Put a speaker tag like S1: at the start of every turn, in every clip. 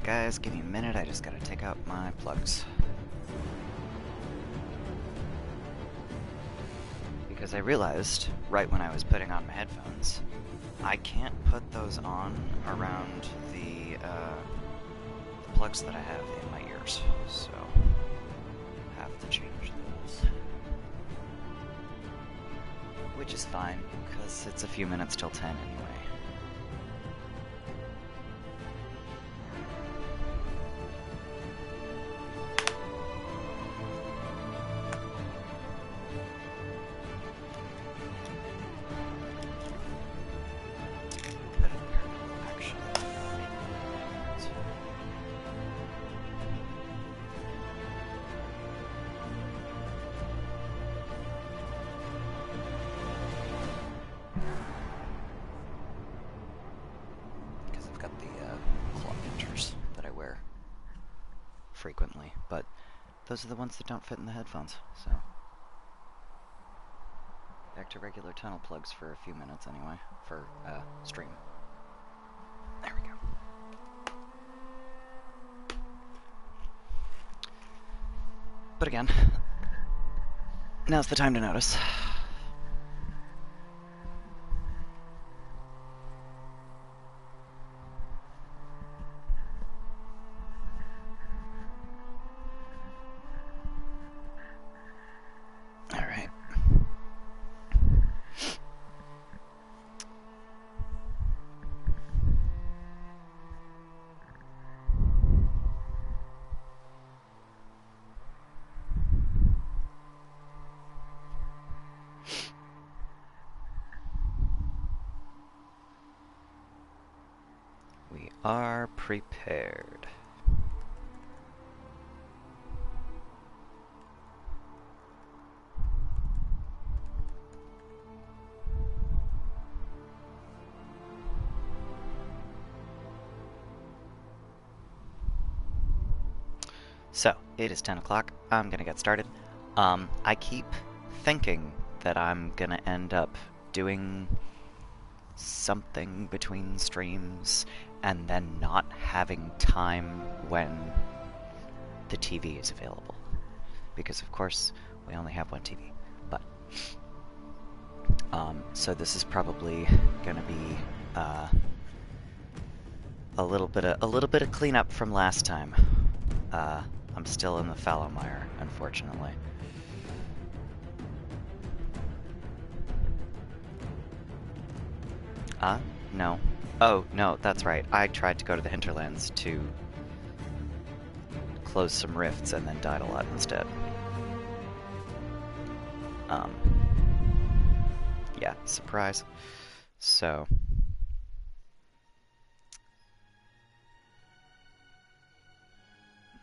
S1: guys, give me a minute, I just gotta take out my plugs. Because I realized, right when I was putting on my headphones, I can't put those on around the plugs that I have in my ears, so I have to change those. Which is fine, because it's a few minutes till 10 anyway. Frequently, but those are the ones that don't fit in the headphones, so back to regular tunnel plugs for a few minutes anyway, for stream. There we go. But again, now's the time to notice. We are prepared. So, it is 10 o'clock. I'm gonna get started. I keep thinking that I'm gonna end up doing something between streams and then not having time when the TV is available. Because, of course, we only have one TV. But, so this is probably gonna be, a little bit of cleanup from last time. I'm still in the fallow mire, unfortunately. No. Oh, no, that's right. I tried to go to the hinterlands to close some rifts and then died a lot instead. Yeah, surprise. So...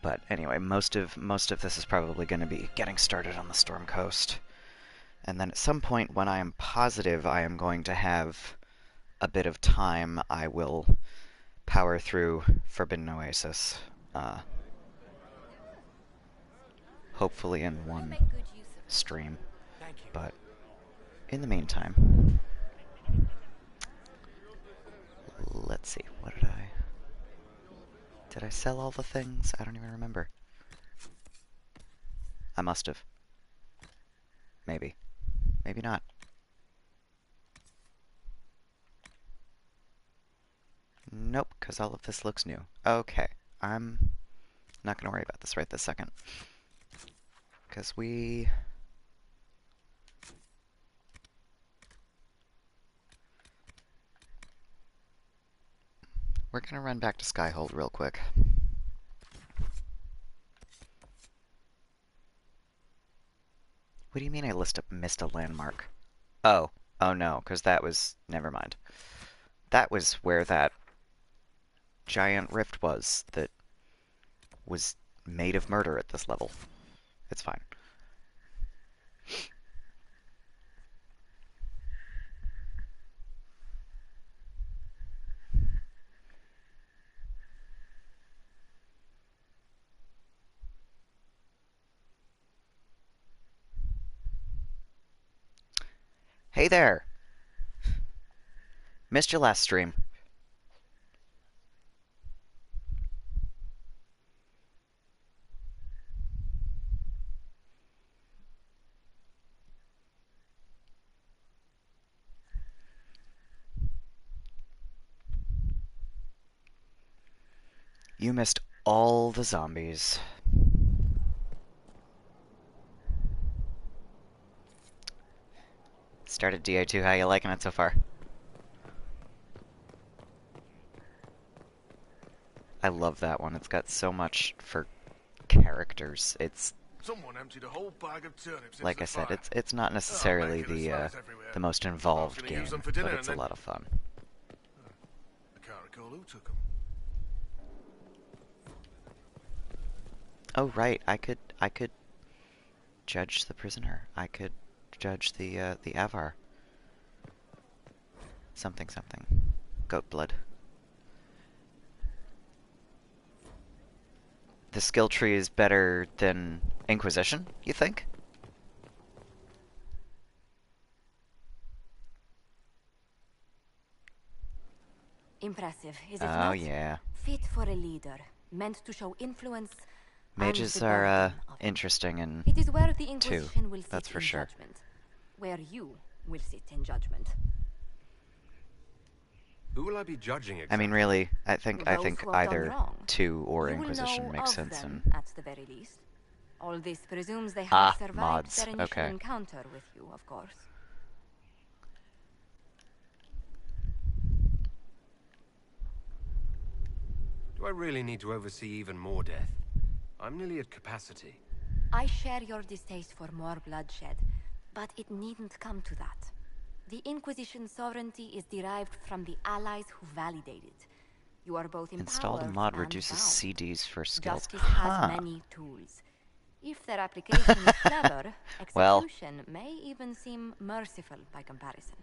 S1: But anyway, most of this is probably going to be getting started on the Storm Coast. And then at some point when I am positive I am going to have a bit of time, I will power through Forbidden Oasis. Hopefully in one stream. But in the meantime, let's see, what did I... Did I sell all the things? I don't even remember. I must have. Maybe. Maybe not. Nope, because all of this looks new. Okay, I'm not going to worry about this right this second. Because we're going to run back to Skyhold real quick. What do you mean I missed a landmark? Oh no, because that was... Never mind. That was where that giant rift was that was made of murder at this level. It's fine. Hey there! Missed your last stream. You missed all the zombies. Started DA2, how you liking it so far? I love that one. It's got so much for characters. It's
S2: Someone emptied a whole bag of turnips
S1: like
S2: into
S1: I said,
S2: the fire.
S1: it's not necessarily
S2: the
S1: the most involved
S2: gonna
S1: game,
S2: use them for dinner
S1: but it's a
S2: and
S1: lot of fun.
S2: I can't recall who took them.
S1: Oh right, I could judge the prisoner. I could judge the Avar. Something something. Goat blood. The skill tree is better than Inquisition, you think?
S3: Impressive, is it
S1: Oh
S3: not?
S1: yeah.
S3: Fit for a leader, meant to show influence.
S1: Mages
S3: and the
S1: are
S3: guardian of it.
S1: interesting in
S3: It is where the
S1: 2,
S3: Inquisition will sit
S1: that's for
S3: in
S1: sure.
S3: judgment. Where you will sit in judgment.
S2: Who will I be judging exactly?
S1: I mean, really, I think
S3: Those who have done
S1: either
S3: wrong.
S1: 2 or
S3: You will
S1: Inquisition
S3: know
S1: makes
S3: of
S1: sense.
S3: them,
S1: And
S3: at the very least. All this presumes they have survived
S1: mods,
S3: their initial
S1: okay.
S3: encounter with you, of course.
S2: Do I really need to oversee even more death? I'm nearly at capacity.
S3: I share your distaste for more bloodshed, but it needn't come to that. The Inquisition's sovereignty is derived from the allies who validate it. You are both empowered
S1: installed a mod
S3: and
S1: reduces
S3: bound.
S1: CDs for skills.
S3: Justice has many tools. If their application is clever,
S1: Well.
S3: execution may even seem merciful by comparison.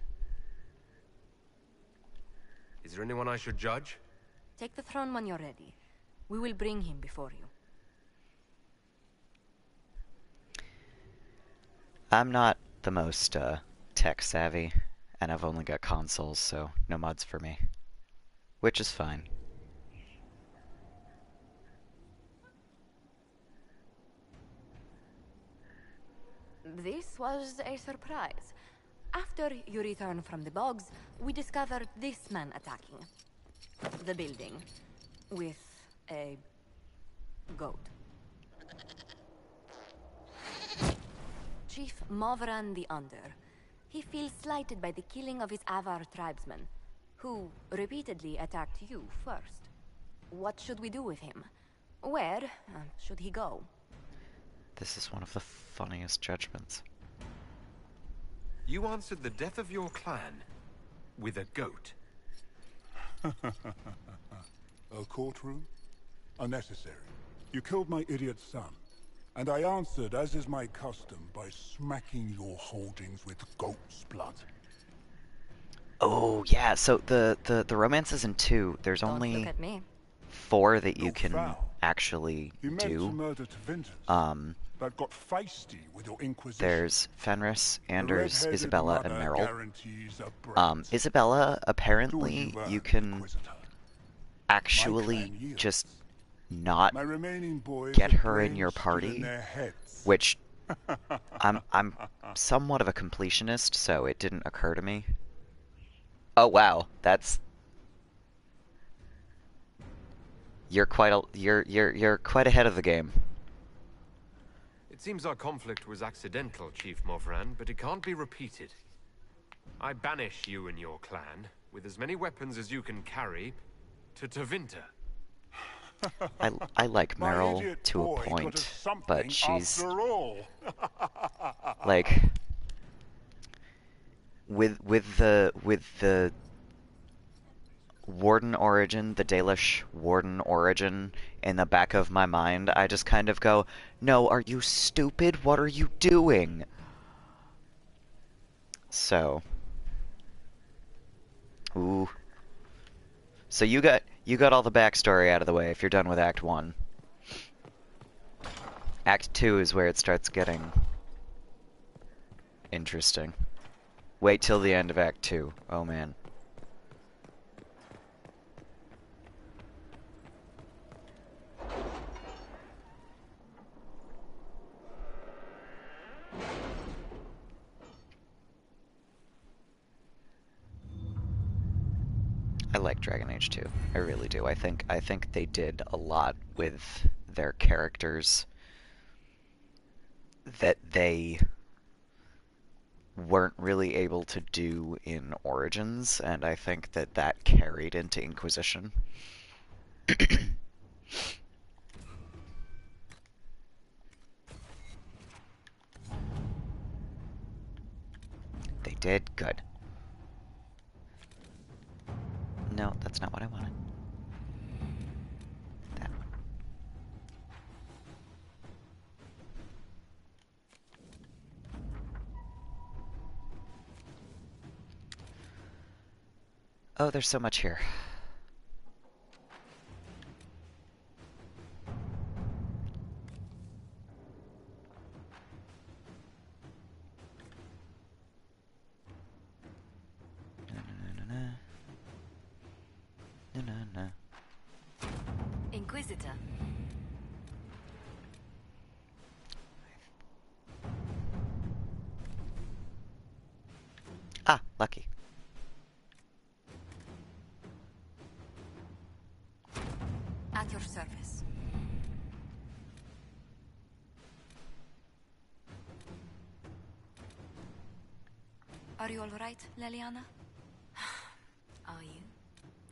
S2: Is there anyone I should judge?
S3: Take the throne when you're ready. We will bring him before you.
S1: I'm not the most tech savvy, and I've only got consoles, so no mods for me. Which is fine.
S3: This was a surprise. After you return from the bogs, we discovered this man attacking the building with a goat. Chief Movran the Under. He feels slighted by the killing of his Avar tribesmen, who repeatedly attacked you first. What should we do with him? Where should he go?
S1: This is one of the funniest judgments.
S2: You answered the death of your clan with a goat.
S4: A courtroom? Unnecessary. You killed my idiot son, and I answered, as is my custom, by smacking your holdings with goat's blood.
S1: Oh yeah, so the romances in 2, there's
S3: Don't
S1: only
S3: look at me.
S1: 4 that you
S4: You're
S1: can
S4: foul.
S1: actually
S4: You meant to
S1: do.
S4: murder Tevinter, but got feisty with your Inquisition.
S1: There's Fenris,
S4: The
S1: Anders,
S4: red-headed
S1: Isabella, and
S4: mother
S1: Meryl.
S4: guarantees a brat.
S1: Isabella,
S4: Do
S1: apparently,
S4: what
S1: you
S4: earned,
S1: can
S4: Inquisitor.
S1: actually
S4: clan yields.
S1: just not
S4: My remaining boys
S1: get
S4: have
S1: her in your
S4: brains still in
S1: party,
S4: their heads.
S1: which I'm somewhat of a completionist, so it didn't occur to me. Oh wow, that's you're quite ahead of the game.
S2: It seems our conflict was accidental, Chief Movran, but it can't be repeated. I banish you and your clan, with as many weapons as you can carry, to Tevinter.
S1: I like
S4: My
S1: Meryl
S4: idiot
S1: to a
S4: boy got us
S1: point,
S4: something
S1: but she's
S4: after all.
S1: like with the Warden origin, the Dalish Warden origin in the back of my mind, I just kind of go, no, are you stupid? What are you doing? So, ooh. So you got all the backstory out of the way if you're done with Act 1. Act 2 is where it starts getting interesting. Wait till the end of Act 2. Oh man. I like Dragon Age 2. I really do. I think they did a lot with their characters that they weren't really able to do in Origins, and I think that carried into Inquisition. They did good. No, that's not what I wanted. That one. Oh, there's so much here.
S3: Inquisitor.
S1: Ah, lucky.
S3: At your service. Are you all right, Leliana? Are you?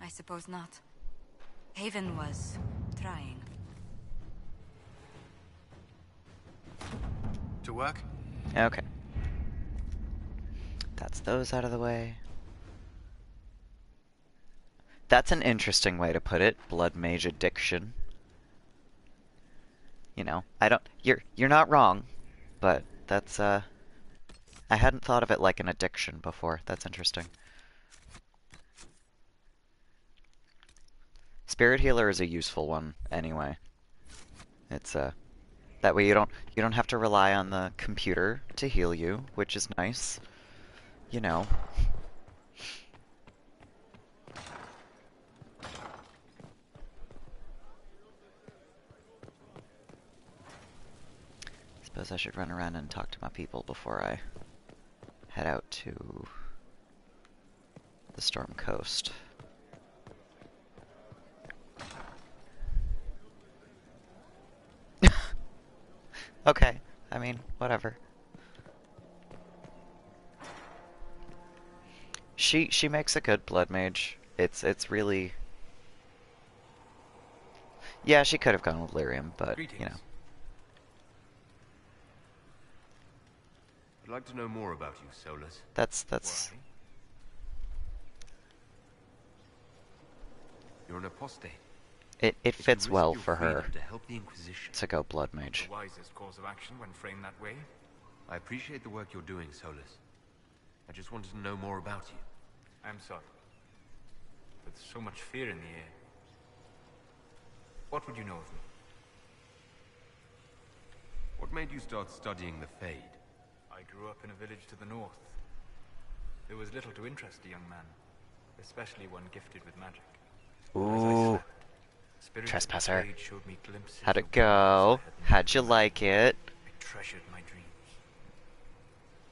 S3: I suppose not. Haven was trying.
S5: To work?
S1: Okay. That's those out of the way. That's an interesting way to put it. Blood mage addiction. You know, you're not wrong, but that's I hadn't thought of it like an addiction before. That's interesting. Spirit healer is a useful one anyway. It's that way you don't have to rely on the computer to heal you, which is nice. You know. Suppose I should run around and talk to my people before I head out to the Storm Coast. Okay, I mean, whatever. She makes a good blood mage. It's really... Yeah, she could have gone with Lyrium, but, you know.
S2: I'd like to know more about you, Solus.
S1: That's...
S2: Why? You're an apostate.
S1: It
S2: But you
S1: fits
S2: risk
S1: well
S2: your
S1: for her
S2: freedom to help the Inquisition.
S1: to go blood mage.
S5: The wisest course of action when framed that way.
S2: I appreciate the work you're doing, Solus. I just wanted to know more about you.
S5: I'm sorry. With so much fear in the air. What would you know of me?
S2: What made you start studying the Fade?
S5: I grew up in a village to the north. There was little to interest a young man, especially one gifted with magic.
S1: Ooh,
S5: Spirit
S1: trespasser.
S5: of the Fade showed me glimpses
S1: How'd it
S5: of
S1: go?
S5: wonders I had
S1: How'd you
S5: never
S1: like it?
S5: I treasured my dreams.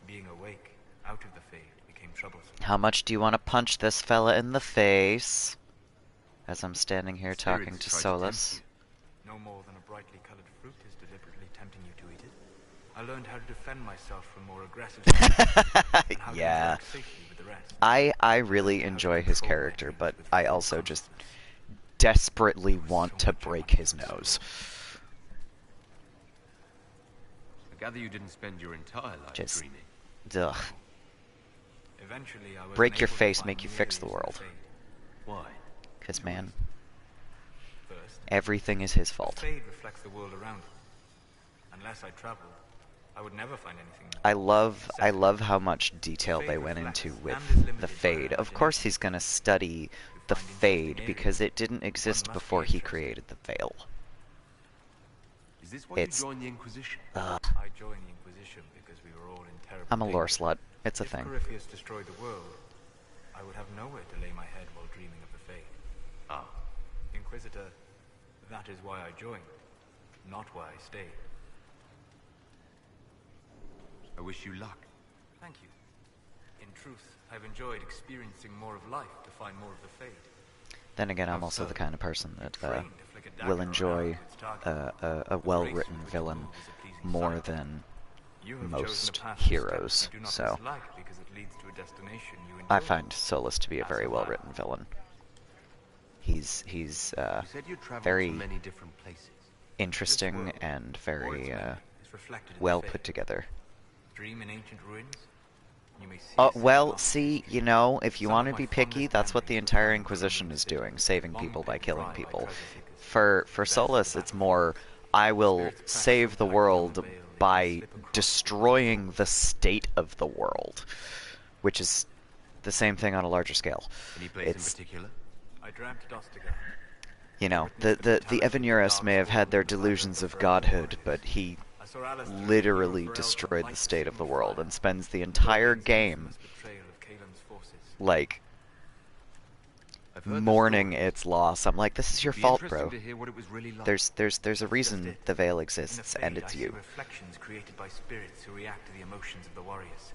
S5: Being awake, out of the Fade, became troublesome.
S1: How much do you want to punch this fella in the face? As I'm standing here talking
S2: Spirits
S1: to
S2: try
S1: Solus.
S2: tempt
S5: No more than a brightly colored fruit is deliberately tempting you to eat it. I learned how to defend myself from more aggressive and how to
S1: Yeah.
S5: interact safely with the rest.
S1: I really enjoy his character, but I also just desperately want to break his nose.
S2: I gather you didn't spend your entire life
S1: Just-
S2: dreaming.
S1: Ugh.
S5: Eventually, I was
S1: Break your
S5: unable to
S1: face,
S5: find
S1: make you
S5: new
S1: fix the
S5: areas of
S1: world.
S5: Fade.
S2: Why?
S1: 'Cause man,
S5: First,
S1: everything is his
S5: the
S1: fault.
S5: Fade reflects the world around it. Unless I traveled, I would never find anything new.
S1: I love how much detail they went into with the Fade. Of course he's gonna study the Fade because it didn't exist before he created the Veil.
S2: Is this why
S1: It's-
S2: you joined the Inquisition?
S5: I joined the Inquisition because we were all in terrible
S1: I'm a lore
S5: danger.
S1: slut. It's a
S5: If
S1: thing.
S5: Corypheus destroyed the world, I would have nowhere to lay my head while dreaming of the Fade.
S2: Ah,
S5: Inquisitor, that is why I joined, not why I stayed.
S2: I wish you luck.
S5: Thank you. In truth, I've enjoyed experiencing more of life to find more of the Fade.
S1: Then again, I'm
S2: How
S1: also
S2: so?
S1: the kind of person that
S5: Trained to flick a dagger
S1: will
S5: around
S1: enjoy
S5: its target.
S1: a well-written
S5: Grace with
S1: villain
S5: the move is a pleasing
S1: more
S5: sight.
S1: than
S5: You have chosen
S1: most
S5: a path of
S1: heroes.
S5: steps you do not
S1: So
S5: dislike because it leads to a destination you
S1: I
S5: enjoy.
S1: find Solus to be a
S5: As
S1: very
S5: have I.
S1: well-written villain. He's
S2: You said you traveled
S1: very
S2: to many different places.
S1: interesting
S5: world,
S1: and
S5: or
S1: very
S5: its memory, is reflected in
S1: well
S5: the
S1: put
S5: fate.
S1: together.
S5: Dream in ancient ruins. You may see
S1: Well, see, you know, if you
S5: Some of
S1: want to
S5: my
S1: be picky,
S5: fondest
S1: that's what the
S5: memories
S1: entire
S5: reside in
S1: Inquisition
S5: Columbia
S1: is
S5: City,
S1: doing, saving
S5: long
S1: people by
S5: pent
S1: killing
S5: dry by
S1: people.
S5: treasure seekers.
S1: For
S5: The best
S1: Solus,
S5: of
S1: it's
S5: the
S1: more, I will
S5: Spirits press
S1: save
S5: so
S1: the
S5: tightly on
S1: world
S5: the veil they can
S1: by
S5: slip across
S1: destroying the state of the world, which is the same thing on a larger scale.
S2: Any place in
S1: It's,
S2: particular?
S5: I dreamt Dostigard.
S1: you know,
S5: Witnessed
S1: the
S5: brutality of
S1: Evanuras may have had their
S5: darkspawn and the
S1: delusions
S5: violence
S1: of
S5: the
S1: godhood,
S5: warriors.
S1: but he
S5: I saw Alistair,
S1: literally
S5: hero Ferelden,
S1: destroyed the
S5: light
S1: state of the
S5: stream
S1: world
S5: fire.
S1: and spends the entire
S5: Berlin's
S1: game
S5: infamous betrayal of Caelim's forces.
S1: like
S2: I've heard the
S1: mourning
S2: stories.
S1: its loss. I'm like, this is your
S2: It'd be
S1: fault,
S2: interesting
S1: bro.
S2: to hear what it was really like.
S1: There's a
S5: Just
S1: reason
S5: it.
S1: the veil
S5: In the
S1: exists,
S5: fade,
S1: and it's
S5: I see
S1: you.
S5: reflections created by spirits who react to the emotions of the warriors.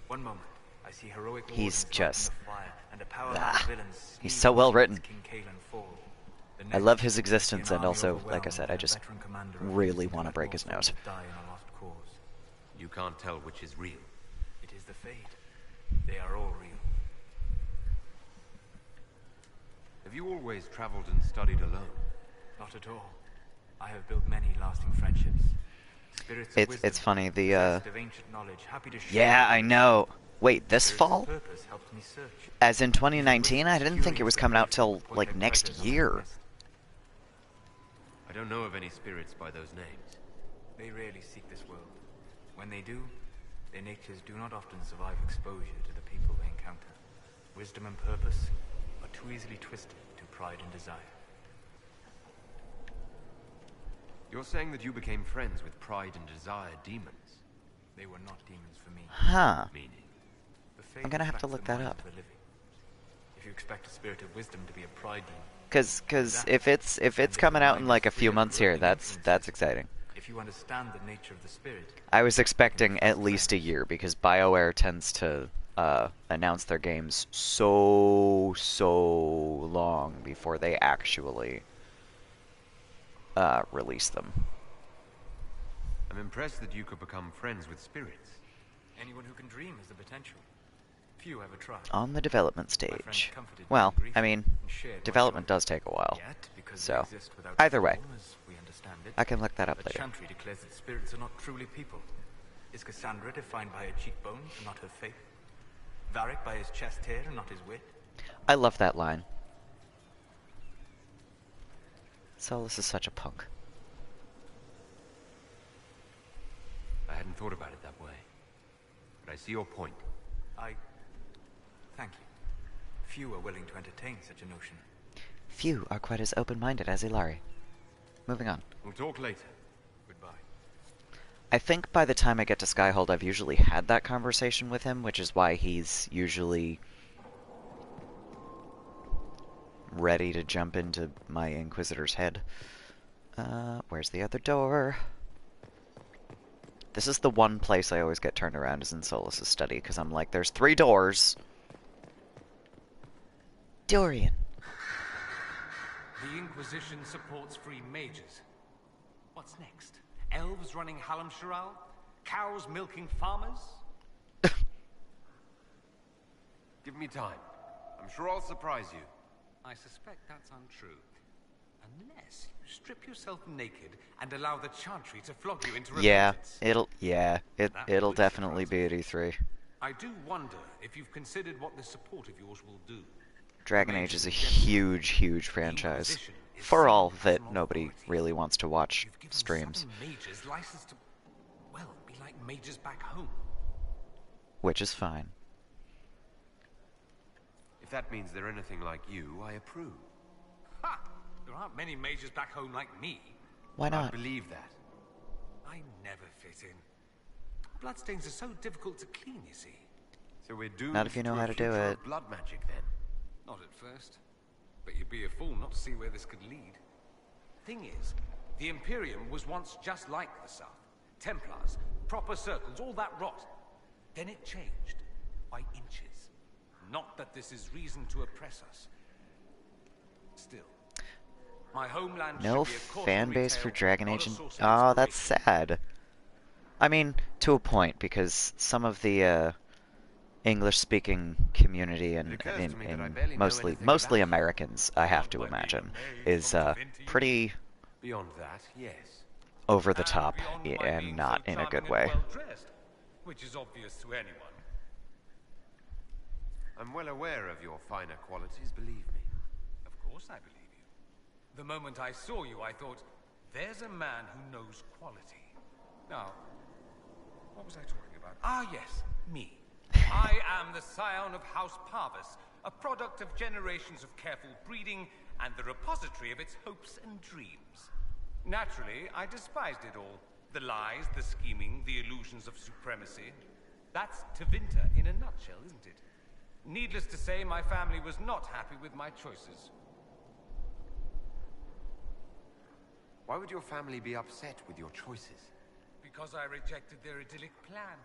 S5: One moment, I see heroic
S1: He's
S5: wardens lighten
S1: just-
S5: the fire, and a power-mad villains
S1: he's
S5: sneeze
S1: so well
S5: watching
S1: written.
S5: King Caelan fall. The
S1: I
S5: next,
S1: love his
S5: I see
S1: existence,
S5: an
S1: and
S5: army
S1: also, like I
S5: overwhelmed
S1: said, I
S5: and a
S1: just
S5: veteran commander
S1: really
S5: refusing to
S1: want to
S5: let
S1: break
S5: more
S1: his nose.
S5: soldiers die in a lost cause.
S2: You can't tell which is real.
S5: It is the fade. They are all real.
S2: Have you always traveled and studied alone?
S5: Not at all. I have built many lasting friendships. Spirits of wisdom,
S1: It's funny, the
S5: possessed of ancient knowledge, happy to share
S1: yeah,
S5: with
S1: I
S5: me.
S1: know. Wait, this
S5: Spirits of
S1: fall?
S5: purpose helped me search.
S1: As in 2019? I didn't think it was coming out till like next year.
S2: I don't know of any spirits by those names.
S5: They rarely seek this world. When they do, their natures do not often survive exposure to the people they encounter. Wisdom and purpose are too easily twisted to pride and desire.
S2: You're saying that you became friends with Pride and Desire demons?
S5: They were not demons for me.
S1: Huh.
S2: Meaning?
S5: The fate
S1: I'm gonna have to
S5: reflects
S1: look
S5: the
S1: that
S5: minds
S1: up.
S5: of the living. If you expect a spirit of wisdom to be a pride demon,
S1: Cause if it's coming out in like a few months here, that's exciting.
S5: if you understand the nature of the spirit,
S1: I was expecting at least a year because BioWare tends to announce their games so long before they actually release them.
S2: I'm impressed that you could become friends with spirits.
S5: anyone who can dream has the potential. Few ever try.
S1: On the development
S5: My friends
S1: stage.
S5: comforted me
S1: Well,
S5: in grief
S1: I mean,
S5: and shared my
S1: development
S5: joy.
S1: does take a while.
S5: Yet, because
S1: So,
S5: they exist without
S1: either way,
S5: form, as we understand it,
S1: I can look that up
S5: the
S1: later.
S5: Chantry declares that spirits are not truly people. Is Cassandra defined by her cheekbones and not her faith? Varric by his chest hair and not his wit?
S1: I love that line. Solus is such a punk.
S2: I hadn't thought about it that way. But I see your point.
S5: Thank you. Few are willing to entertain such a notion.
S1: Few are quite as open-minded as Ilari. Moving on.
S2: We'll talk later.
S5: Goodbye.
S1: I think by the time I get to Skyhold, I've usually had that conversation with him, which is why he's usually ready to jump into my Inquisitor's head. Where's the other door? This is the one place I always get turned around, is in Solus's study, because I'm like, there's 3 doors. Dorian.
S6: The Inquisition supports free mages. What's next? Elves running Halam-Sharal? Cows milking farmers?
S2: Give me time. I'm sure I'll surprise you.
S6: I suspect that's untrue. Unless you strip yourself naked and allow the Chantry to flog you into repentance.
S1: It'll definitely be at E3.
S6: I do wonder if you've considered what this support of yours will do.
S1: Dragon Age is a huge franchise. For all that nobody really wants to watch
S6: You've given
S1: streams.
S6: Southern mages license to, well, be like mages back home.
S1: Which is fine.
S2: If that means they're anything like you, I approve.
S6: Ha! There aren't many mages back home like me.
S1: Why
S2: I
S1: not?
S2: believe that.
S6: I never fit in. Bloodstains are so difficult to clean, you see.
S2: So we're doomed
S1: Not if you know
S2: to a
S1: how to do
S2: future
S1: it.
S2: of blood magic, then.
S6: Not at first. But you'd be a fool not to see where this could lead. Thing is, the Imperium was once just like the South. Templars, proper circles, all that rot. Then it changed. By inches. Not that this is reason to oppress us. Still, my homeland
S1: No
S6: should be a
S1: fan
S6: cautionary
S1: base
S6: tale,
S1: for Dragon
S6: not
S1: Age.
S6: a source of
S1: Oh, that's
S6: inspiration.
S1: sad. I mean, to a point, because some of the English-speaking community
S2: It
S1: and
S2: occurs to me that I
S1: in
S2: barely know anything
S1: mostly
S2: about you.
S1: Americans, I have
S6: Beyond
S1: to
S6: my being
S1: imagine,
S6: a mage
S1: is
S6: from Tevinter, you mean?
S1: pretty
S2: Beyond that, yes.
S1: over the
S6: And
S1: top
S6: beyond my
S1: and
S6: being
S1: not
S6: so
S1: in a good
S6: charming
S1: way.
S6: and well-dressed, which is obvious to anyone.
S2: I'm well aware of your finer qualities, believe me.
S6: Of course I believe you. The moment I saw you, I thought, there's a man who knows quality. Now, what was I talking about? Ah, yes, me. I am the scion of House Parvis, a product of generations of careful breeding and the repository of its hopes and dreams. Naturally, I despised it all. The lies, the scheming, the illusions of supremacy. That's Tevinter in a nutshell, isn't it? Needless to say, my family was not happy with my choices.
S2: Why would your family be upset with your choices?
S6: Because I rejected their idyllic plan.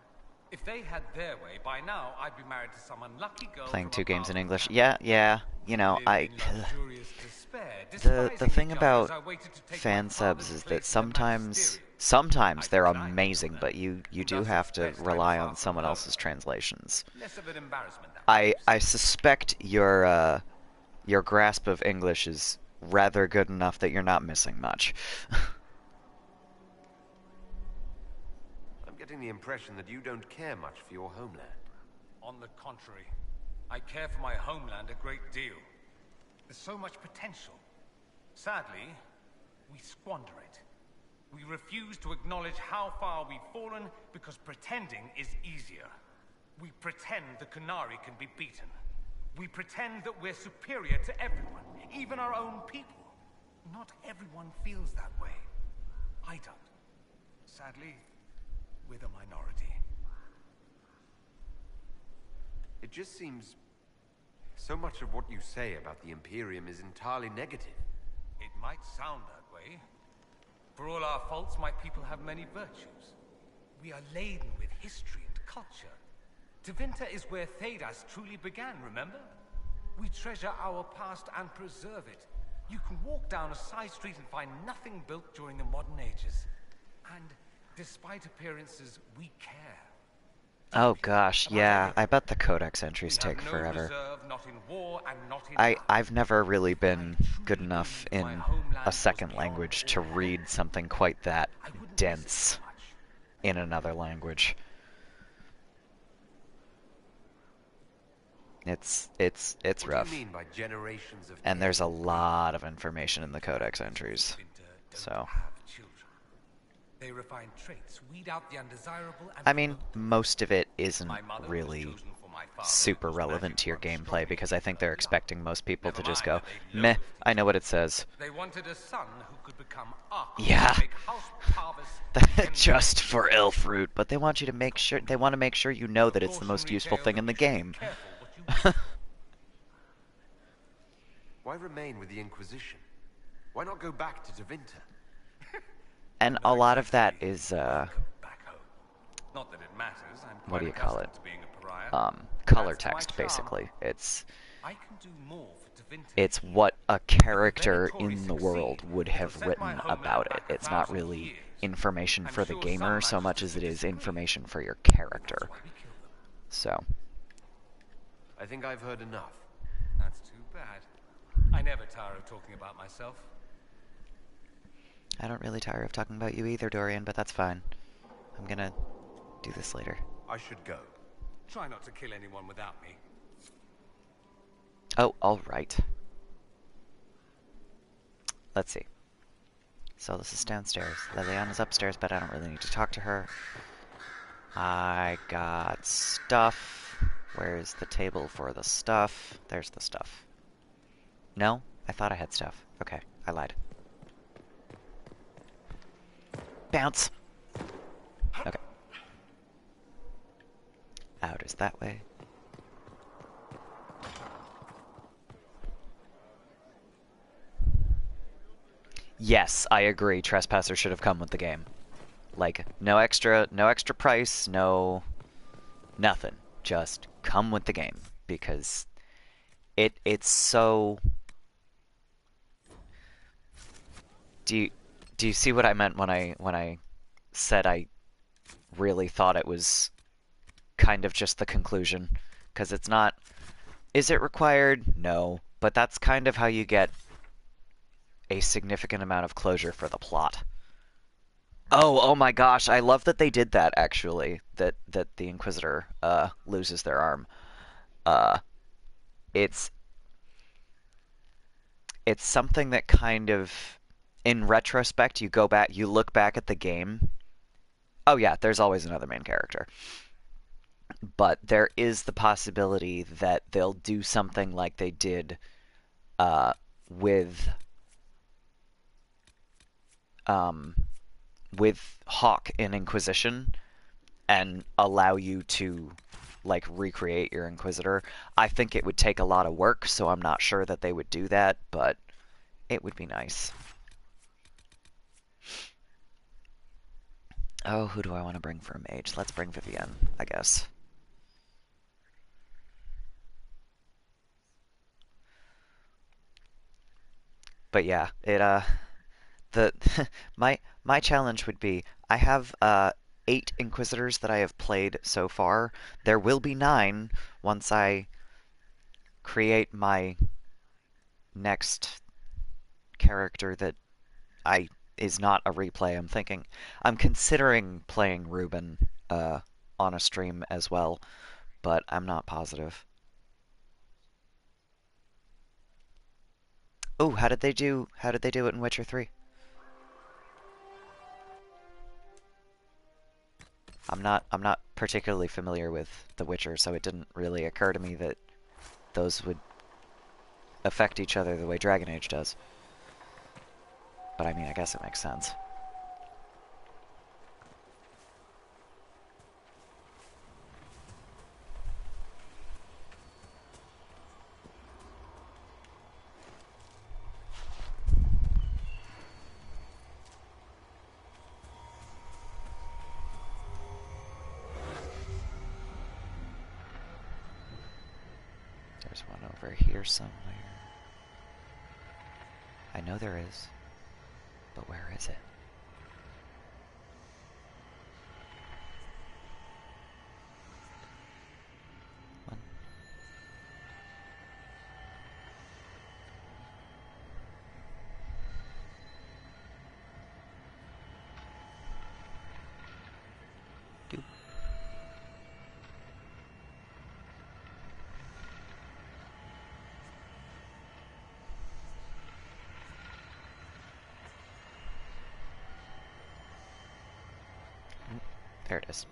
S6: If they had their way, by now I'd be married to some unlucky girl
S1: Playing
S6: from
S1: 2
S6: a
S1: games in
S6: powerful
S1: English.
S6: family.
S1: Yeah, you know,
S6: Lived
S1: I...
S6: in luxurious despair,
S1: The
S6: despising
S1: thing
S6: each other as
S1: about
S6: I waited to take
S1: fan
S6: my
S1: subs
S6: father's
S1: is that
S6: place in the magisterium.
S1: sometimes
S6: I
S1: they're
S6: declined to
S1: amazing,
S6: do that.
S1: but you do
S6: Thus,
S1: have
S6: it's
S1: to
S6: best I'm
S1: rely
S6: far
S1: on
S6: from
S1: someone
S6: home.
S1: else's translations.
S6: Less of an embarrassment, that
S1: I
S6: perhaps.
S1: suspect your grasp of English is rather good enough that you're not missing much.
S2: I'm getting the impression that you don't care much for your homeland.
S6: On the contrary, I care for my homeland a great deal. There's so much potential. Sadly, we squander it. We refuse to acknowledge how far we've fallen because pretending is easier. We pretend the Qunari can be beaten. We pretend that we're superior to everyone, even our own people. Not everyone feels that way. I don't. Sadly, we're the minority.
S2: It just seems... so much of what you say about the Imperium is entirely negative.
S6: It might sound that way. For all our faults, my people have many virtues. We are laden with history and culture. Tevinter is where Thedas truly began, remember? We treasure our past and preserve it. You can walk down a side street and find nothing built during the modern ages. And despite appearances, we care.
S1: Oh gosh,
S6: About
S1: yeah,
S6: everything.
S1: I bet the codex entries
S6: We have
S1: take
S6: no
S1: forever.
S6: reserve, not in war and not in love.
S1: I've never really been
S6: I truly
S1: good enough
S6: believe my
S1: in
S6: homeland
S1: a
S6: was
S1: second
S6: beyond
S1: language
S6: all
S1: to
S6: hope.
S1: read something quite that
S6: I wouldn't miss it
S1: dense
S6: so much.
S1: in another language. It's
S2: What
S1: rough.
S2: do you mean by generations of
S1: And there's a
S2: careful
S1: lot of information in the codex entries.
S6: Tevinter don't
S1: So,
S6: have children. They refine traits, weed out the undesirable, and
S1: I mean,
S6: promote them.
S1: most of it isn't
S6: My mother was
S1: really
S6: chosen for my father,
S1: super
S6: whose
S1: relevant
S6: magic
S1: to your
S6: runs
S1: gameplay
S6: strongly
S1: because
S6: through
S1: I think
S6: her
S1: they're
S6: blood.
S1: expecting most people to
S6: Never
S1: just
S6: mind
S1: go,
S6: that they
S1: meh,
S6: loathed
S1: I
S6: each
S1: know what
S6: other.
S1: it says.
S6: They wanted a son who could become Archon,
S1: Yeah.
S6: make House Parvis
S1: Just for elf root, but they want you to make sure you know that it's the most
S6: cautionary
S1: useful
S6: tale
S1: thing
S6: that
S1: in the
S6: you should be
S1: game.
S6: careful what you wish for.
S2: Why remain with the Inquisition? Why not go back to Tevinter?
S1: And a lot of that is
S6: Welcome back home. Not that it matters. I'm
S1: what
S6: quite
S1: do you call
S6: accustomed
S1: it?
S6: to being a pariah.
S1: Color
S6: That's my
S1: text
S6: charm.
S1: basically. It's
S6: I can do more for Tevinter.
S1: it's what a character
S6: If any
S1: in the
S6: Tory
S1: world
S6: succeed,
S1: would
S6: it'll
S1: have
S6: set my
S1: written
S6: homeland
S1: about it.
S6: back
S1: It's not
S6: 1,000
S1: really
S6: years.
S1: information
S6: I'm
S1: for the
S6: sure
S1: gamer
S6: some
S1: so much as
S6: magisters
S1: it
S6: would
S1: is
S6: disagree.
S1: information for your character.
S6: That's why we kill them.
S1: So,
S2: I think I've heard enough.
S6: That's too bad. I never tire of talking about myself.
S1: I don't really tire of talking about you either, Dorian, but that's fine. I'm gonna do this later.
S2: I should go.
S6: Try not to kill anyone without me.
S1: Oh, alright. Let's see. So this is downstairs. Liliana's upstairs, but I don't really need to talk to her. I got stuff. Where's the table for the stuff? There's the stuff. No? I thought I had stuff. Okay, I lied. Bounce! Okay. Out is that way. Yes, I agree. Trespasser should have come with the game. Like, no extra price, no nothing. Just come with the game because it's so Do you see what I meant when I said I really thought it was kind of just the conclusion? Because it's not... Is it required? No. But that's kind of how you get a significant amount of closure for the plot. Oh my gosh, I love that they did that, actually. That the Inquisitor loses their arm. It's something that kind of, in retrospect, you look back at the game. Oh yeah, there's always another main character. But there is the possibility that they'll do something like they did with Hawk in Inquisition and allow you to like recreate your Inquisitor. I think it would take a lot of work, so I'm not sure that they would do that, but it would be nice. Oh, who do I want to bring for a mage? Let's bring Vivienne, I guess. But yeah, my challenge would be I have 8 Inquisitors that I have played so far. There will be 9 once I create my next character that is not a replay. I'm considering playing Ruben on a stream as well, but I'm not positive. Oh, how did they do it in Witcher 3? I'm not particularly familiar with The Witcher, so it didn't really occur to me that those would affect each other the way Dragon Age does. But I mean, I guess it makes sense. There's one over here somewhere. I know there is, but where is it? One. Two. There it is.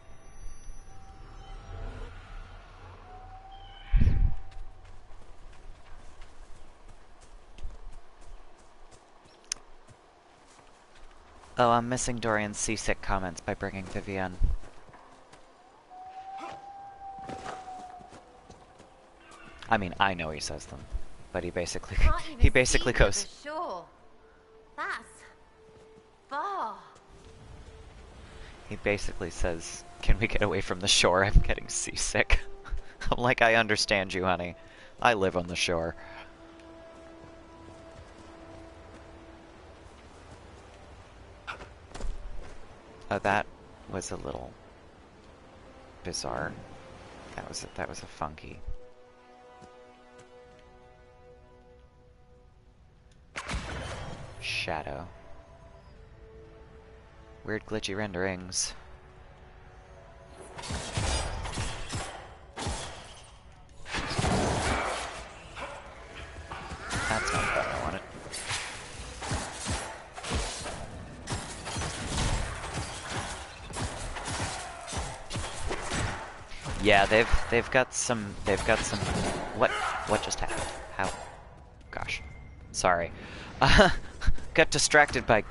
S1: Oh, I'm missing Dorian's seasick comments by bringing Vivienne. I mean, I know he says them, but he basically goes.
S3: Sure. That's far.
S1: He basically says, "Can we get away from the shore? I'm getting seasick." I'm like, I understand you, honey. I live on the shore. That was a little bizarre. That was a funky. Shadow. Weird glitchy renderings. That's not what I wanted. Yeah, they've got some what just happened? How? Gosh. Sorry. Got distracted by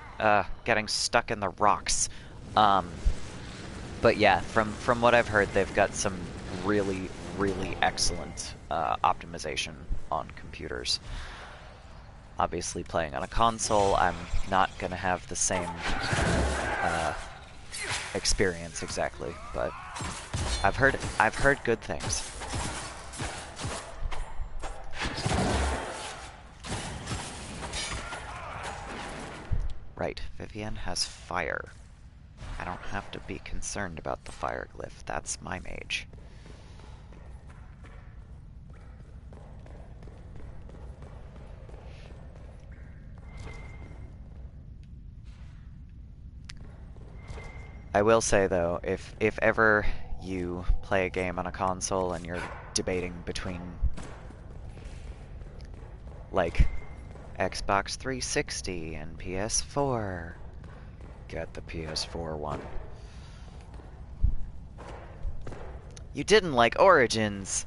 S1: getting stuck in the rocks. But yeah, from what I've heard, they've got some really excellent optimization on computers. Obviously, playing on a console, I'm not gonna have the same experience exactly, but I've heard good things. right, Vivienne has fire. I don't have to be concerned about the fire glyph. That's my mage. I will say though, if ever you play a game on a console and you're debating between like Xbox 360 and PS4, get the PS4 one. You didn't like Origins!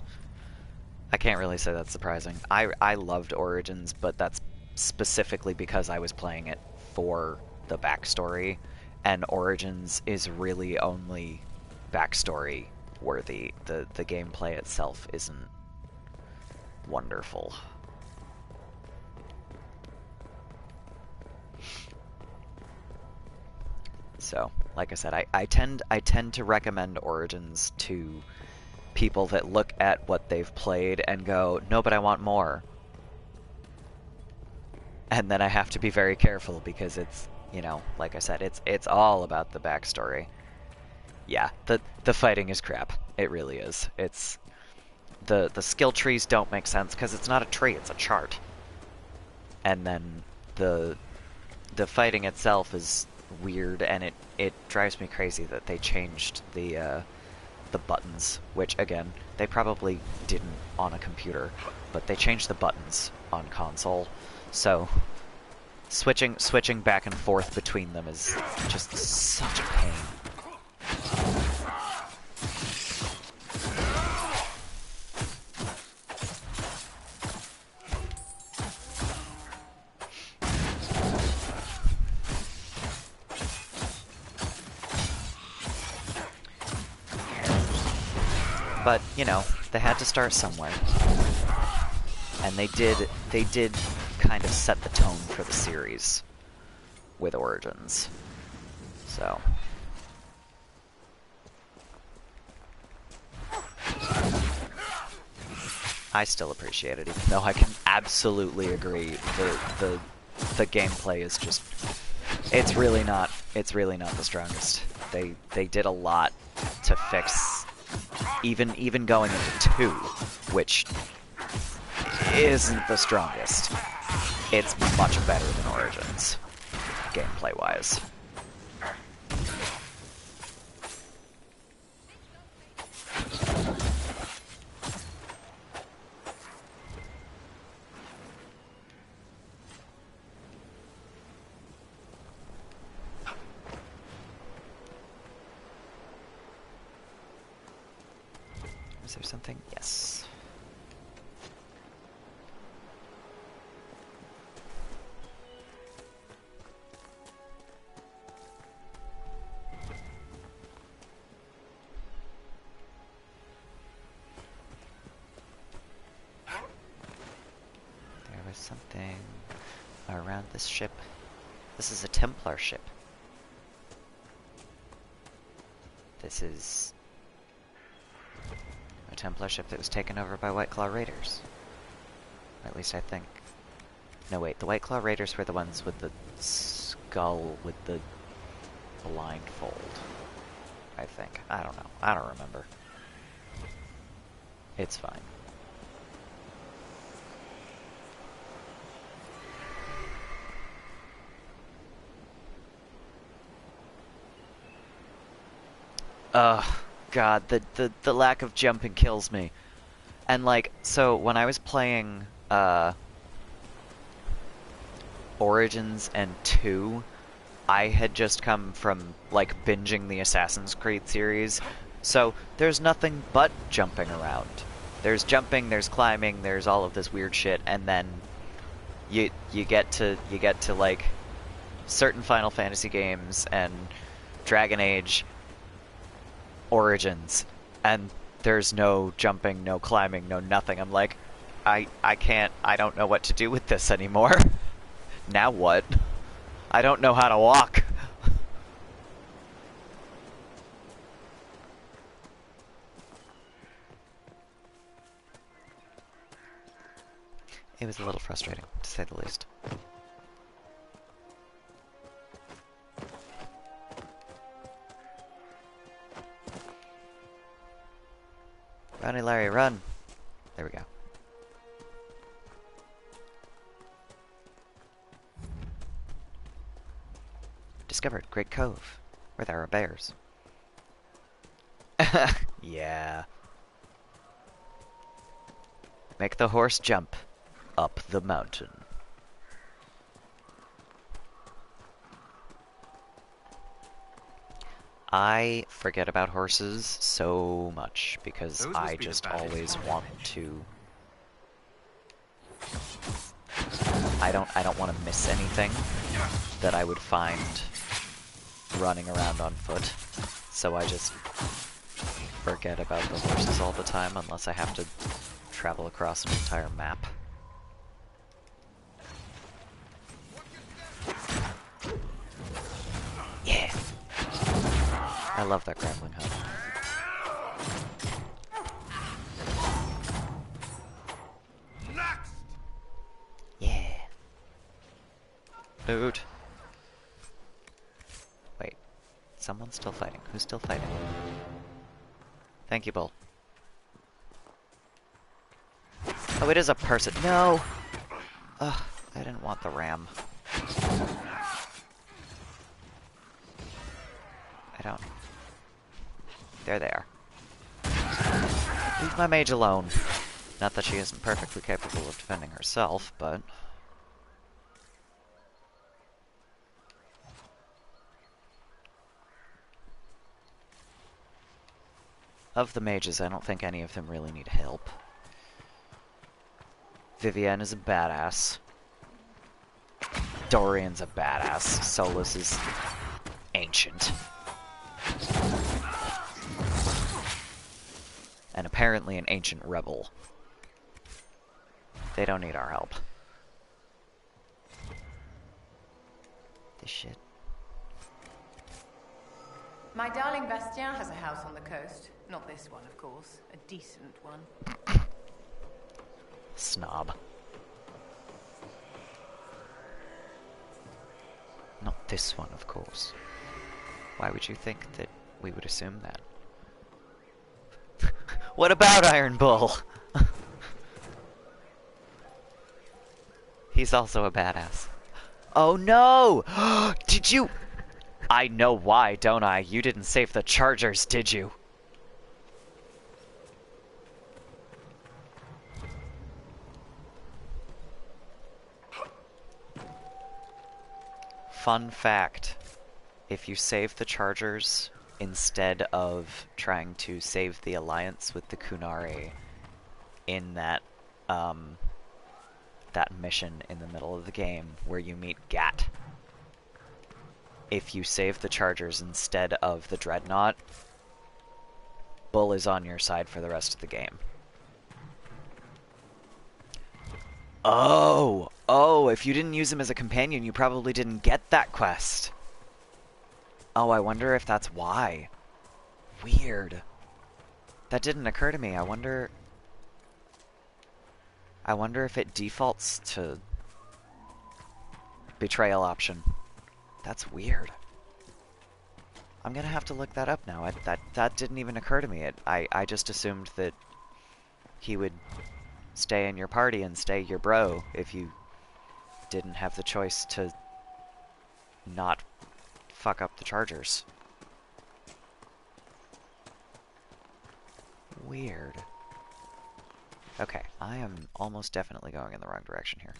S1: I can't really say that's surprising. I loved Origins, but that's specifically because I was playing it for the backstory, and Origins is really only backstory worthy. The gameplay itself isn't wonderful. So, like I said, I tend to recommend Origins to people that look at what they've played and go, no, but I want more. And then I have to be very careful because it's, you know, like I said, it's all about the backstory. Yeah, the fighting is crap. It really is. It's the skill trees don't make sense because it's not a tree, it's a chart. And then the fighting itself is weird, and it drives me crazy that they changed the buttons, which again they probably didn't on a computer, but they changed the buttons on console, so switching back and forth between them is just such a pain. But, you know, they had to start somewhere. And they did kind of set the tone for the series with Origins. So. I still appreciate it, even though I can absolutely agree the gameplay is just, it's really not the strongest. They did a lot to fix even going into 2, which isn't the strongest. It's much better than Origins, gameplay-wise. Is there something? Yes. There was something around this ship. This is a Templar ship. This is a Templar ship that was taken over by White Claw Raiders. At least I think. No, wait, the White Claw Raiders were the ones with the skull with the blindfold. I think. I don't know. I don't remember. It's fine. Ugh. God, the lack of jumping kills me. And like, so when I was playing Origins and 2, I had just come from like binging the Assassin's Creed series, so there's nothing but jumping around. There's jumping, there's climbing, there's all of this weird shit, and then you get to like certain Final Fantasy games and Dragon Age, Origins, and there's no jumping, no climbing, no nothing. I'm like, I don't know what to do with this anymore. Now what? I don't know how to walk. It was a little frustrating, to say the least. Ronnie, Larry, run! There we go. Discovered Great Cove, where there are bears. Yeah. Make the horse jump up the mountain. I forget about horses so much because
S2: Those must
S1: I
S2: be the
S1: just
S2: bandits.
S1: always want to. I don't want to miss anything that I would find running around on foot. So I just forget about the horses all the time unless I have to travel across an entire map. Yeah! I love that grappling hook.
S2: Next!
S1: Yeah. Loot. Wait. Someone's still fighting. Who's still fighting? Thank you, Bull. Oh, it is a person. No! Ugh, I didn't want the ram. I don't... There they are. Leave my mage alone. Not that she isn't perfectly capable of defending herself, but... Of the mages, I don't think any of them really need help. Vivienne is a badass. Dorian's a badass. Solus is ancient. And apparently an ancient rebel. They don't need our help. This shit.
S7: My darling Bastien has a house on the coast. Not this one, of course. A decent one.
S1: Snob. Not this one, of course. Why would you think that we would assume that? What about Iron Bull? He's also a badass. Oh no! Did you... I know why, don't I? You didn't save the chargers, did you? Fun fact. If you save the chargers instead of trying to save the alliance with the Kunari in that that mission in the middle of the game where you meet Gat, if you save the chargers instead of the Dreadnought, Bull is on your side for the rest of the game. Oh, if you didn't use him as a companion, you probably didn't get that quest. Oh, I wonder if that's why. Weird. That didn't occur to me. I wonder if it defaults to betrayal option. That's weird. I'm gonna have to look that up now. That didn't even occur to me. I just assumed that he would stay in your party and stay your bro if you didn't have the choice to not fuck up the chargers. Weird. Okay, I am almost definitely going in the wrong direction here.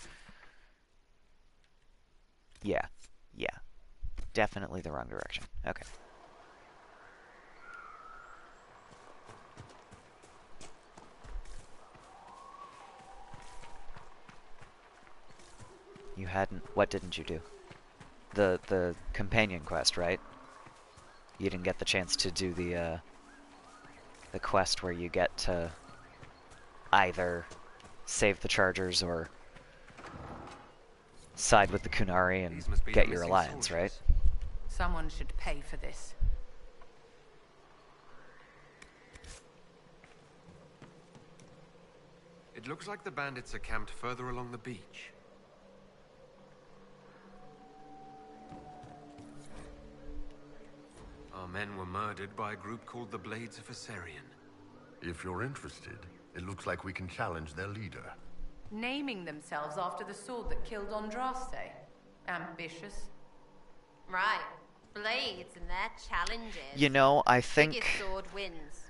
S1: Yeah. Definitely the wrong direction. Okay. You hadn't... What didn't you do? The companion quest, right? You didn't get the chance to do the quest where you get to either save the chargers or side with the Kunari and
S2: These must be
S1: get
S2: the
S1: your
S2: missing
S1: alliance,
S2: soldiers.
S1: right?
S7: Someone should pay for this.
S2: It looks like the bandits are camped further along the beach. Our men were murdered by a group called the Blades of Assyrian.
S8: If you're interested, it looks like we can challenge their leader.
S7: Naming themselves after the sword that killed Andraste. Ambitious.
S9: Right. Blades and their challenges.
S1: You know, I think
S9: Biggest sword wins.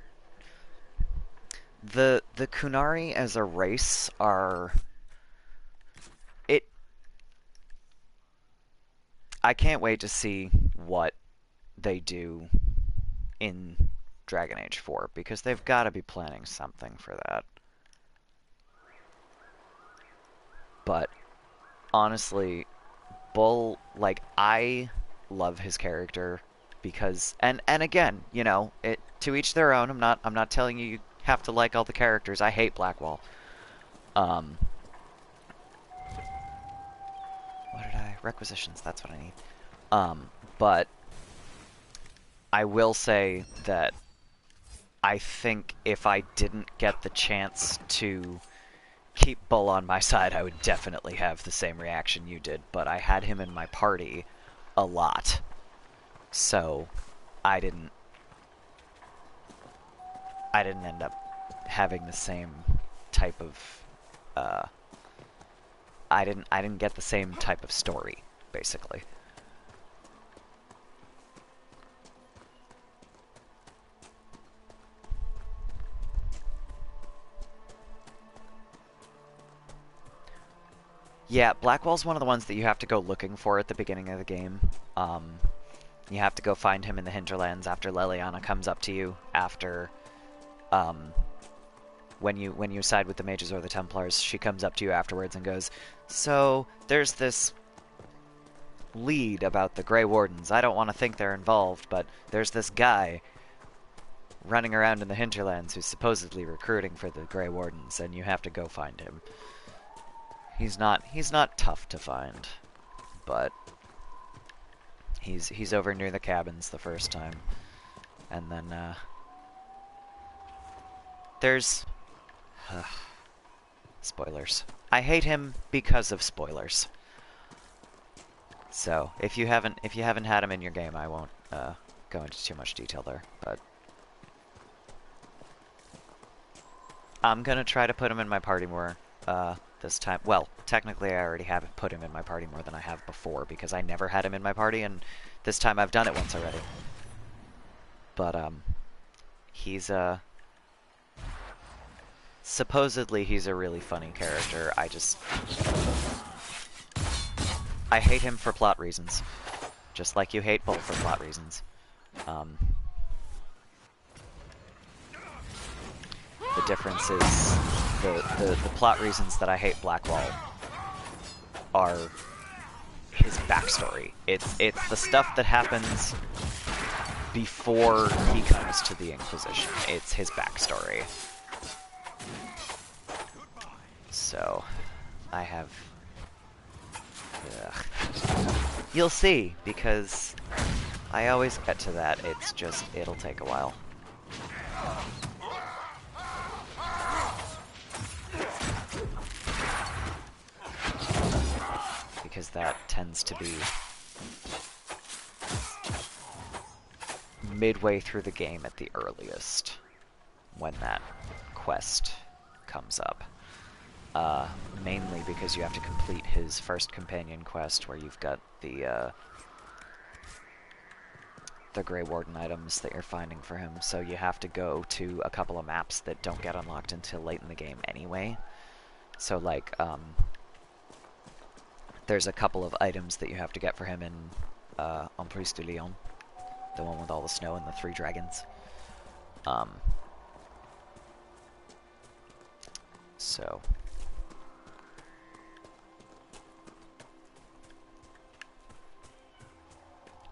S1: the Kunari as a race are... I can't wait to see what they do in Dragon Age 4, because they've got to be planning something for that. But, honestly, Bull, like, I love his character because... And again, you know, to each their own. I'm not telling you have to like all the characters. I hate Blackwall. What did I... Requisitions, that's what I need. But I will say that I think if I didn't get the chance to keep Bull on my side, I would definitely have the same reaction you did. But I had him in my party a lot, so I didn't end up having the same type of I didn't get the same type of story, basically. Yeah, Blackwall's one of the ones that you have to go looking for at the beginning of the game. You have to go find him in the hinterlands after Leliana comes up to you, after when you side with the mages or the Templars, she comes up to you afterwards and goes, "So, there's this lead about the Grey Wardens. I don't want to think they're involved, but there's this guy running around in the hinterlands who's supposedly recruiting for the Grey Wardens, and you have to go find him." He's not tough to find, but he's over near the cabins the first time, and then there's spoilers. I hate him because of spoilers. So if you haven't had him in your game, I won't go into too much detail there, but I'm gonna try to put him in my party more this time. Well, technically I already have put him in my party more than I have before, because I never had him in my party, and this time I've done it once already. But he's supposedly he's a really funny character. I hate him for plot reasons, just like you hate Bull for plot reasons. The difference is the plot reasons that I hate Blackwall are his backstory. It's the stuff that happens before he comes to the Inquisition. It's his backstory. So, I have... You'll see, because I always get to that. It's just, it'll take a while. Because that tends to be midway through the game at the earliest, when that quest comes up. Mainly because you have to complete his first companion quest, where you've got the Grey Warden items that you're finding for him, so you have to go to a couple of maps that don't get unlocked until late in the game anyway. So, like, there's a couple of items that you have to get for him in Emprise du Lion, the one with all the snow and the 3 dragons. So...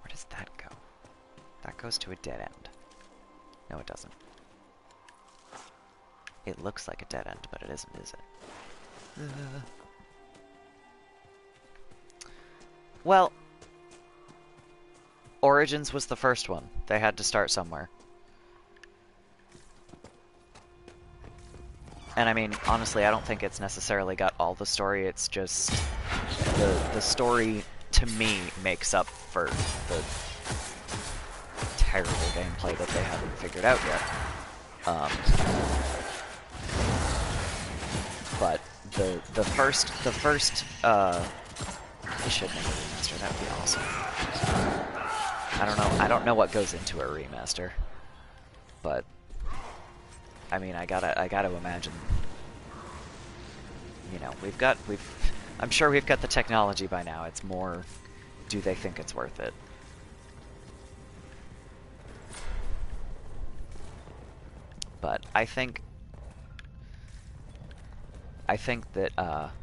S1: where does that go? That goes to a dead end. No, it doesn't. It looks like a dead end, but it isn't, is it? Well, Origins was the first one. They had to start somewhere. And I mean, honestly, I don't think it's necessarily got all the story. It's just the story, to me, makes up for the terrible gameplay that they haven't figured out yet. Um, but the first they should make a remaster. That would be awesome. I don't know what goes into a remaster, but I mean, I gotta imagine. You know, I'm sure we've got the technology by now. It's more, do they think it's worth it? But I think that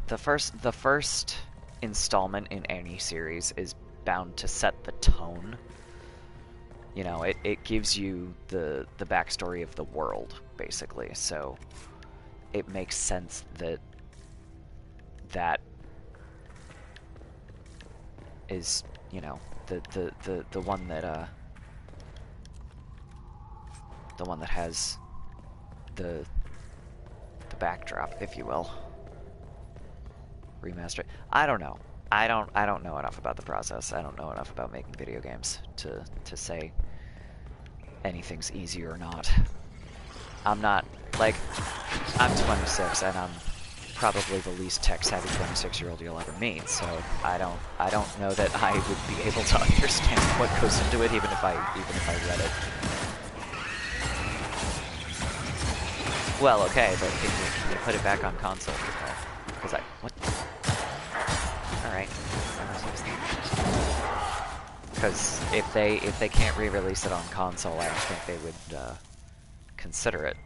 S1: the first installment in any series is bound to set the tone. You know, it gives you the backstory of the world, basically. So it makes sense that is, you know, the one that has the backdrop, if you will. Remaster. I don't know. I don't know enough about the process. I don't know enough about making video games to say anything's easy or not. I'm not, like, I'm 26 and I'm probably the least tech-savvy 26-year-old you'll ever meet, so I don't know that I would be able to understand what goes into it, even if I read it. Well, okay, but can you put it back on console? Because what? Alright. Because if they can't re-release it on console, I don't think they would consider it.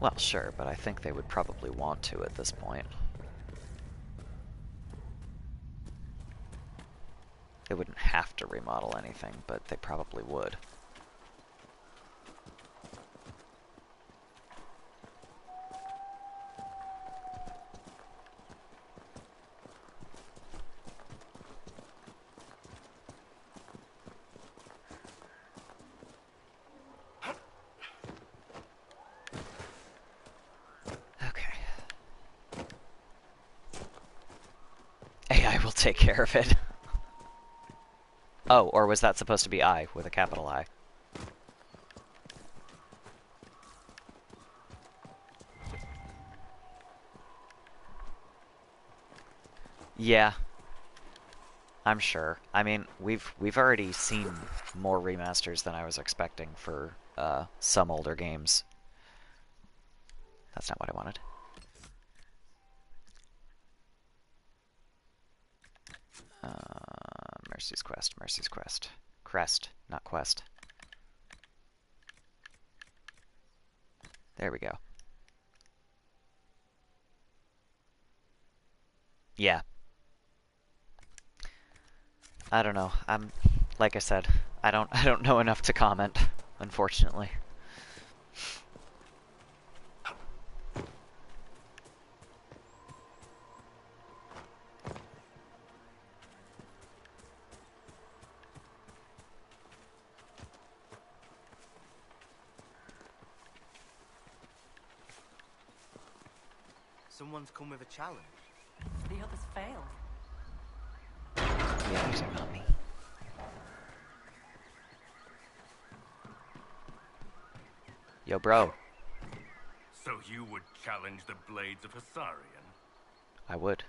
S1: Well, sure, but I think they would probably want to at this point. They wouldn't have to remodel anything, but they probably would. AI will take care of it. Oh, or was that supposed to be I with a capital I? Yeah. I'm sure. I mean, we've already seen more remasters than I was expecting for some older games. That's not what I wanted. Mercy's Quest, Mercy's Quest. Crest, not Quest. There we go. Yeah. I don't know. Like I said, I don't know enough to comment, unfortunately.
S10: Someone's come with a challenge.
S7: The others failed.
S1: The others are not me. Yo, bro.
S11: So you would challenge the blades of Hissarion?
S1: I would.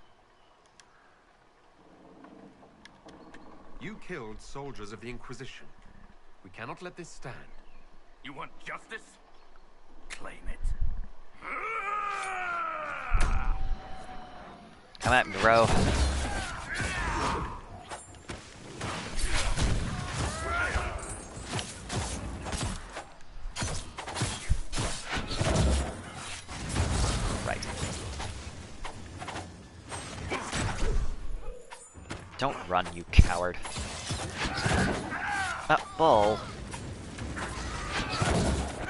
S2: You killed soldiers of the Inquisition. We cannot let this stand.
S11: You want justice? Claim it.
S1: Come at me, bro. Right. Don't run, you coward. Bull.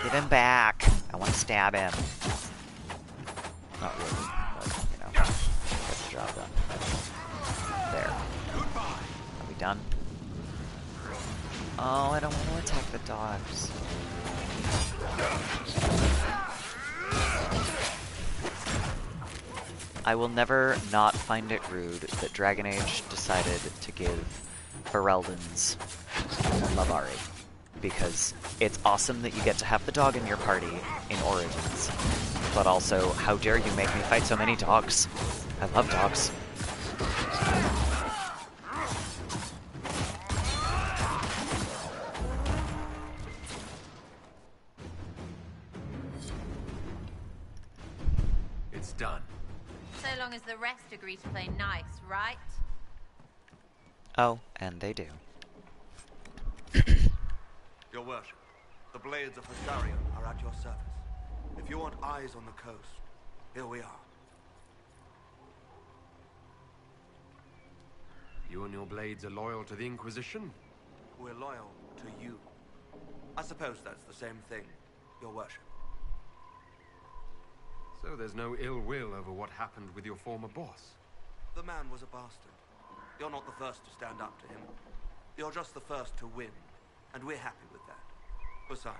S1: Give him back. I want to stab him. Not really, but, you know, get the job done. There. Are we done? Oh, I don't want to attack the dogs. I will never not find it rude that Dragon Age decided to give Ferelden's Lavari. Because it's awesome that you get to have the dog in your party in Origins. But also, how dare you make me fight so many dogs? I love dogs.
S2: It's done.
S9: So long as the rest agree to play nice, right?
S1: Oh, and they do.
S10: Your worship, the blades of Hastarion are at your service. If you want eyes on the coast, here we are.
S2: You and your blades are loyal to the Inquisition?
S10: We're loyal to you. I suppose that's the same thing, your worship.
S2: So there's no ill will over what happened with your former boss?
S10: The man was a bastard. You're not the first to stand up to him. You're just the first to win, and we're happy with that. Besides,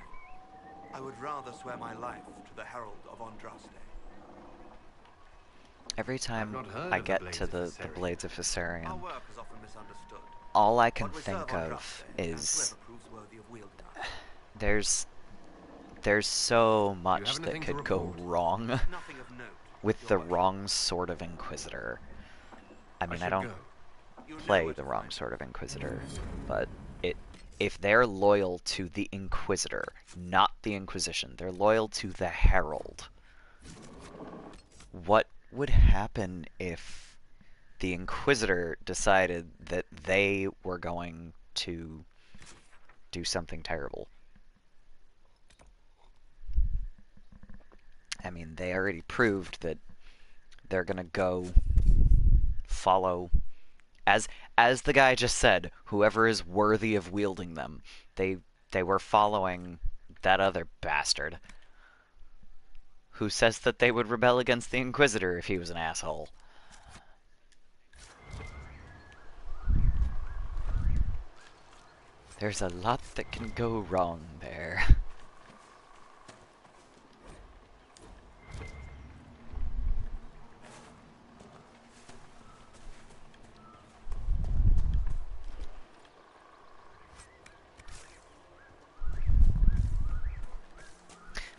S10: I would rather swear my life to the Herald of Andraste.
S1: Every time I get to the Blades of
S10: Our
S1: Hastarion,
S10: work is often misunderstood.
S1: all I can
S10: What we serve
S1: think of
S10: Andraste, and
S1: is
S10: whoever proves worthy of wielding us.
S1: there's so much that
S2: anything to
S1: could go
S2: report?
S1: wrong
S10: Nothing of note.
S1: with the wrong sort of Inquisitor. I mean, I
S2: should
S1: don't
S2: go.
S10: You know
S1: play
S10: where
S1: the
S10: to
S1: wrong
S10: find
S1: sort of Inquisitor, but if they're loyal to the Inquisitor, not the Inquisition, they're loyal to the Herald. What would happen if the Inquisitor decided that they were going to do something terrible? I mean, they already proved that they're gonna go follow, as the guy just said, whoever is worthy of wielding them. They were following that other bastard who says that they would rebel against the Inquisitor if he was an asshole. There's a lot that can go wrong there.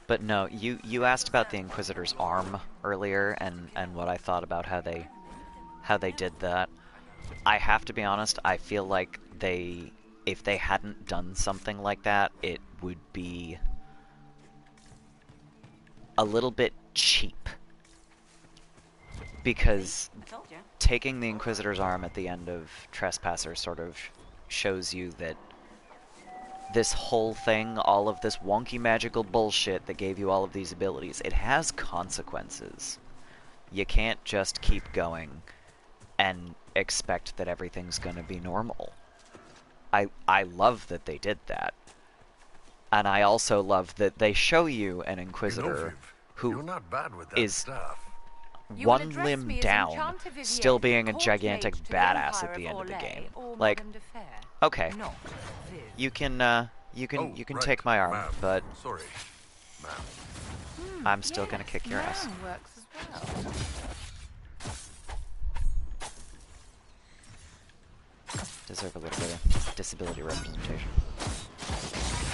S1: But no, you asked about the Inquisitor's arm earlier, and what I thought about how they did that. I have to be honest, I feel like if they hadn't done something like that, it would be a little bit cheap. Because taking the Inquisitor's arm at the end of Trespasser sort of shows you that this whole thing, all of this wonky magical bullshit that gave you all of these abilities, it has consequences. You can't just keep going and expect that everything's gonna be normal. I love that they did that. And I also love that they show you an Inquisitor
S8: You're not bad with that
S1: is
S8: stuff.
S1: one limb down, still being a gigantic badass at the end of the game. Like, okay, you can
S8: Right,
S1: take my arm,
S8: ma'am.
S1: but
S8: Sorry, ma'am.
S1: I'm still gonna kick your ass.
S7: Works as well.
S1: Deserve a little bit of disability representation,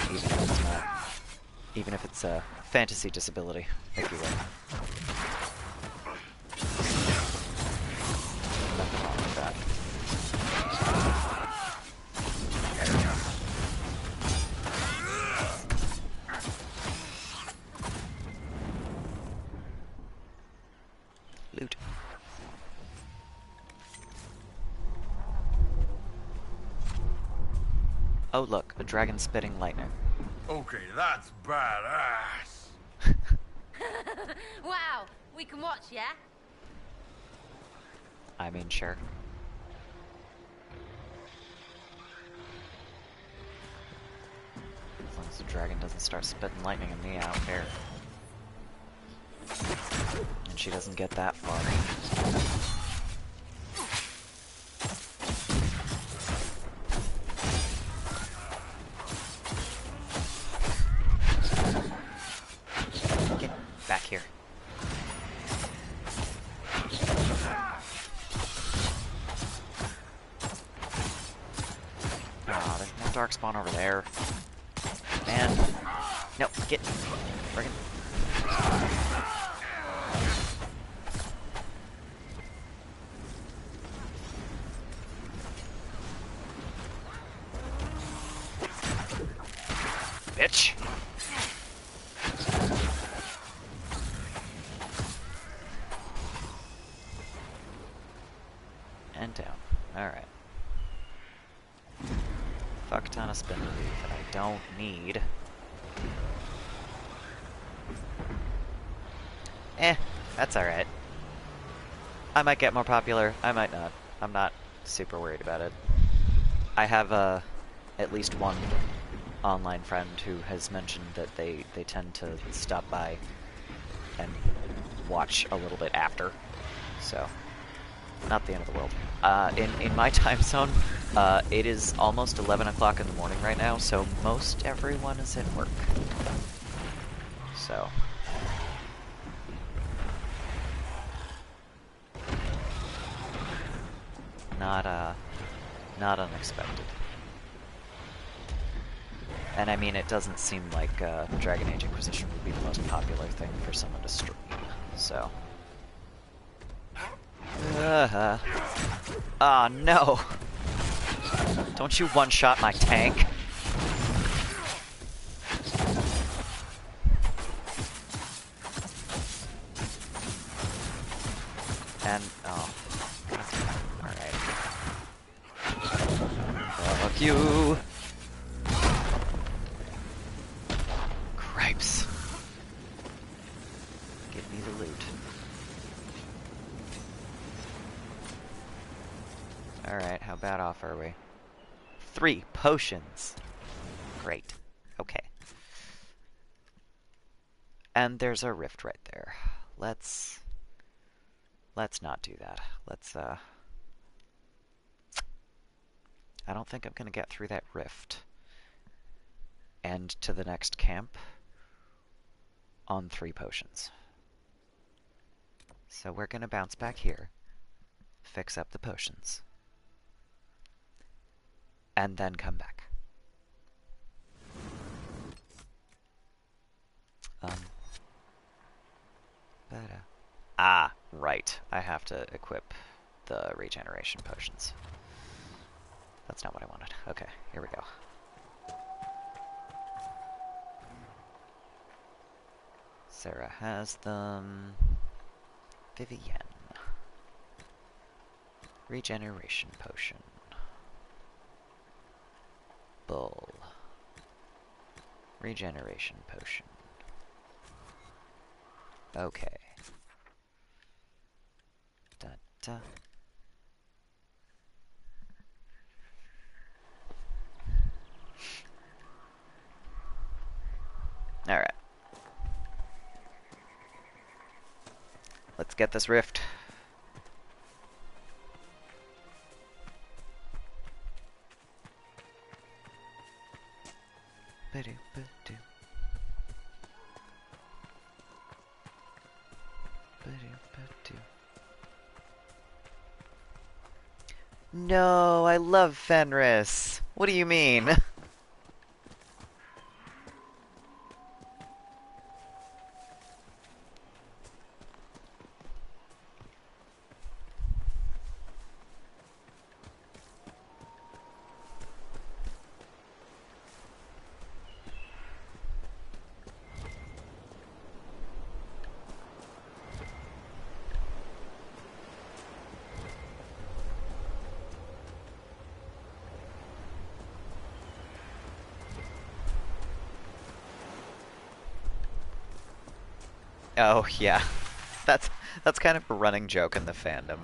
S1: even if it's not, even if it's a fantasy disability, if you will. Nothing wrong with that. Loot. Oh look, a dragon spitting lightning.
S8: Okay, that's badass.
S9: Wow, we can watch, yeah?
S1: I mean, sure. As long as the dragon doesn't start spitting lightning at me, I don't care. And she doesn't get that far. Get back here. darkspawn over there. Man. No, get friggin'. Bitch. And down. Alright. Fuck ton of spindle leaf that I don't need. That's alright. I might get more popular, I might not. I'm not super worried about it. I have at least one online friend who has mentioned that they tend to stop by and watch a little bit after. So, not the end of the world. In my time zone, it is almost 11 o'clock in the morning right now, so most everyone is at work. So... not unexpected. And I mean, it doesn't seem like Dragon Age Inquisition would be the most popular thing for someone to stream, so... Ah, no! Don't you one-shot my tank? And, oh. Alright. Fuck you! Cripes. Give me the loot. Alright, how bad off are we? 3 potions! Great. Okay. And there's a rift right there. Let's not do that. I don't think I'm gonna get through that rift and to the next camp on 3 potions. So we're gonna bounce back here, fix up the potions, and then come back. Ah, right. I have to equip the regeneration potions. That's not what I wanted. Okay, here we go. Sarah has them. Vivienne. Regeneration potion. Bull. Regeneration potion. Okay. Da-da. Alright. Let's get this rift. Ba-do-ba-do. Ba-do-ba-do. No, I love Fenris. What do you mean? Oh, yeah. That's kind of a running joke in the fandom.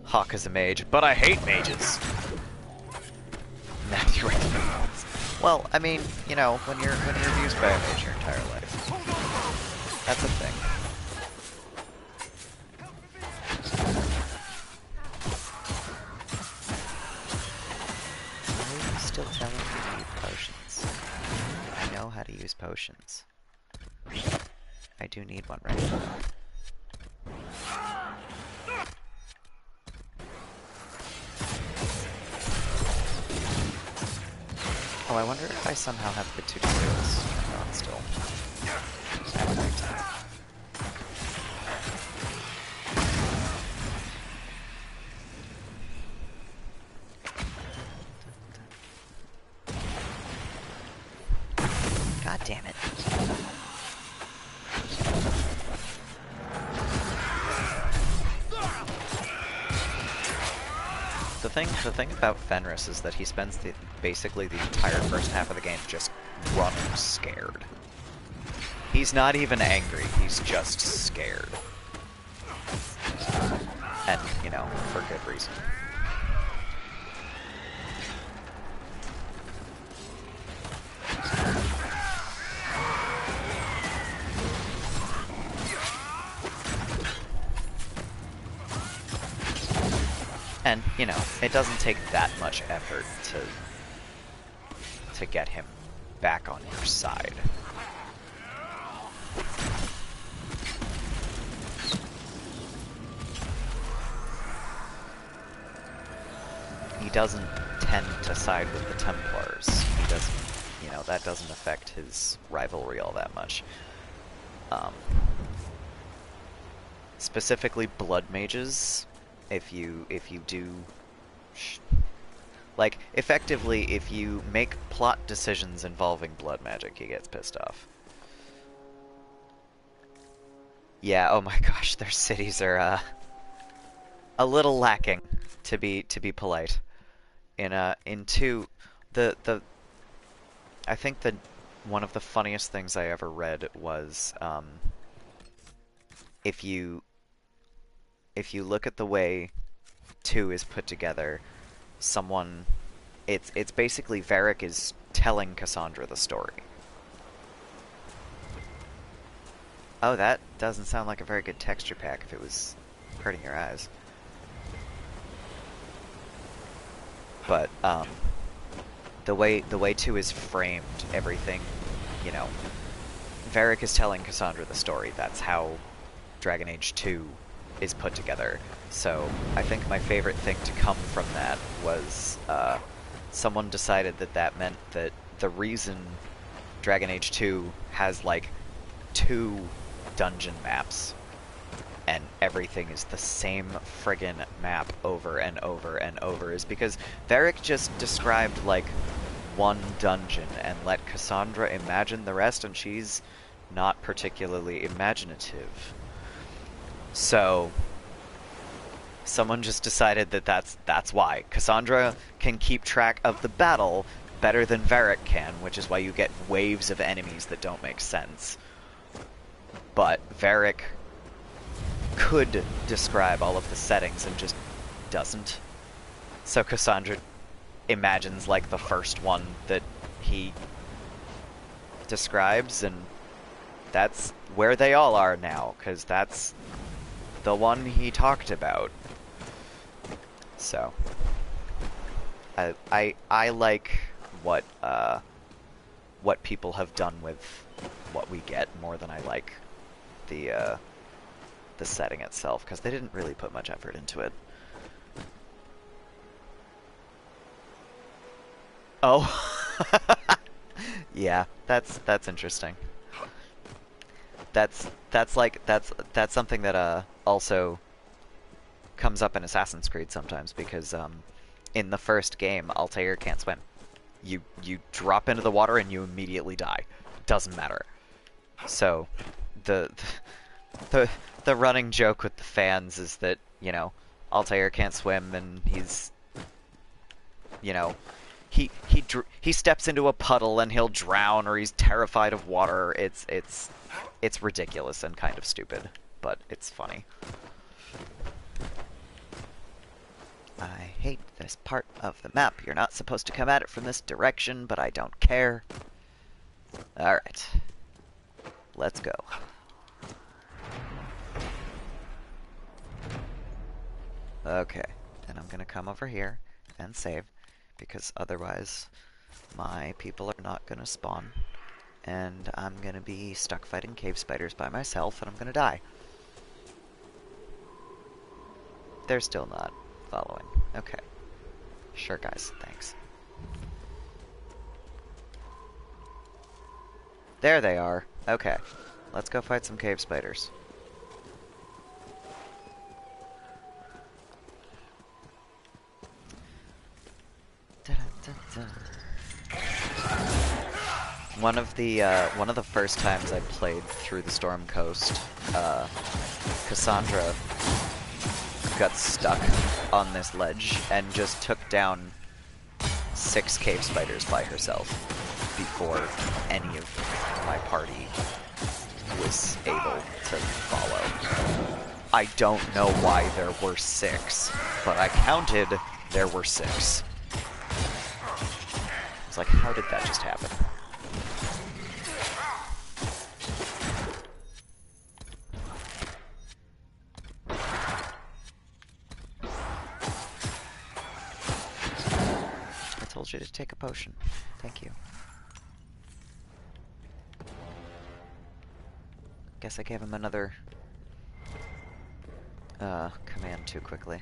S1: Hawk is a mage, but I hate mages! Matthew right. Well, I mean, you know, when you're abused by a mage your entire life. That's a thing. Why are you still telling me to use potions? I know how to use potions. I do need one right now. Oh, I wonder if I somehow have the tutorials turned on still. I haven't looked at it. God damn it. The thing about Fenris is that he spends basically the entire first half of the game just running scared. He's not even angry, he's just scared. And, you know, for good reason. And, you know, it doesn't take that much effort to get him back on your side. He doesn't tend to side with the Templars. He doesn't, you know, that doesn't affect his rivalry all that much. Specifically blood mages, if you do, like, effectively, if you make plot decisions involving blood magic, he gets pissed off. Yeah, oh my gosh, their cities are, a little lacking, to be polite. In 2, I think that one of the funniest things I ever read was, if you look at the way 2 is put together, it's basically Varric is telling Cassandra the story. Oh, that doesn't sound like a very good texture pack if it was hurting your eyes. But, the way 2 is framed, everything, you know, Varric is telling Cassandra the story. That's how Dragon Age 2 is put together. So I think my favorite thing to come from that was someone decided that meant that the reason Dragon Age 2 has like 2 dungeon maps and everything is the same friggin' map over and over and over is because Varric just described like one dungeon and let Cassandra imagine the rest, and she's not particularly imaginative. So someone just decided that that's why. Cassandra can keep track of the battle better than Varric can, which is why you get waves of enemies that don't make sense. But Varric could describe all of the settings and just doesn't. So Cassandra imagines like the first one that he describes, and that's where they all are now, because that's the one he talked about. So I like what people have done with what we get more than I like the setting itself, because they didn't really put much effort into it. Oh. Yeah, that's interesting. That's something that also comes up in Assassin's Creed sometimes, because in the first game Altair can't swim. You drop into the water and you immediately die. Doesn't matter. So the running joke with the fans is that, you know, Altair can't swim and he's, you know, he steps into a puddle and he'll drown, or he's terrified of water. It's ridiculous and kind of stupid, but it's funny. I hate this part of the map. You're not supposed to come at it from this direction, but I don't care. Alright. Let's go. Okay, and I'm gonna come over here and save, because otherwise my people are not gonna spawn, and I'm gonna be stuck fighting cave spiders by myself, and I'm gonna die. They're still not following. Okay. Sure, guys. Thanks. There they are. Okay. Let's go fight some cave spiders. One of the first times I played through the Storm Coast, Cassandra got stuck on this ledge and just took down 6 cave spiders by herself before any of my party was able to follow. I don't know why there were 6, but I counted there were 6. It's like, how did that just happen? I told you to take a potion. Thank you. Guess I gave him another command too quickly.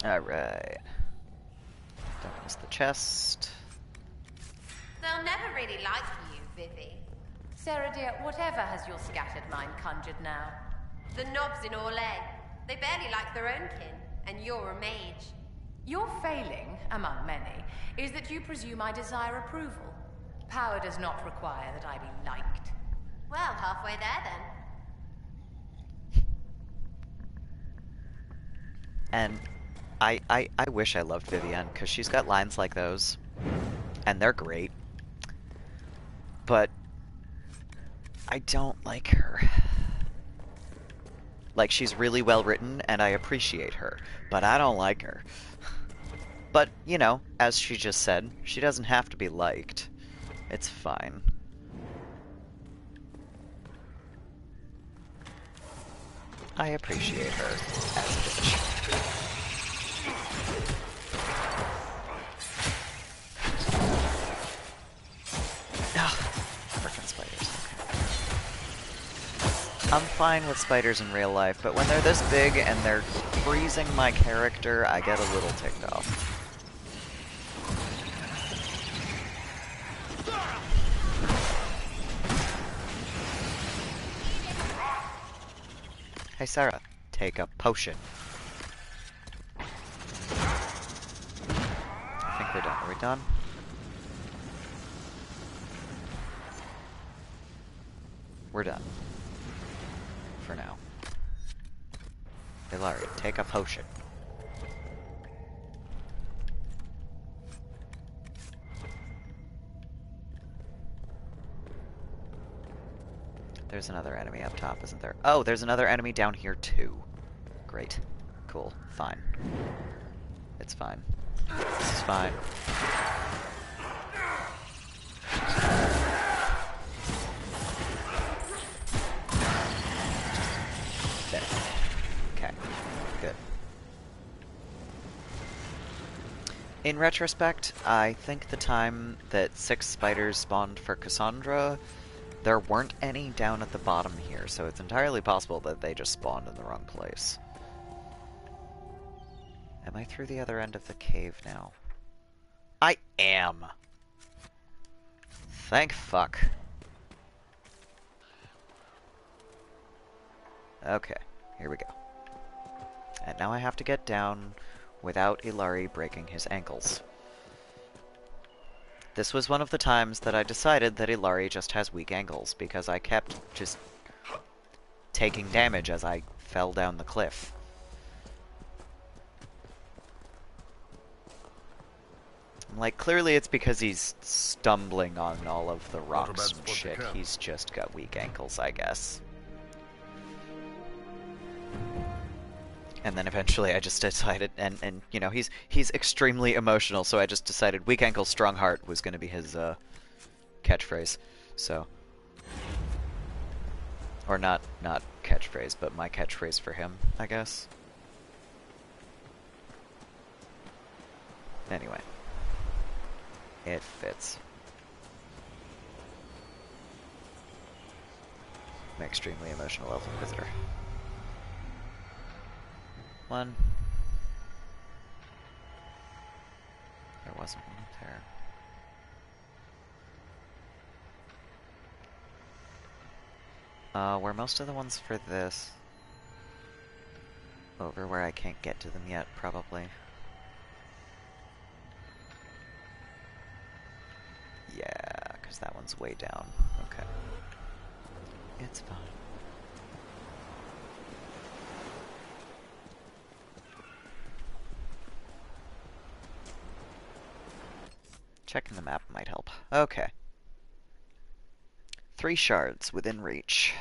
S1: Alright. Don't miss the chest.
S9: They'll never really like you, Vivi.
S7: Sarah dear, whatever has your scattered mind conjured now?
S9: The knobs in Orlais. They barely like their own kin, and you're a mage.
S7: Your failing, among many, is that you presume I desire approval. Power does not require that I be liked.
S9: Well, halfway there then.
S1: And I wish I loved Vivienne, because she's got lines like those, and they're great. But I don't like her. Like, she's really well written, and I appreciate her, but I don't like her. But, you know, as she just said, she doesn't have to be liked. It's fine. I appreciate her as a bitch. Frickin' spiders. Okay. I'm fine with spiders in real life, but when they're this big and they're freezing my character, I get a little ticked off. Hey Sarah, take a potion. I think we're done. Are we done? We're done. For now. Ilari, take a potion. There's another enemy up top, isn't there? Oh, there's another enemy down here too. Great. Cool. Fine. It's fine. This is fine. There. Okay. Good. In retrospect, I think the time that 6 spiders spawned for Cassandra, there weren't any down at the bottom here, so it's entirely possible that they just spawned in the wrong place. Am I through the other end of the cave now? I am! Thank fuck. Okay, here we go. And now I have to get down without Ilari breaking his ankles. This was one of the times that I decided that Ilari just has weak ankles, because I kept just taking damage as I fell down the cliff. I'm like, clearly it's because he's stumbling on all of the rocks and shit. He's just got weak ankles, I guess. And then eventually I just decided, and you know, he's extremely emotional, so I just decided weak ankle, strong heart was going to be his catchphrase. So Or not catchphrase, but my catchphrase for him, I guess. Anyway. It fits. I'm an extremely emotional elf inquisitor. One. There wasn't one up there. Were most of the ones for this over where I can't get to them yet, probably. Yeah, because that one's way down. Okay. It's fine. Checking the map might help. Okay. 3 shards within reach.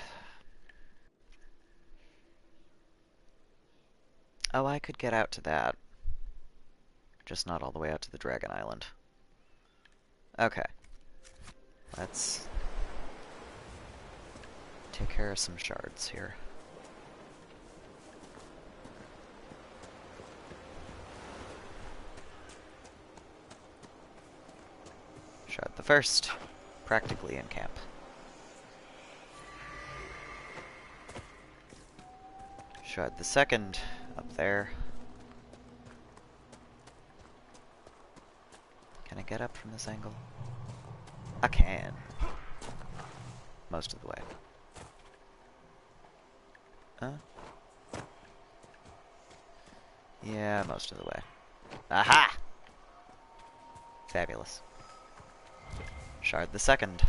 S1: Oh, I could get out to that. Just not all the way out to the Dragon Island. Okay. Let's take care of some shards here. Shard the first, practically in camp. Shard the second, up there. Can I get up from this angle? I can. Most of the way. Huh? Yeah, most of the way. Aha! Fabulous. Shard the second.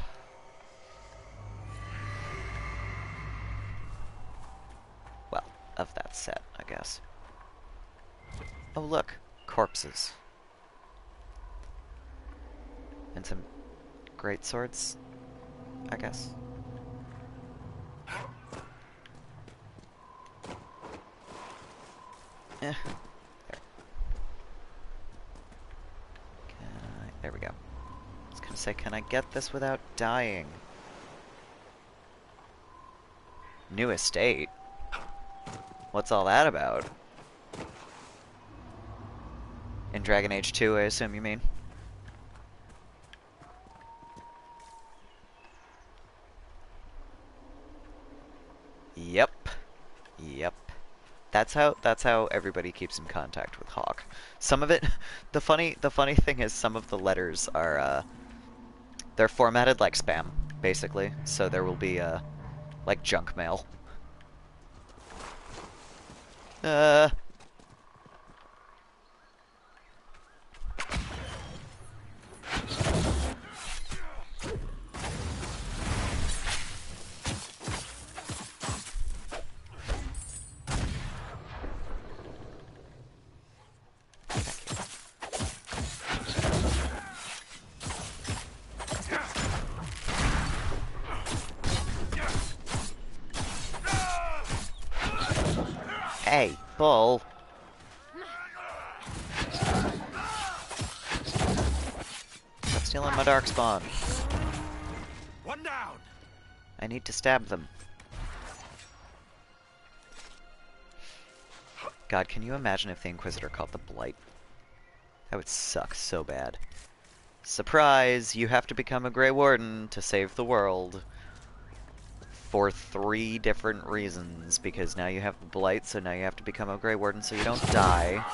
S1: Well, of that set, I guess. Oh look, corpses. And some great swords, I guess. There. There we go. I was gonna say, can I get this without dying? New estate? What's all that about? In Dragon Age 2, I assume you mean? Yep. Yep. That's how everybody keeps in contact with Hawk. Some of it, the funny thing is some of the letters are they're formatted like spam, basically. So there will be like junk mail. Hey, bull. Stop stealing my darkspawn.
S2: One down.
S1: I need to stab them. God, can you imagine if the Inquisitor caught the Blight? That would suck so bad. Surprise! You have to become a Grey Warden to save the world. For 3 different reasons, because now you have the Blight, so now you have to become a Grey Warden so you don't die.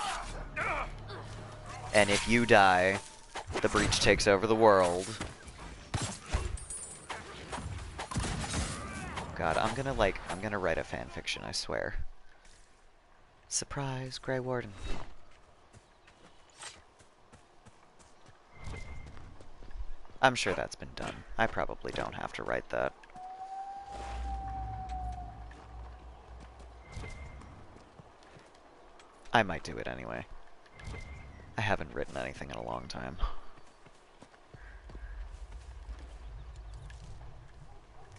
S1: And if you die, the Breach takes over the world. God, I'm gonna write a fanfiction, I swear. Surprise, Grey Warden. I'm sure that's been done. I probably don't have to write that. I might do it anyway. I haven't written anything in a long time.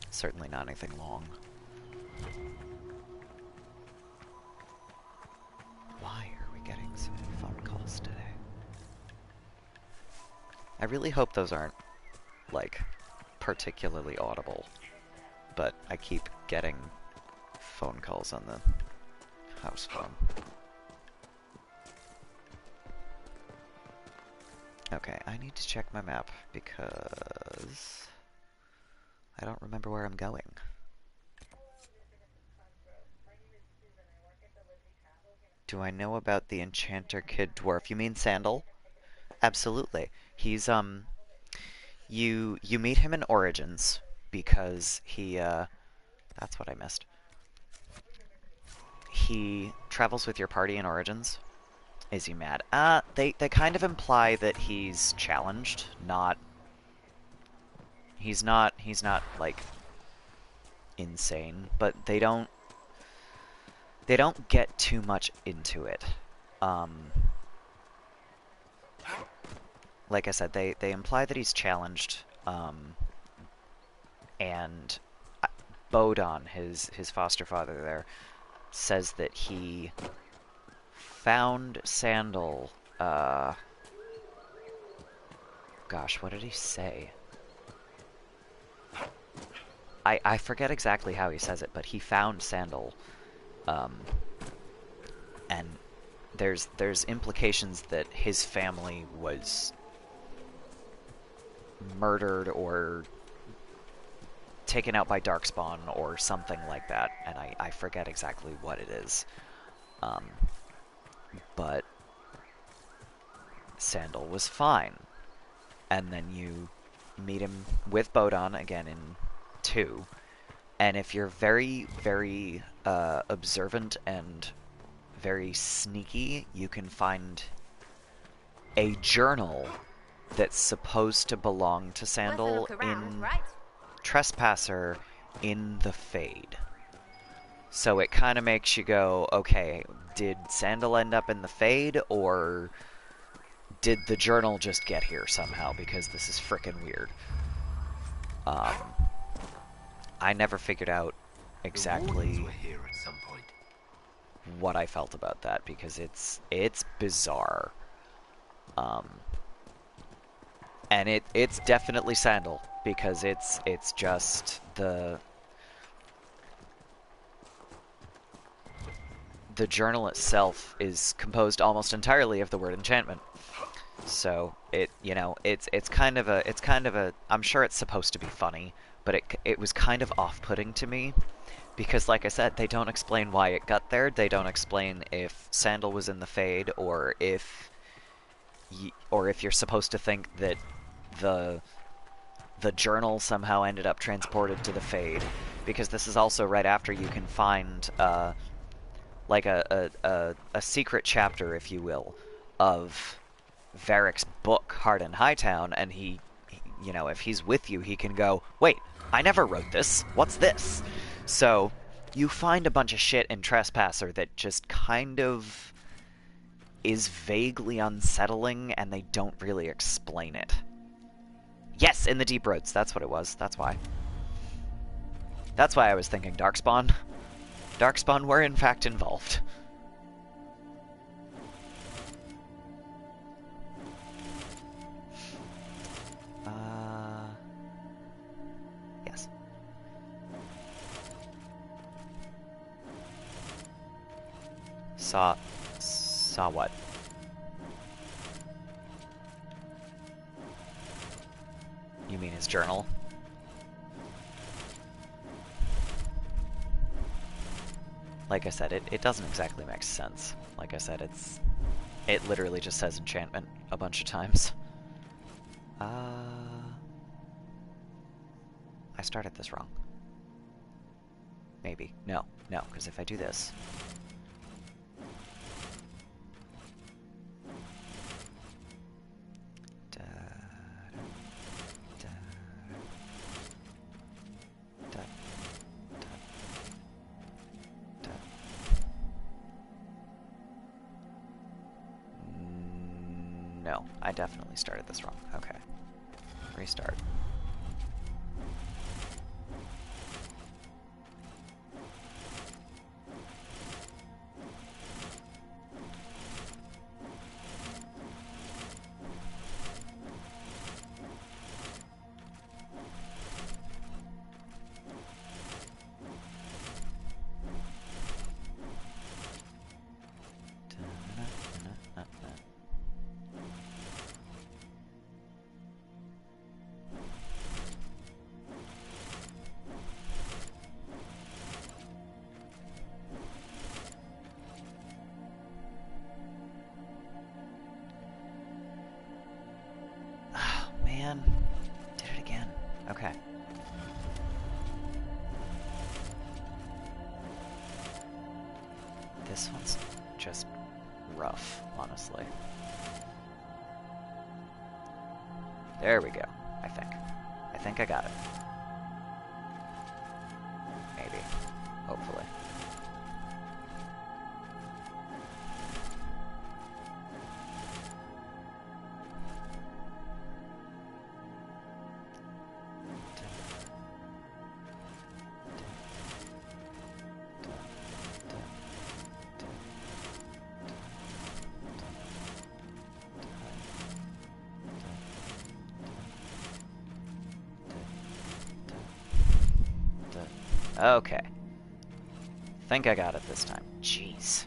S1: Certainly not anything long. Why are we getting so many phone calls today? I really hope those aren't, like, particularly audible. but I keep getting phone calls on the house phone. Okay, I need to check my map because I don't remember where I'm going. Do I know about the Enchanter Kid Dwarf? You mean Sandal? Absolutely. He's, you meet him in Origins because he, that's what I missed. He travels with your party in Origins. Is he mad? They kind of imply that he's challenged, not... He's not, like, insane, but they don't get too much into it. Like I said, they imply that he's challenged, and Bodon, his foster father there, says that he found Sandal, gosh, what did he say? I forget exactly how he says it, but he found Sandal, and there's implications that his family was murdered or taken out by Darkspawn or something like that, and I forget exactly what it is. But Sandal was fine. And then you meet him with Bodon again in 2. And if you're very, very observant and very sneaky, you can find a journal that's supposed to belong to Sandal in Trespasser in the Fade. So it kind of makes you go, okay, did Sandal end up in the Fade, or did the journal just get here somehow, because this is frickin' weird. I never figured out exactly what I felt about that, because it's bizarre. And it's definitely Sandal, because it's just the journal itself is composed almost entirely of the word enchantment. So it's kind of a I'm sure it's supposed to be funny, but it was kind of off-putting to me, because like I said, they don't explain why it got there. They don't explain if Sandal was in the Fade, or if you're supposed to think that the journal somehow ended up transported to the Fade, because this is also right after you can find like a secret chapter, if you will, of Varric's book, Heart in Hightown, and he, if he's with you, he can go, wait, I never wrote this. What's this? So you find a bunch of shit in Trespasser that just kind of is vaguely unsettling, and they don't really explain it. Yes, in the Deep Roads. That's what it was. That's why. That's why I was thinking Darkspawn. Darkspawn were in fact involved. Yes. Saw what? You mean his journal? Like I said, it doesn't exactly make sense. Like I said, it literally just says enchantment a bunch of times. I started this wrong. Maybe. No, because if I do this... No, I definitely started this wrong. Okay. Restart. again. Did it again. Okay. This one's just rough, honestly. There we go, I think. I think I got it. Maybe. Hopefully. Okay. Think I got it this time. Jeez.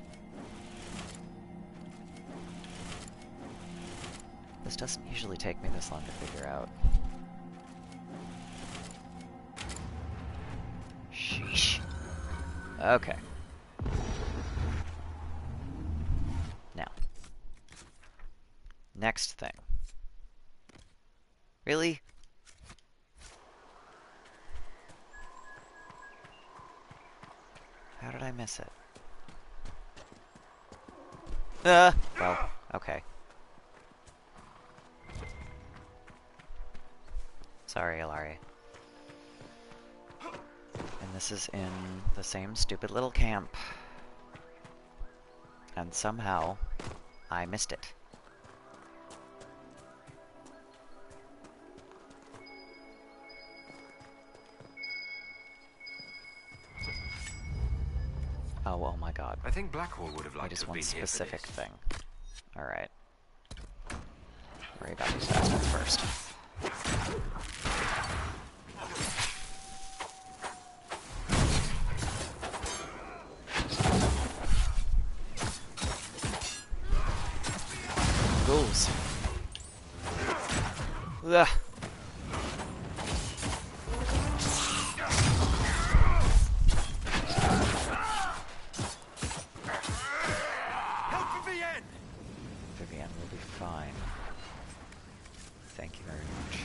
S1: This doesn't usually take me this long to figure out. Sheesh. Okay. Now. Next thing. Really? How did I miss it? Well, okay. Sorry, Ilari. And this is in the same stupid little camp. And somehow, I missed it. Oh my god.
S2: I think Blackwall would have liked
S1: It is
S2: to have
S1: one
S2: been here for
S1: specific
S2: this.
S1: thing. Alright. Worry about these bastards first. Ghouls. Ugh. Vivienne will be fine. Thank you very much.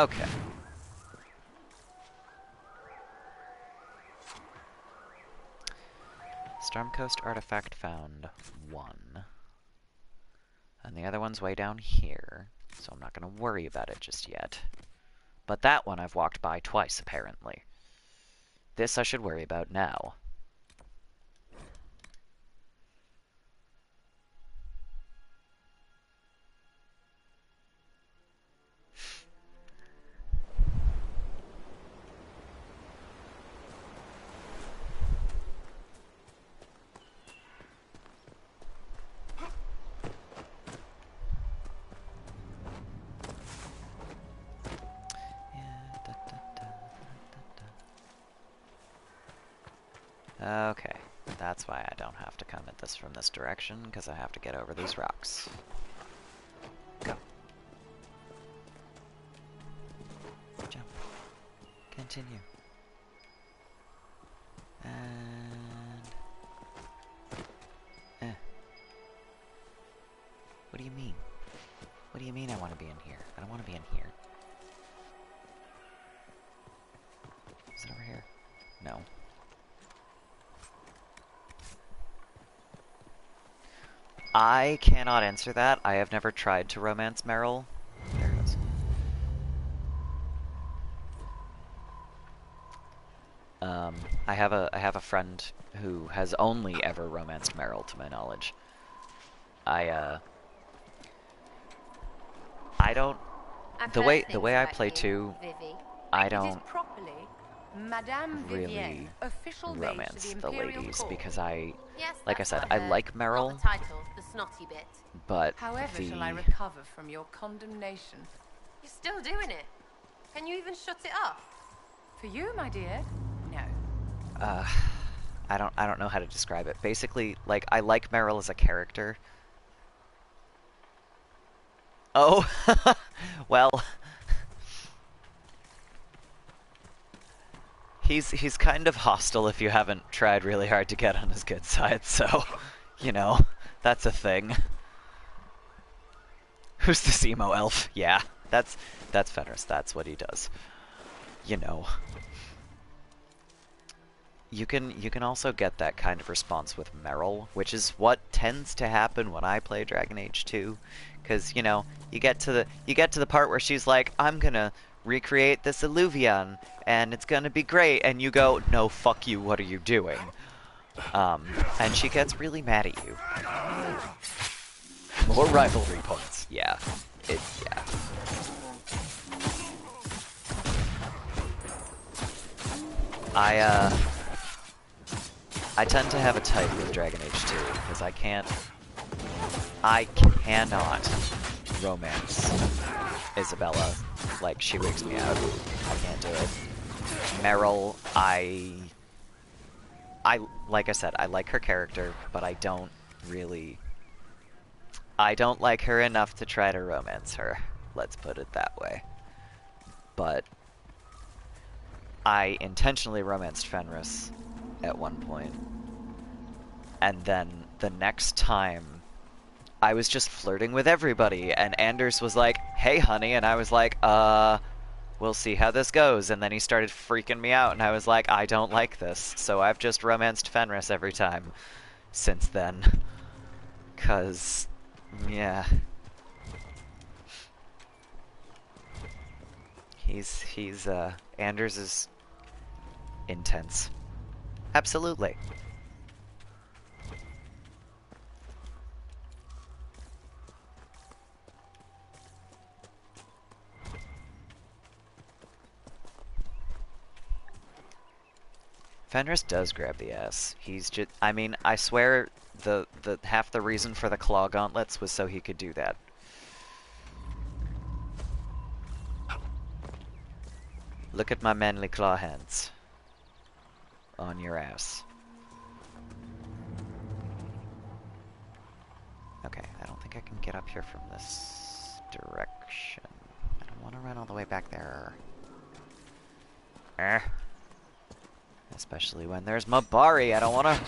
S1: Okay. Stormcoast artifact found 1. And the other one's way down here, so I'm not going to worry about it just yet. But that one I've walked by twice, apparently. This I should worry about now. Okay, that's why I don't have to come at this from this direction, because I have to get over these rocks. Go. Jump. Continue. And... What do you mean? What do you mean I want to be in here? I don't want to be in here. Is it over here? No. I cannot answer that. I have never tried to romance Meryl. There it is. I have a friend who has only ever romanced Meryl, to my knowledge. I don't. The way I play too, I don't
S7: Madame
S1: really
S7: Vivienne, official maid to
S1: romance
S7: the
S1: the
S7: Imperial
S1: ladies
S7: Court.
S1: because I,
S9: Yes,
S1: like I
S9: that's
S1: said,
S9: what
S1: I
S9: heard.
S1: like Meryl,
S9: Not the title, the snotty bit.
S1: but
S7: However
S1: the
S7: shall I recover from your condemnation?
S9: You're still doing it. Can you even shut it off?
S7: For you, my dear, no.
S1: I don't know how to describe it. Basically, like, I like Meryl as a character. Oh, well, he's kind of hostile if you haven't tried really hard to get on his good side, so, you know, that's a thing. Who's this emo elf? Yeah, That's Fenris. That's what he does. You know. You can also get that kind of response with Meryl, which is what tends to happen when I play Dragon Age 2, because you know you get to the part where she's like, "I'm gonna recreate this Illuvion, and it's gonna be great," and you go, "No, fuck you. What are you doing?" And she gets really mad at you. More rivalry points. Yeah, yeah. I tend to have a type with Dragon Age 2, because I cannot romance Isabella. Like, she wigs me out. I can't do it. Meryl, like I said, I like her character, but I don't like her enough to try to romance her. Let's put it that way. But I intentionally romanced Fenris at one point. And then the next time, I was just flirting with everybody, and Anders was like, "Hey, honey," and I was like, we'll see how this goes. And then he started freaking me out, and I was like, I don't like this. So I've just romanced Fenris every time since then. 'Cause, yeah. Anders is intense. Absolutely. Fenris does grab the ass. He's just, I mean, I swear the half the reason for the claw gauntlets was so he could do that. Look at my manly claw hands. On your ass. Okay, I don't think I can get up here from this direction. I don't want to run all the way back there. Especially when there's Mabari, I don't want to...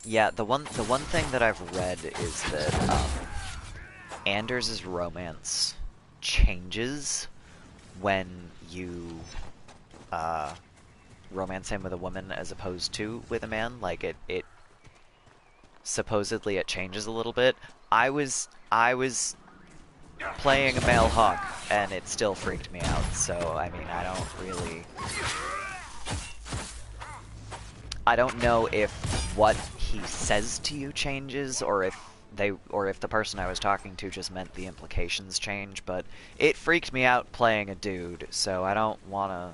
S1: Yeah, the one thing that I've read is that, Anders' romance changes when you, romance him with a woman as opposed to with a man. Like, it supposedly it changes a little bit. I was playing a male hawk, and it still freaked me out, so, I mean, I don't know if what he says to you changes, or if the person I was talking to just meant the implications change, but it freaked me out playing a dude, so I don't want to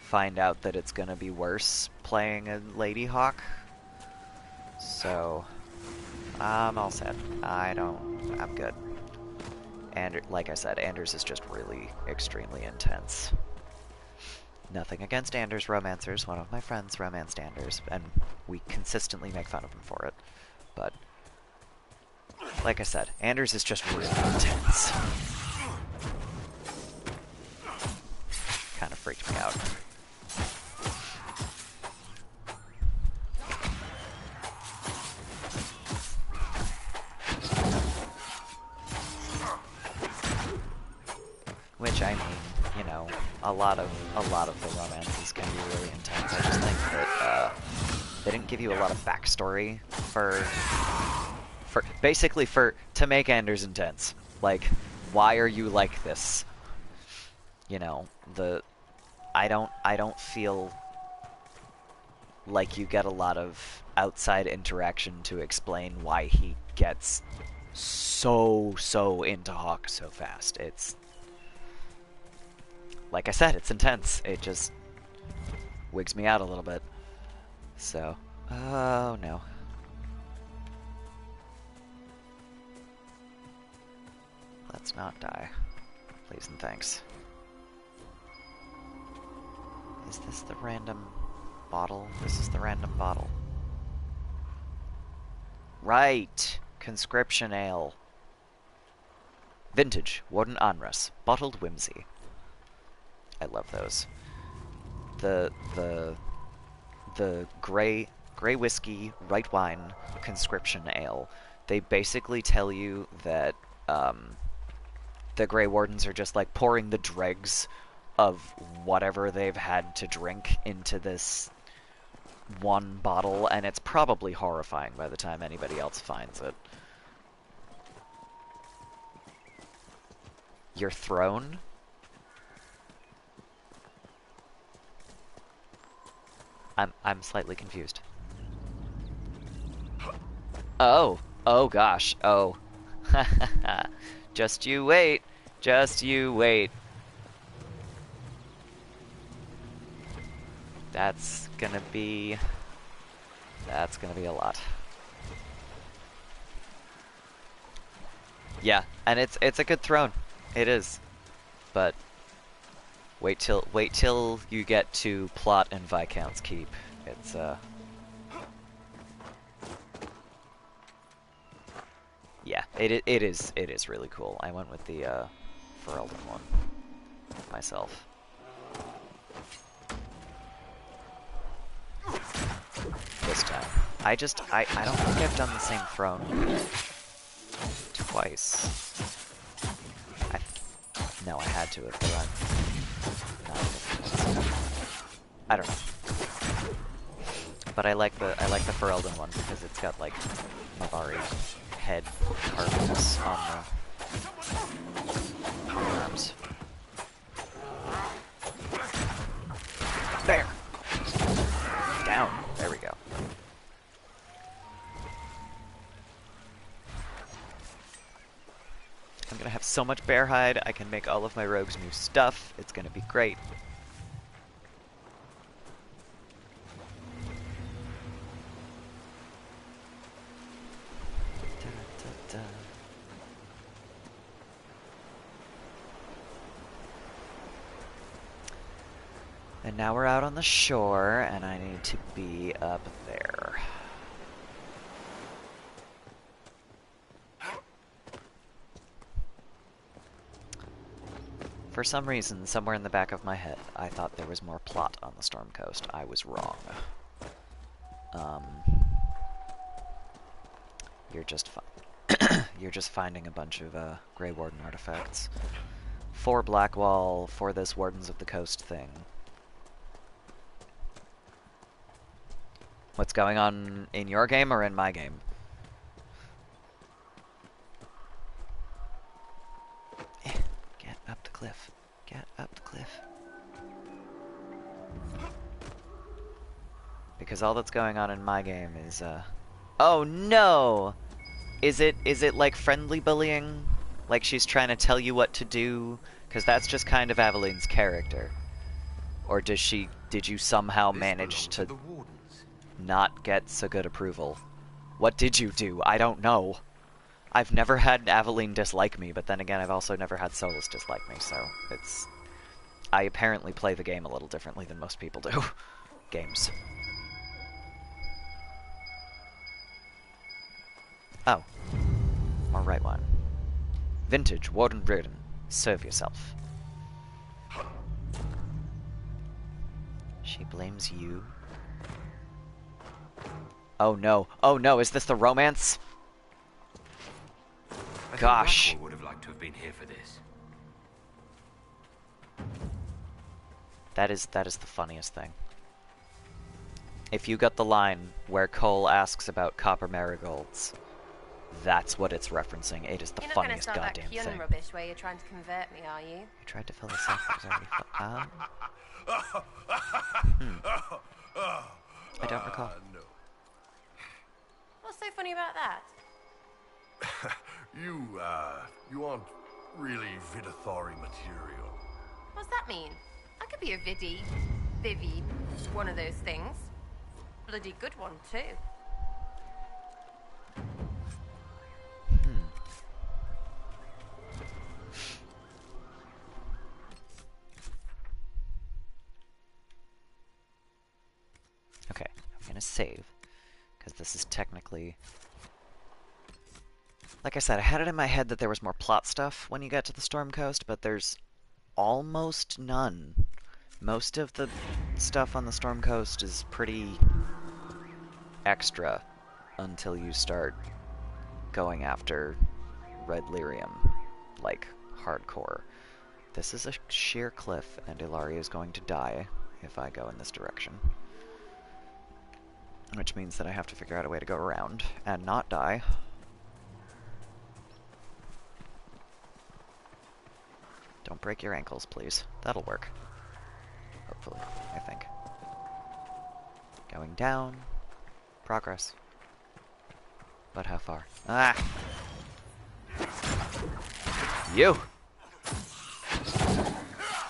S1: find out that it's gonna be worse playing a lady hawk. So, I'm all set. I'm good. And like I said, Anders is just really extremely intense. Nothing against Anders romancers. One of my friends romanced Anders, and we consistently make fun of him for it. But, like I said, Anders is just really intense. Kind of freaked me out. Which, I mean, you know, a lot of the romances can be really intense. I just think that they didn't give you a lot of backstory to make Anders intense. Like, why are you like this? You know, I don't feel like you get a lot of outside interaction to explain why he gets so into Hawk so fast. It's, like I said, it's intense. It just wigs me out a little bit. So, oh no. Let's not die. Please and thanks. Is this the random bottle? This is the random bottle. Right! Conscription ale. Vintage, Warden Anras, bottled whimsy. I love those. The gray Grey whiskey, white wine, conscription ale. They basically tell you that the Grey Wardens are just like pouring the dregs of whatever they've had to drink into this one bottle, and it's probably horrifying by the time anybody else finds it. Your throne? I'm slightly confused. Oh. Oh gosh. Oh. Just you wait. Just you wait. That's gonna be a lot. Yeah, and it's a good throne. It is. But wait till you get to Plot and Viscount's Keep. It's yeah, it is really cool. I went with the Ferelden one myself. This time. I don't think I've done the same throne twice. No, I had to have, but I don't know. But I like the Ferelden one because it's got like Mavari head carvings on the arms. There! Down. There we go. I'm gonna have so much bear hide, I can make all of my rogues new stuff. It's gonna be great. And now we're out on the shore, and I need to be up there. For some reason, somewhere in the back of my head, I thought there was more plot on the Storm Coast. I was wrong. You're just you're just finding a bunch of Grey Warden artifacts. For Blackwall, for this Wardens of the Coast thing. What's going on in your game or in my game? Get up the cliff. Get up the cliff. Because all that's going on in my game is, oh no! Is it like friendly bullying? Like she's trying to tell you what to do? Because that's just kind of Aveline's character. Or did you somehow manage to not get so good approval? What did you do? I don't know. I've never had Aveline dislike me, but then again, I've also never had Solus dislike me, so it's... I apparently play the game a little differently than most people do. Games. Oh. More right one. Vintage, Warden Reardon. Serve yourself. She blames you? Oh no. Oh no, is this the romance? Gosh.
S2: I would have liked to have been here for this.
S1: That is the funniest thing. If you got the line where Cole asks about copper marigolds, that's what it's referencing. It is the funniest goddamn thing.
S9: You're not gonna start that rubbish where you're trying to convert me, are you?
S1: You tried to fill this up. It was already I don't recall.
S8: No.
S9: What's so funny about that?
S8: You aren't really Vidithari material.
S9: What's that mean? I could be a Vivi, one of those things. Bloody good one, too.
S1: Okay, I'm gonna save, because this is technically... Like I said, I had it in my head that there was more plot stuff when you get to the Storm Coast, but there's almost none. Most of the stuff on the Storm Coast is pretty extra until you start going after red lyrium, like hardcore. This is a sheer cliff, and Ilari is going to die if I go in this direction. Which means that I have to figure out a way to go around and not die. Don't break your ankles, please. That'll work. Hopefully, I think. Going down. Progress. But how far? Ah! You!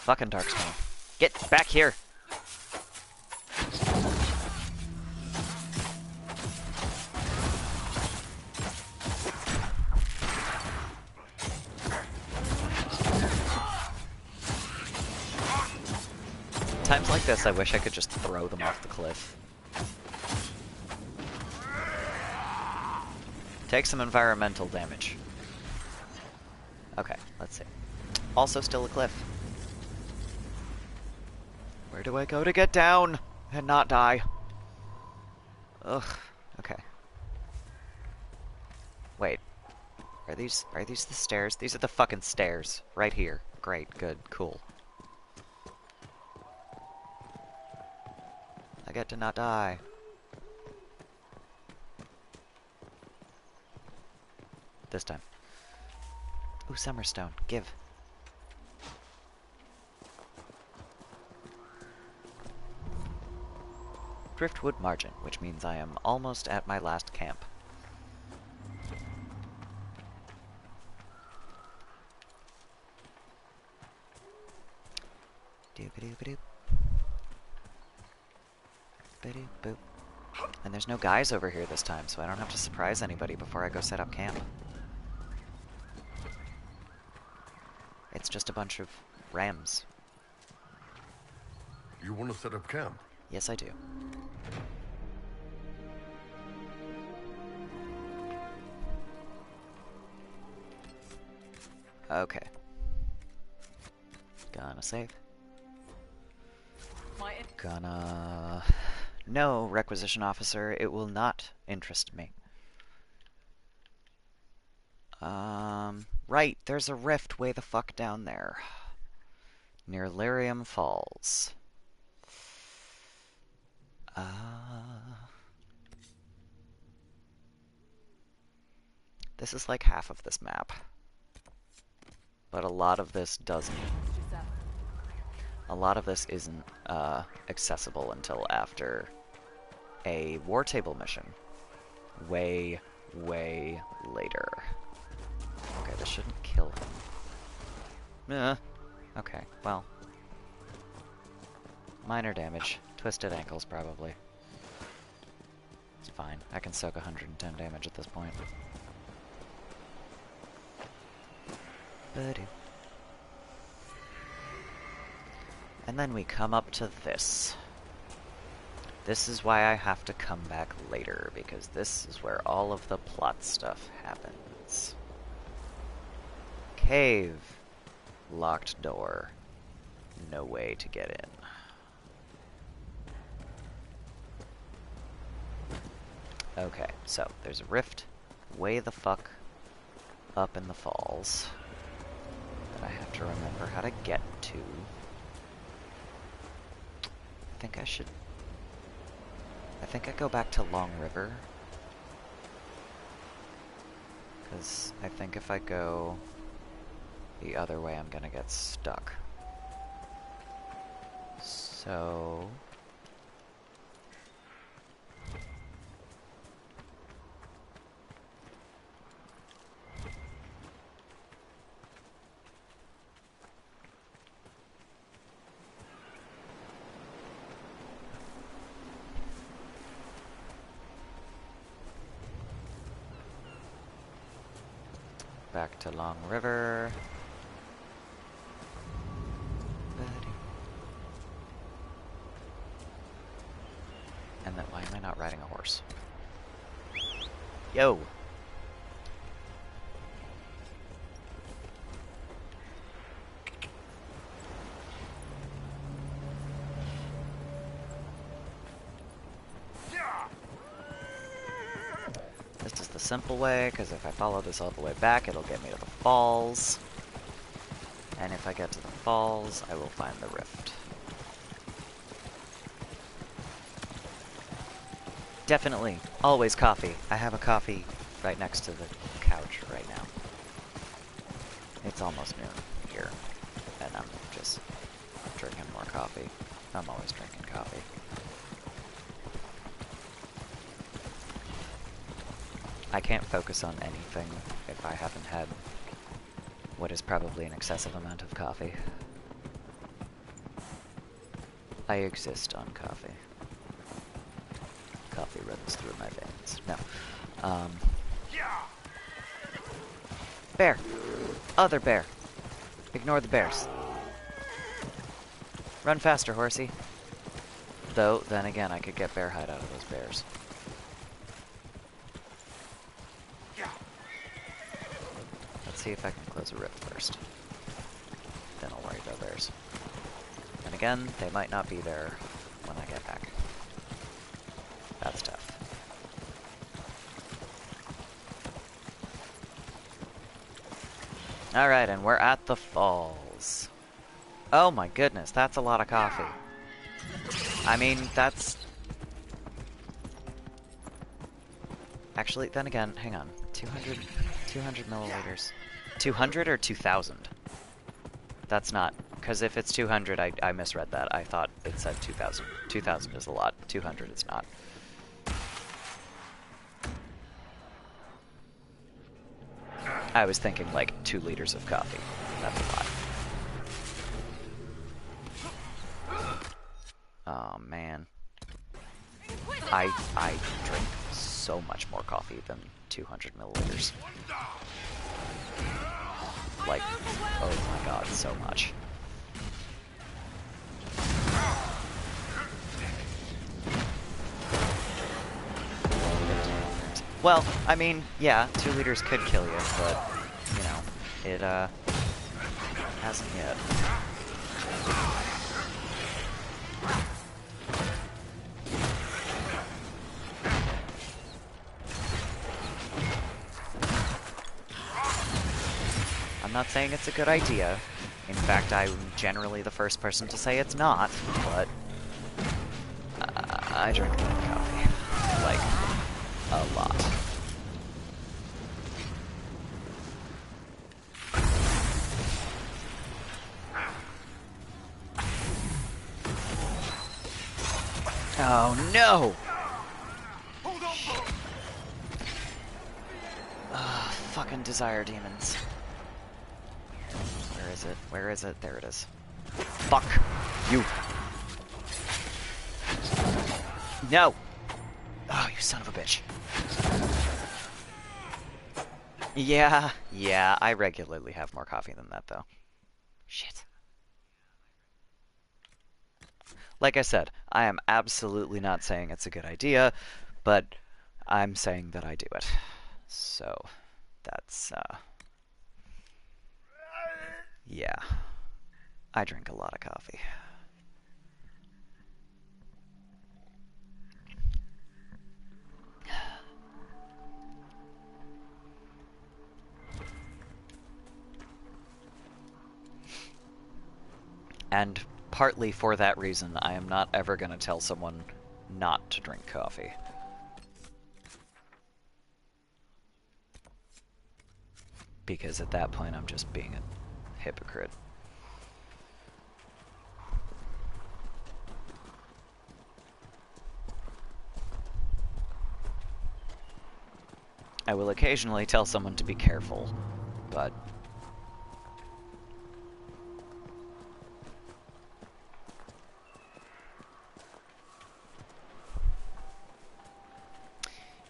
S1: Fucking Darkspawn. Get back here! Times like this, I wish I could just throw them off the cliff. Take some environmental damage. Okay, let's see. Also still a cliff. Where do I go to get down and not die? Ugh, okay. Wait. Are these the stairs? These are the fucking stairs. Right here. Great, good, cool. I get to not die. This time. Ooh, Summerstone. Give. Driftwood Margin, which means I am almost at my last camp. Doop-a-doop-a-doop. Boop. And there's no guys over here this time, so I don't have to surprise anybody before I go set up camp. It's just a bunch of rams.
S8: You want to set up camp?
S1: Yes, I do. Okay. Gonna save. Gonna... No, Requisition Officer, it will not interest me. Right, there's a rift way the fuck down there. Near Lyrium Falls. This is like half of this map. But a lot of this doesn't. A lot of this isn't accessible until after a war table mission. Way later. Okay, this shouldn't kill him. Okay, well. Minor damage. Twisted ankles, probably. It's fine. I can soak 110 damage at this point. Buddy. And then we come up to this. This is why I have to come back later, because this is where all of the plot stuff happens. Cave. Locked door. No way to get in. Okay, so there's a rift way the fuck up in the falls that I have to remember how to get to. I think I go back to Long River. Because I think if I go the other way, I'm gonna get stuck. So... back to Long River. And then, why am I not riding a horse? Yo! simple way, because if I follow this all the way back, it'll get me to the falls. And if I get to the falls, I will find the rift. Definitely, always coffee. I have a coffee right next to the couch right now. It's almost noon here, and I'm just drinking more coffee. I'm always drinking coffee. I can't focus on anything if I haven't had what is probably an excessive amount of coffee. I exist on coffee. Coffee runs through my veins. No. Bear! Other bear! Ignore the bears. Run faster, horsey. Though, then again, I could get bear hide out of those bears. Let's see if I can close a rift first. Then I'll worry about bears. And again, they might not be there when I get back. That's tough. Alright, and we're at the falls. Oh my goodness, that's a lot of coffee. I mean, that's... Actually, then again, hang on. 200 milliliters. 200 or 2,000? That's not... Because if it's 200, I misread that. I thought it said 2,000. 2,000 is a lot. 200 is not. I was thinking like 2 liters of coffee. That's a lot. Oh man. I drink so much more coffee than 200 milliliters. Like, oh my god, so much. Well, I mean, yeah, 2 liters could kill you, but, you know, it, hasn't yet. I'm not saying it's a good idea. In fact, I'm generally the first person to say it's not, but I drink a lot of coffee. Like, a lot. Oh no! Fucking desire demons. Where is it? Where is it? There it is. Fuck you! No! Oh, you son of a bitch. Yeah, I regularly have more coffee than that, though. Shit. Like I said, I am absolutely not saying it's a good idea, but I'm saying that I do it. So, that's, yeah. I drink a lot of coffee. And partly for that reason, I am not ever going to tell someone not to drink coffee. Because at that point, I'm just being a hypocrite. I will occasionally tell someone to be careful, but...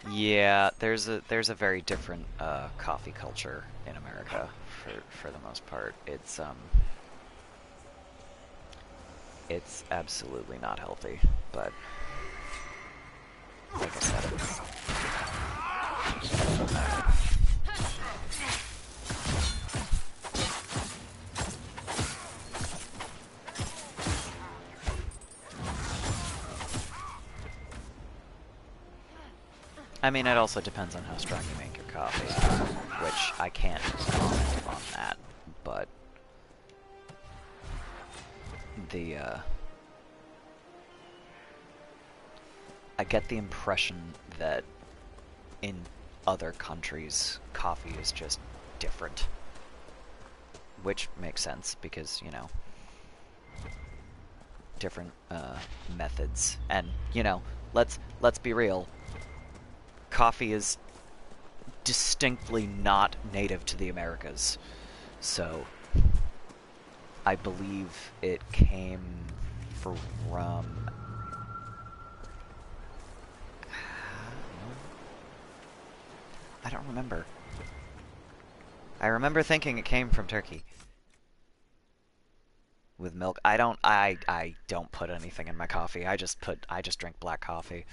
S1: Yeah, there's a very different coffee culture in America for the most part. It's absolutely not healthy, but like I said, I mean, it also depends on how strong you make your coffee, which I can't comment on that, but the, I get the impression that in other countries, coffee is just different. Which makes sense, because, you know, different, methods. And, you know, let's be real. Coffee is distinctly not native to the Americas. So, I believe it came from... I don't remember. I remember thinking it came from Turkey. With milk. I don't put anything in my coffee. I just drink black coffee.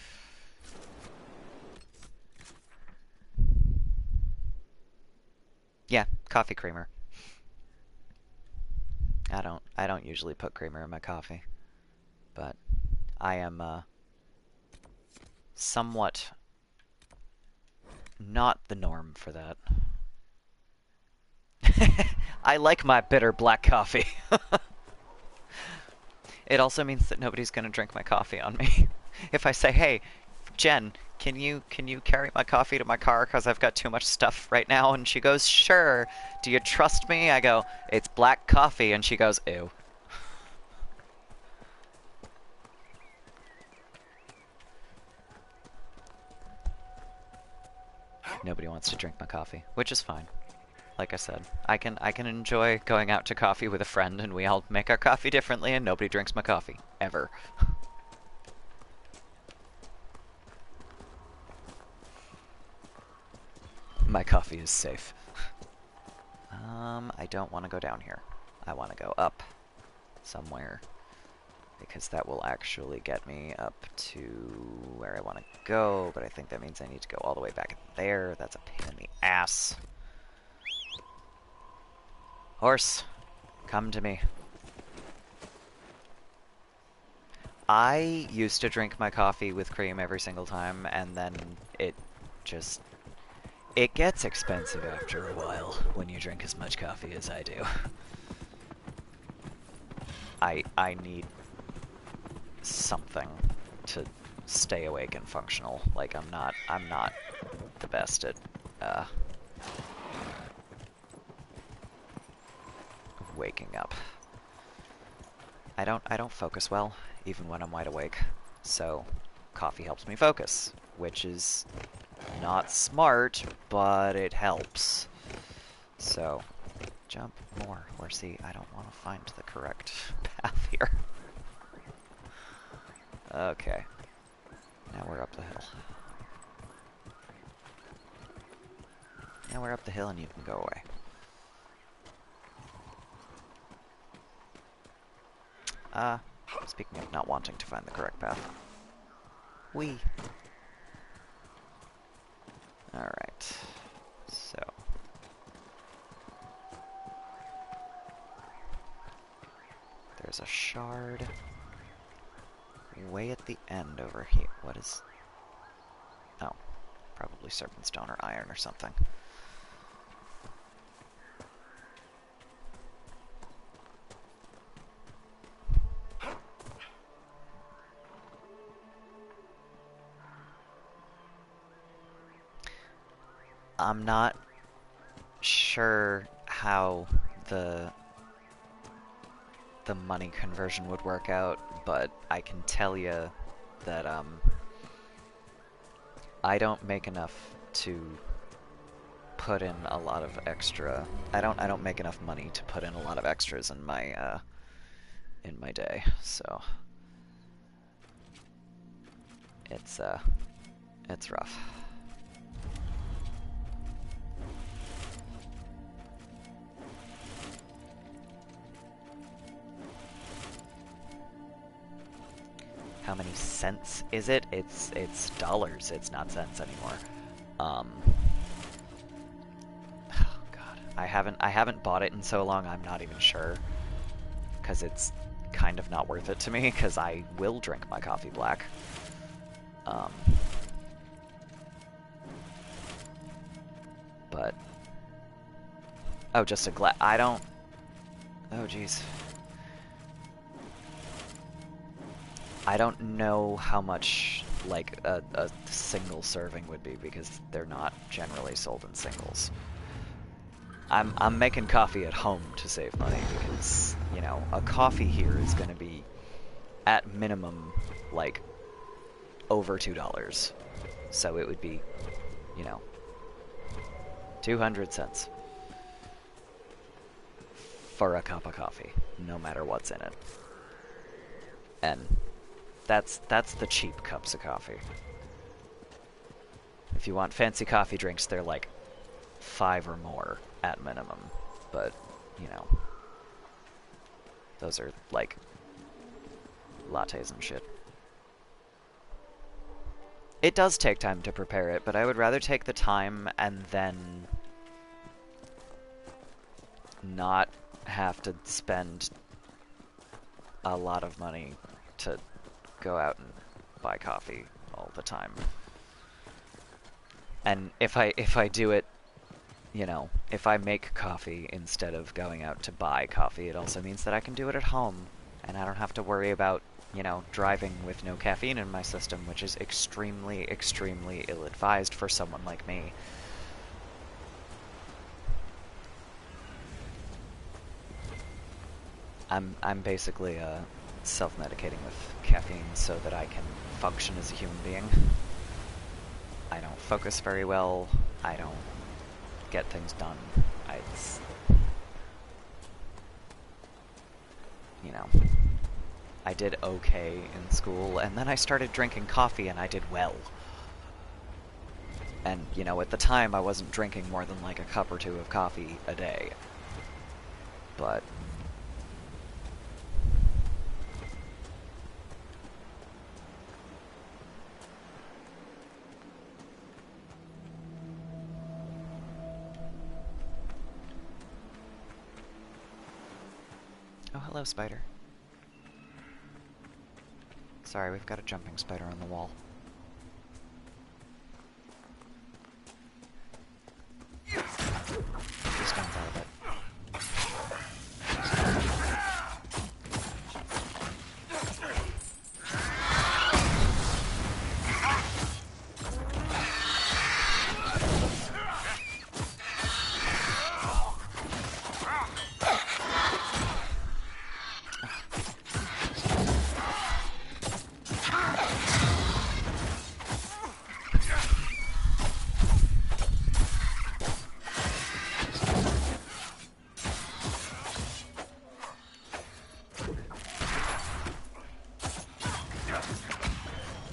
S1: Yeah, coffee creamer. I don't usually put creamer in my coffee. But I am somewhat not the norm for that. I like my bitter black coffee. It also means that nobody's gonna drink my coffee on me. If I say, hey, Jen, can you carry my coffee to my car because I've got too much stuff right now? And she goes, sure. Do you trust me? I go, it's black coffee. And she goes, ew. Nobody wants to drink my coffee, which is fine. Like I said, I can enjoy going out to coffee with a friend and we all make our coffee differently and nobody drinks my coffee. Ever. My coffee is safe. I don't want to go down here. I want to go up somewhere because that will actually get me up to where I want to go, but I think that means I need to go all the way back there. That's a pain in the ass. Horse, come to me. I used to drink my coffee with cream every single time, and then it gets expensive after a while when you drink as much coffee as I do. I need something to stay awake and functional. Like, I'm not the best at, waking up. I don't focus well, even when I'm wide awake. So, coffee helps me focus, which is not smart, but it helps. So, jump more, horsey. I don't want to find the correct path here. Okay. Now we're up the hill. Now we're up the hill and you can go away. Speaking of not wanting to find the correct path. Whee! Alright. So. There's a shard way at the end over here. What is... Oh. Probably serpentstone or iron or something. I'm not sure how the money conversion would work out, but I can tell you that I don't make enough to put in a lot of extra. I don't make enough money to put in a lot of extras in my day, so it's rough. How many cents is it? It's dollars. It's not cents anymore. Oh god, I haven't bought it in so long. I'm not even sure, because it's kind of not worth it to me. Because I will drink my coffee black. But... Oh, just a glass. I don't... Oh, jeez. I don't know how much, like, a single serving would be, because they're not generally sold in singles. I'm making coffee at home to save money, because, you know, a coffee here is going to be, at minimum, like, over $2. So it would be, you know, 200 cents for a cup of coffee, no matter what's in it. And that's the cheap cups of coffee. If you want fancy coffee drinks, they're like $5 or more at minimum. But, you know, those are like lattes and shit. It does take time to prepare it, but I would rather take the time and then not have to spend a lot of money to go out and buy coffee all the time. And if I do it, you know, if I make coffee instead of going out to buy coffee, it also means that I can do it at home, and I don't have to worry about, you know, driving with no caffeine in my system, which is extremely, extremely ill-advised for someone like me. I'm basically self-medicating with caffeine so that I can function as a human being. I don't focus very well. I don't get things done. You know, I did okay in school, and then I started drinking coffee, and I did well. And, you know, at the time, I wasn't drinking more than like a cup or two of coffee a day. But... Oh, hello, spider. Sorry, we've got a jumping spider on the wall. Just stands out of it.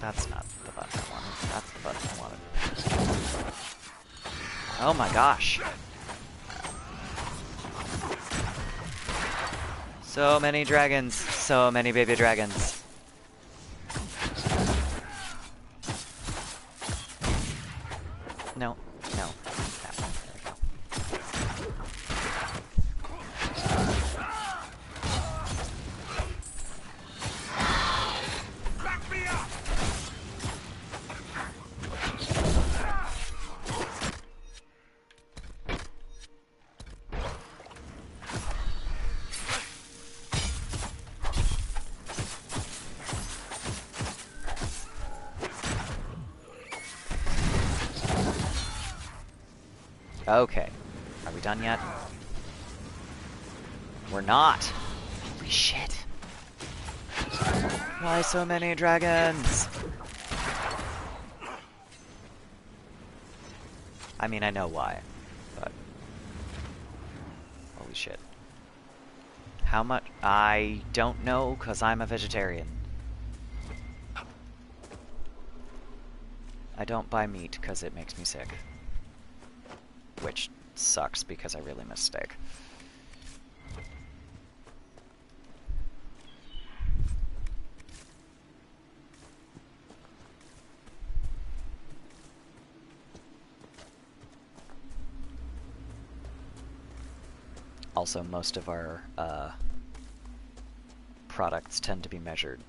S1: That's not the button I wanted. That's the button I wanted. Oh my gosh. So many dragons. So many baby dragons. No. No. That one. There we go. Okay. Are we done yet? We're not. Holy shit. Why so many dragons? I mean, I know why, but... Holy shit. How much? I don't know, because I'm a vegetarian. I don't buy meat, because it makes me sick. Which sucks, because I really miss steak. Also, most of our products tend to be measured.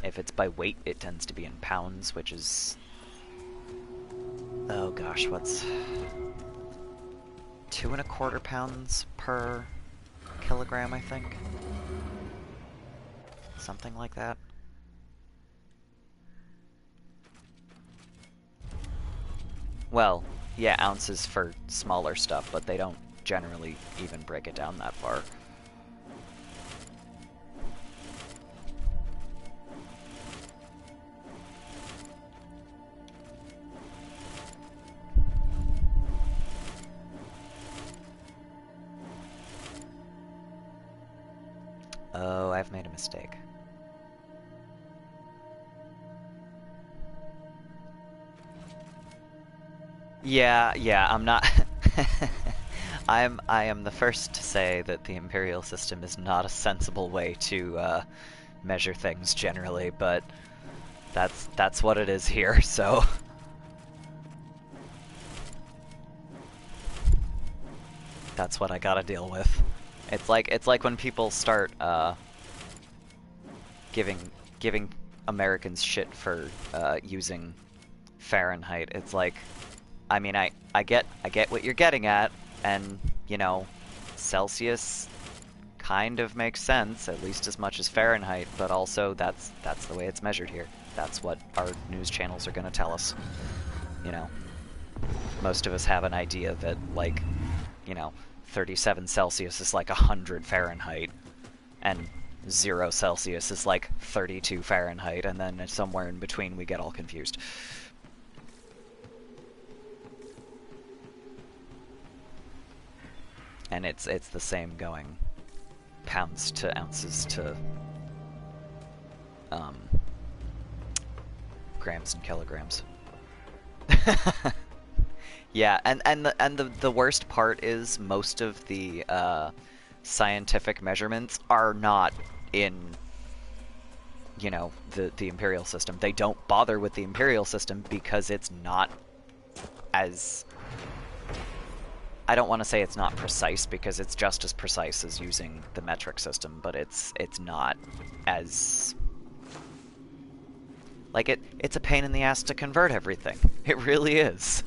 S1: If it's by weight, it tends to be in pounds, which is... Oh gosh, what's... 2¼ pounds per kilogram, I think. Something like that. Well, yeah, ounces for smaller stuff, but they don't generally even break it down that far. Oh, I've made a mistake. Yeah, I'm not... I am the first to say that the Imperial system is not a sensible way to measure things generally, but that's what it is here, so... That's what I gotta deal with. It's like when people start giving Americans shit for using Fahrenheit. It's like, I mean, I get what you're getting at, and you know, Celsius kind of makes sense, at least as much as Fahrenheit, but also that's the way it's measured here. That's what our news channels are gonna tell us. You know, most of us have an idea that, like, you know, 37 Celsius is like 100 Fahrenheit, and 0 Celsius is like 32 Fahrenheit, and then somewhere in between we get all confused. And it's the same going pounds to ounces to grams and kilograms. Yeah, and the worst part is most of the scientific measurements are not in, you know, the Imperial system. They don't bother with the Imperial system because it's not as... I don't want to say it's not precise, because it's just as precise as using the metric system, but it's not as... Like, it's a pain in the ass to convert everything. It really is.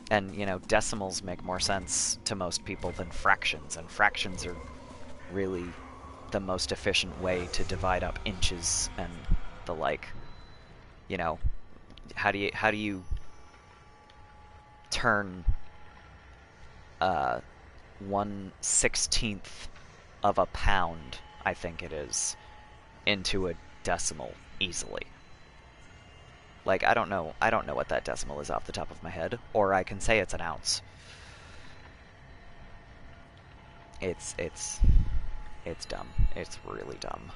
S1: And, you know, decimals make more sense to most people than fractions, and fractions are really the most efficient way to divide up inches and the like. You know, how do you turn 1/16 of a pound, I think it is, into a decimal easily? Like, I don't know what that decimal is off the top of my head, or I can say it's an ounce. It's dumb. It's really dumb.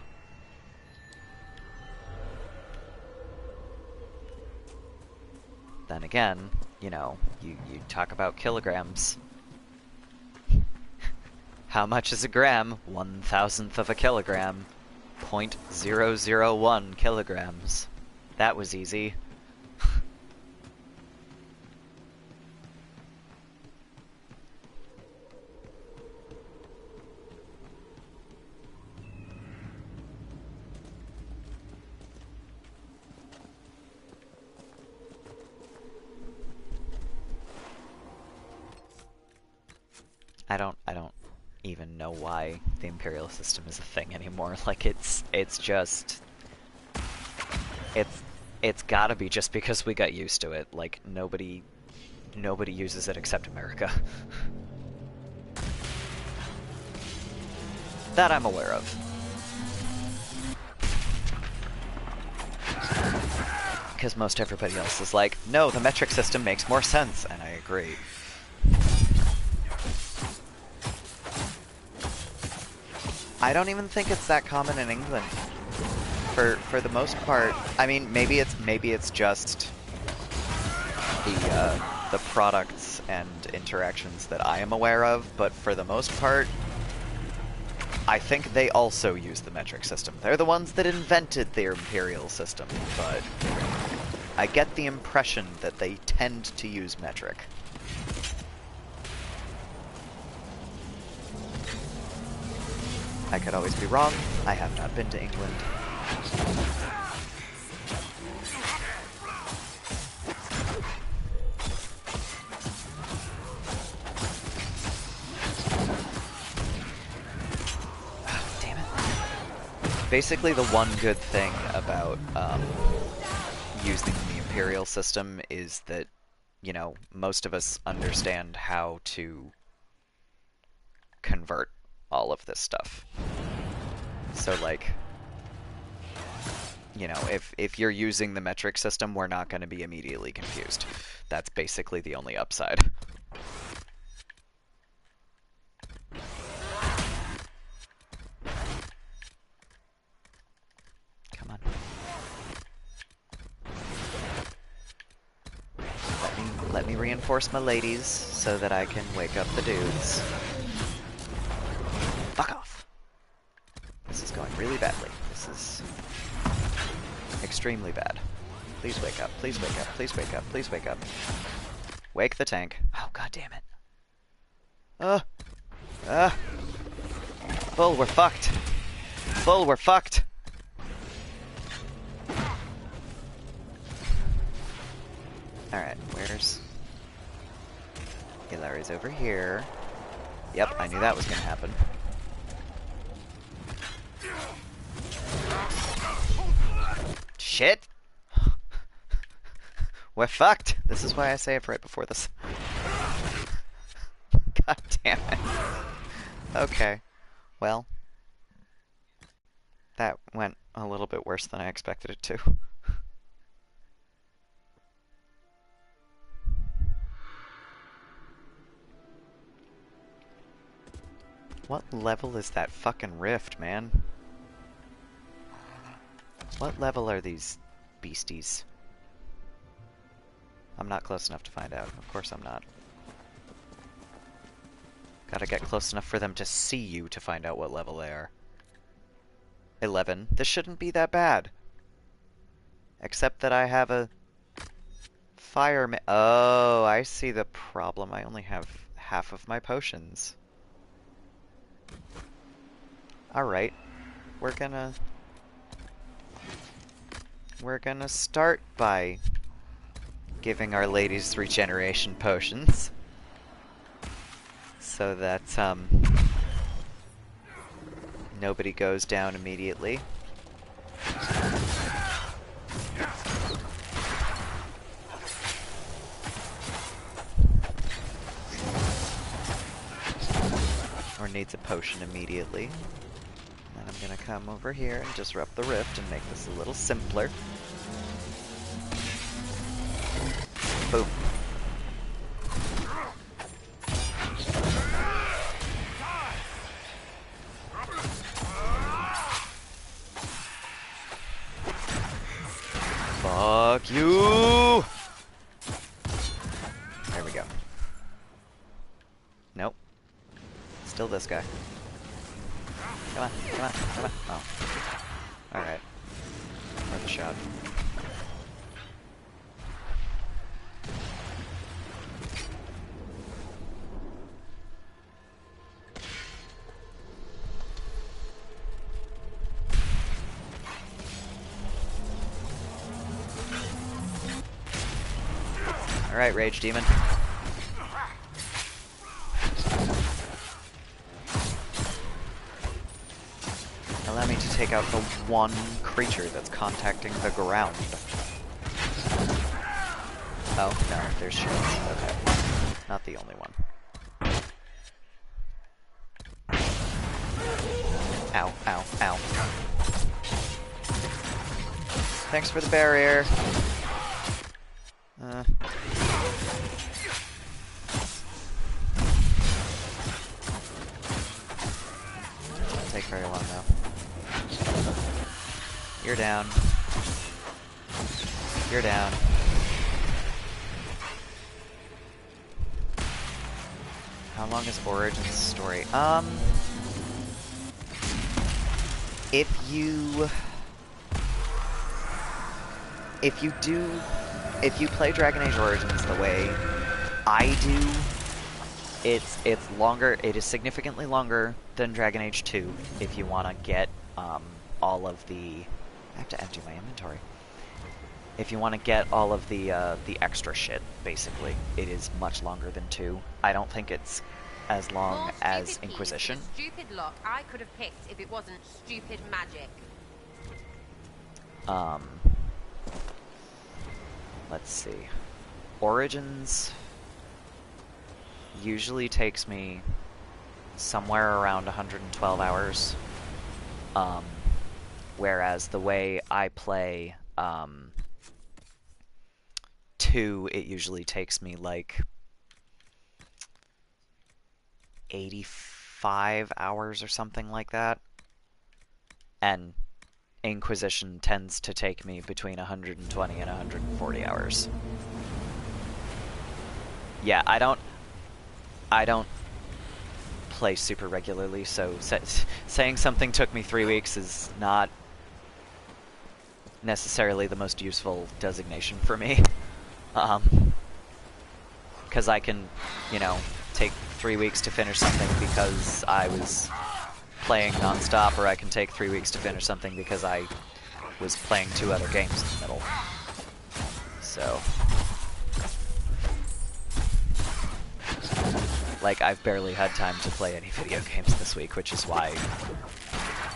S1: Then again, you know, you talk about kilograms. How much is a gram? 1,000th of a kilogram. 0.001 kilograms. That was easy. I don't even know why the Imperial system is a thing anymore. Like, it's just... It's gotta be just because we got used to it. Like, nobody uses it except America. That I'm aware of. Because most everybody else is like, no, the metric system makes more sense, and I agree. I don't even think it's that common in England. For the most part, I mean, maybe it's just the products and interactions that I am aware of, but for the most part, I think they also use the metric system. They're the ones that invented their Imperial system, but I get the impression that they tend to use metric. I could always be wrong. I have not been to England. Basically, the one good thing about using the Imperial system is that, you know, most of us understand how to convert all of this stuff. So, like, you know, if you're using the metric system, we're not going to be immediately confused. That's basically the only upside. Come on. Let me reinforce my ladies so that I can wake up the dudes. Fuck off. This is going really badly. This is extremely bad. Please wake up. Please wake up. Please wake up. Please wake up. Wake the tank. Oh, god damn it. Bull, we're fucked. Bull, we're fucked. Alright, where's... Ilari's over here. Yep, I knew that was gonna happen. Shit! We're fucked! This is why I say it right before this. God damn it. Okay. Well. That went a little bit worse than I expected it to. What level is that fucking rift, man? What level are these beasties? I'm not close enough to find out. Of course I'm not. Gotta get close enough for them to see you to find out what level they are. 11. This shouldn't be that bad. Except that I have a fireman. Oh, I see the problem. I only have half of my potions. Alright. We're gonna start by giving our ladies regeneration potions. So that, nobody goes down immediately. Or needs a potion immediately. And then I'm gonna come over here and disrupt the rift and make this a little simpler. Boom. Fuck you! There we go. Nope. Still this guy. Come on, come on, come on. Oh. Alright. Worth a shot. Alright, Rage Demon. Allow me to take out the one creature that's contacting the ground. Oh, no, there's shields. Okay. Not the only one. Ow, ow, ow. Thanks for the barrier. Doesn't take very long though. You're down. You're down. How long is Origin's story? If you play Dragon Age Origins the way I do, it's longer. It is significantly longer than Dragon Age 2 if you want to get all of the... I have to empty my inventory. If you want to get all of the extra shit, basically, it is much longer than 2. I don't think it's as long as Inquisition.
S9: Stupid lock I could have picked if it wasn't stupid magic.
S1: Um, let's see. Origins usually takes me somewhere around 112 hours. Whereas the way I play 2, it usually takes me like 85 hours or something like that. And Inquisition tends to take me between 120 and 140 hours. Yeah, I don't play super regularly, so saying something took me 3 weeks is not necessarily the most useful designation for me. Because I can, you know, take 3 weeks to finish something because I was playing non-stop, or I can take 3 weeks to finish something because I was playing 2 other games in the middle. So, like, I've barely had time to play any video games this week, which is why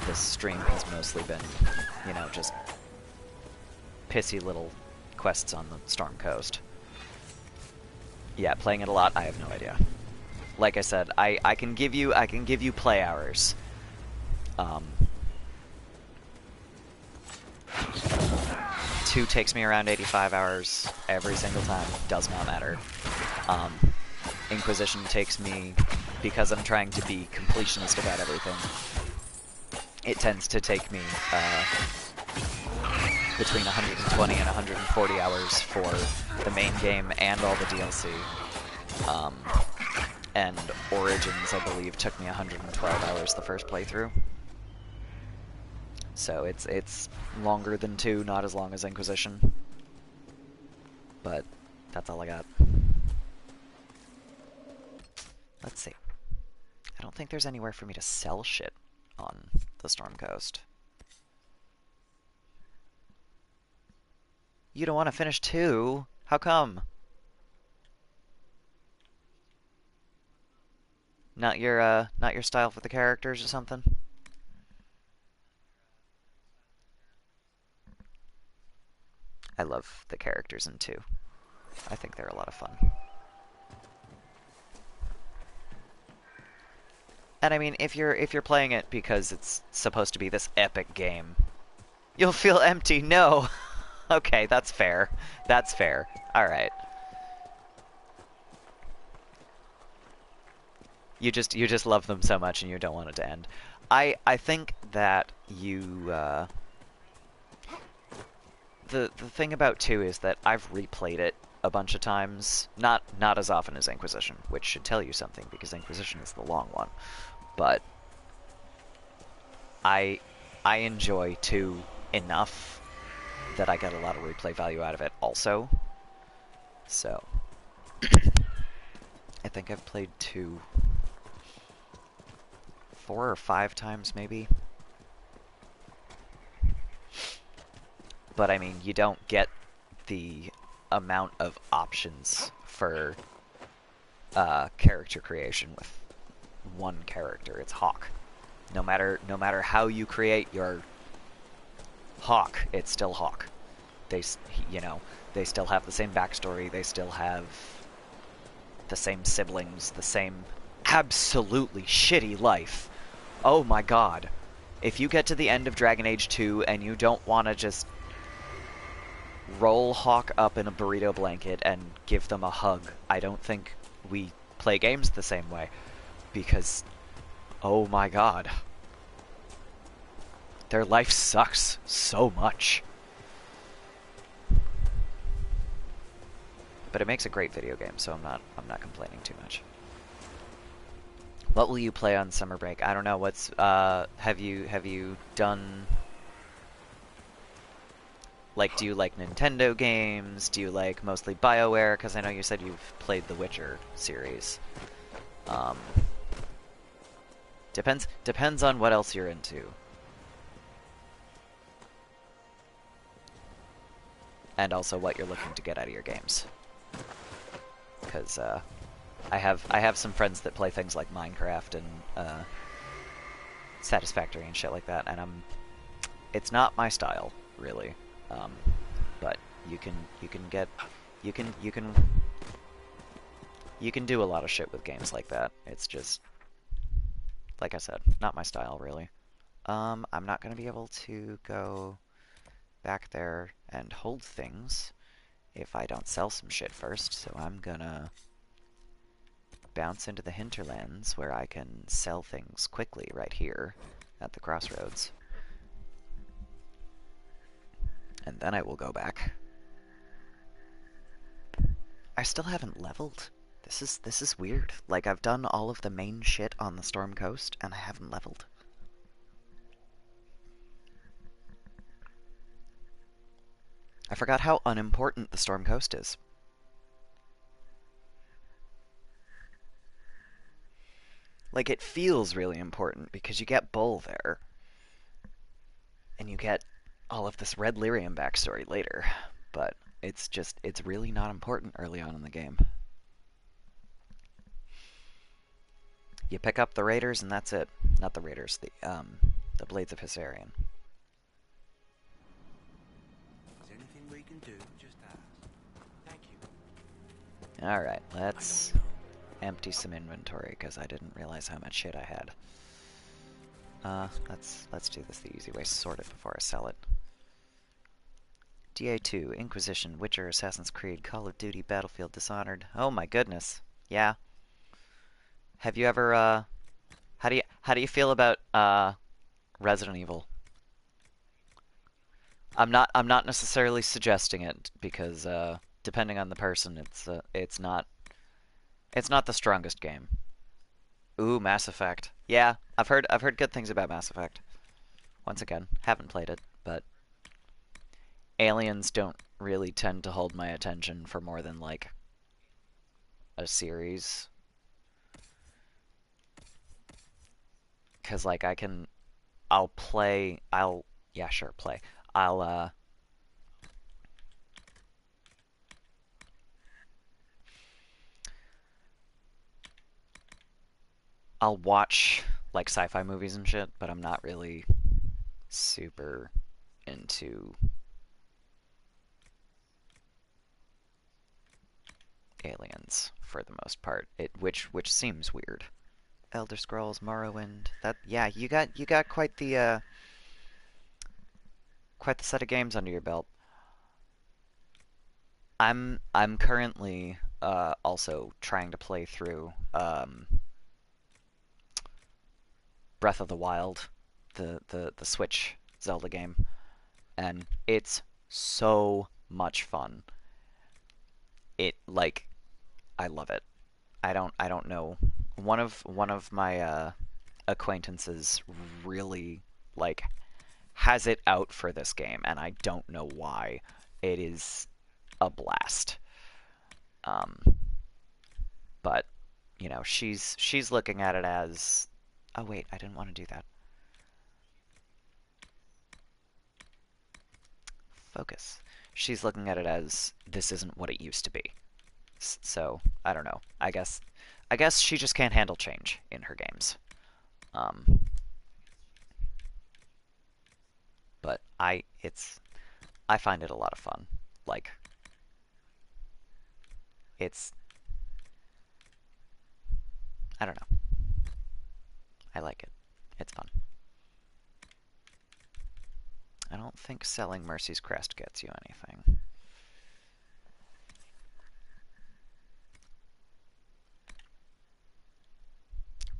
S1: this stream has mostly been, you know, just pissy little quests on the Storm Coast. Yeah, playing it a lot, I have no idea. Like I said, I can give you play hours. 2 takes me around 85 hours every single time. Does not matter. Inquisition takes me, because I'm trying to be completionist about everything, it tends to take me between 120 and 140 hours for the main game and all the DLC. And Origins, I believe, took me 112 hours the first playthrough. So it's longer than 2, not as long as Inquisition. But that's all I got. Let's see. I don't think there's anywhere for me to sell shit on the Storm Coast. You don't want to finish 2? How come? Not your style for the characters or something? I love the characters in 2. I think they're a lot of fun. And I mean, if you're playing it because it's supposed to be this epic game, you'll feel empty. No. Okay, that's fair. That's fair. All right. You just love them so much and you don't want it to end. I think that you the thing about 2 is that I've replayed it a bunch of times, not as often as Inquisition, which should tell you something because Inquisition is the long one. But I enjoy 2 enough that I get a lot of replay value out of it also. So I think I've played 2 4 or 5 times maybe. But I mean, you don't get the amount of options for character creation with one character. It's Hawk. No matter how you create your Hawk, it's still Hawk. They still have the same backstory. They still have the same siblings, the same absolutely shitty life. Oh my god. If you get to the end of Dragon Age 2 and you don't want to just roll Hawk up in a burrito blanket and give them a hug, I don't think we play games the same way. Because, oh my god. Their life sucks so much. But it makes a great video game, so I'm not complaining too much. What will you play on summer break? I don't know. What's have you done? Like, do you like Nintendo games? Do you like mostly BioWare? Because I know you said you've played the Witcher series. Depends on what else you're into. And also what you're looking to get out of your games. Because I have some friends that play things like Minecraft and Satisfactory and shit like that, and it's not my style. really. But you can get you can do a lot of shit with games like that. It's just, like I said, not my style really. I'm not gonna be able to go back there and hold things if I don't sell some shit first, so I'm gonna bounce into the hinterlands where I can sell things quickly right here at the crossroads. And then I will go back. I still haven't leveled. This is weird. Like, I've done all of the main shit on the Storm Coast and I haven't leveled. I forgot how unimportant the Storm Coast is. Like, it feels really important because you get Bull there. And you get all of this Red Lyrium backstory later. But it's really not important early on in the game. You pick up the Raiders and that's it. Not the Raiders, the Blades of Hissarion.
S10: Is anything we can do? Just ask. Thank you.
S1: Alright, let's empty some inventory because I didn't realize how much shit I had. Let's do this the easy way. Sort it before I sell it. DA2, Inquisition, Witcher, Assassin's Creed, Call of Duty, Battlefield, Dishonored. Oh my goodness. Yeah. Have you ever how do you feel about Resident Evil? I'm not necessarily suggesting it because depending on the person, it's not the strongest game. Ooh, Mass Effect. Yeah, I've heard good things about Mass Effect. Once again, haven't played it, but Aliens don't really tend to hold my attention for more than like a series. 'Cause like I'll play I'll watch like sci-fi movies and shit, but I'm not really super into aliens for the most part. Which seems weird. Elder Scrolls, Morrowind. Yeah, you got quite the set of games under your belt. I'm currently also trying to play through Breath of the Wild, the Switch Zelda game, and it's so much fun. I love it. I don't know. One of my acquaintances really like has it out for this game, and I don't know why. It is a blast. But you know, she's looking at it as, oh wait, I didn't want to do that. Focus. She's looking at it as, this isn't what it used to be. So I don't know. I guess she just can't handle change in her games. But I find it a lot of fun. Like, I don't know. I like it. It's fun. I don't think selling Mercy's Crest gets you anything.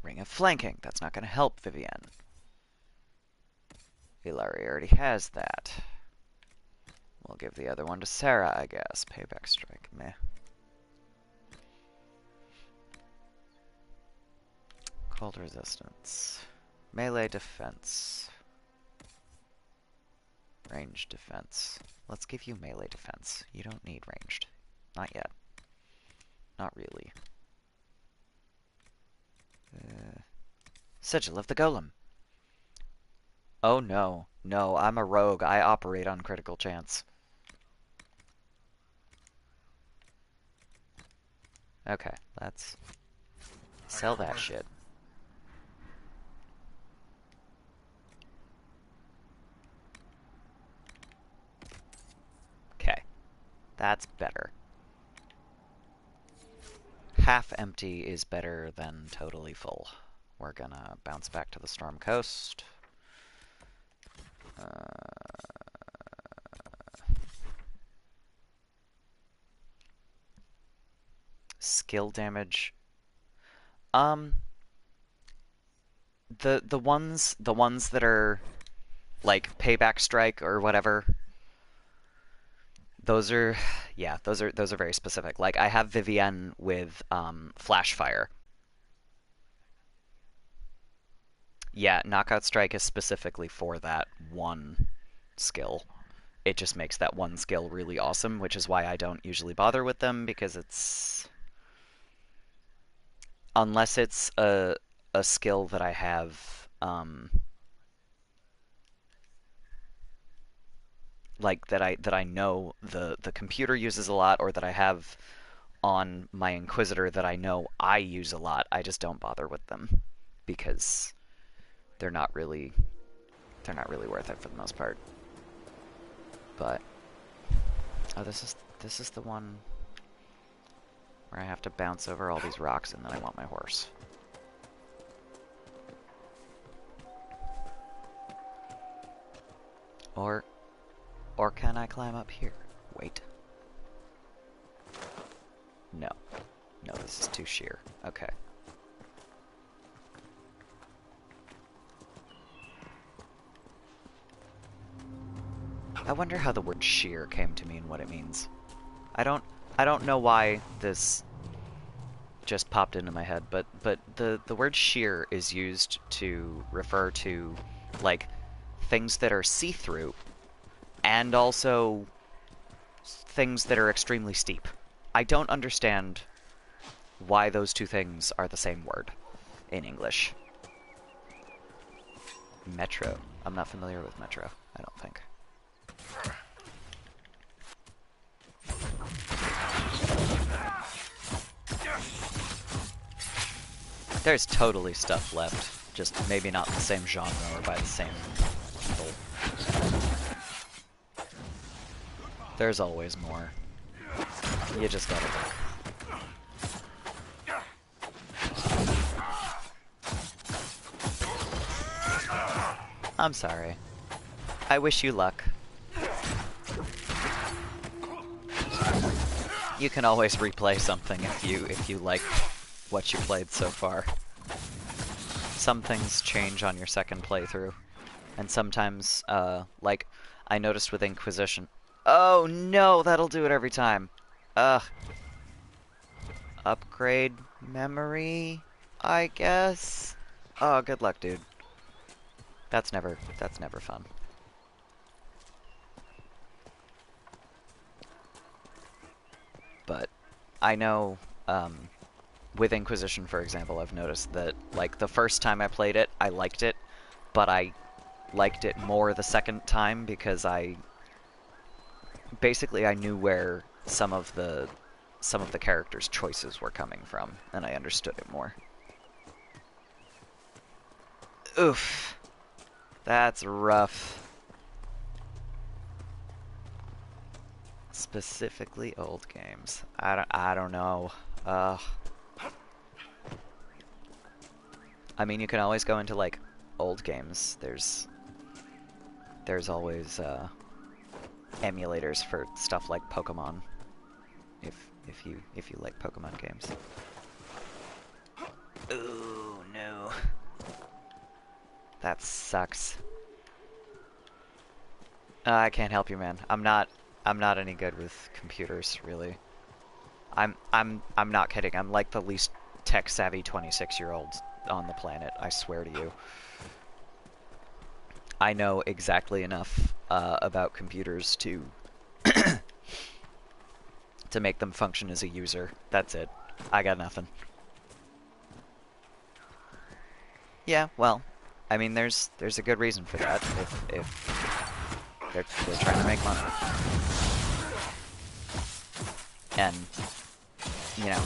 S1: Ring of Flanking. That's not going to help Vivienne. Ilari already has that. We'll give the other one to Sarah, I guess. Payback Strike. Meh. Cold Resistance. Melee Defense. Ranged Defense. Let's give you Melee Defense. You don't need ranged. Not yet. Not really. Sigil of the Golem. Oh no. No, I'm a rogue. I operate on critical chance. Okay, let's sell that shit. That's better. Half empty is better than totally full. We're gonna bounce back to the Storm Coast. Skill damage. The ones that are like Payback Strike or whatever. Those are very specific. Like I have Vivienne with Flash Fire. Yeah, Knockout Strike is specifically for that one skill. It just makes that one skill really awesome, which is why I don't usually bother with them, because it's... Unless it's a skill that I have, like that I know the computer uses a lot, or that I have on my Inquisitor that I know I use a lot, I just don't bother with them, because they're not really worth it for the most part. But oh, this is the one where I have to bounce over all these rocks, and then I want my horse. Or can I climb up here? Wait. No. No, this is too sheer. Okay. I wonder how the word sheer came to me and what it means. I don't know why this just popped into my head, but the word sheer is used to refer to like things that are see-through and also things that are extremely steep. I don't understand why those two things are the same word in English. Metro. I'm not familiar with Metro, I don't think. There's totally stuff left, just maybe not the same genre or by the same people. There's always more. You just gotta look. I'm sorry. I wish you luck. You can always replay something if you like what you played so far. Some things change on your second playthrough, and sometimes, like I noticed with Inquisition. Oh no, that'll do it every time. Ugh. Upgrade memory, I guess. Oh, good luck, dude. That's never fun. But I know, with Inquisition, for example, I've noticed that, like, the first time I played it, I liked it, but I liked it more the second time because basically I knew where some of the characters' choices were coming from, and I understood it more. Oof. That's rough. Specifically old games. I don't know. I mean, you can always go into like old games. There's always emulators for stuff like Pokemon. If you like Pokemon games. Ooh, no. That sucks. I can't help you, man. I'm not any good with computers, really. I'm not kidding. I'm like the least tech-savvy 26-year-old on the planet, I swear to you. I know exactly enough about computers to to make them function as a user. That's it. I got nothing. Yeah, well, I mean, there's a good reason for that. If they're trying to make money. And, you know,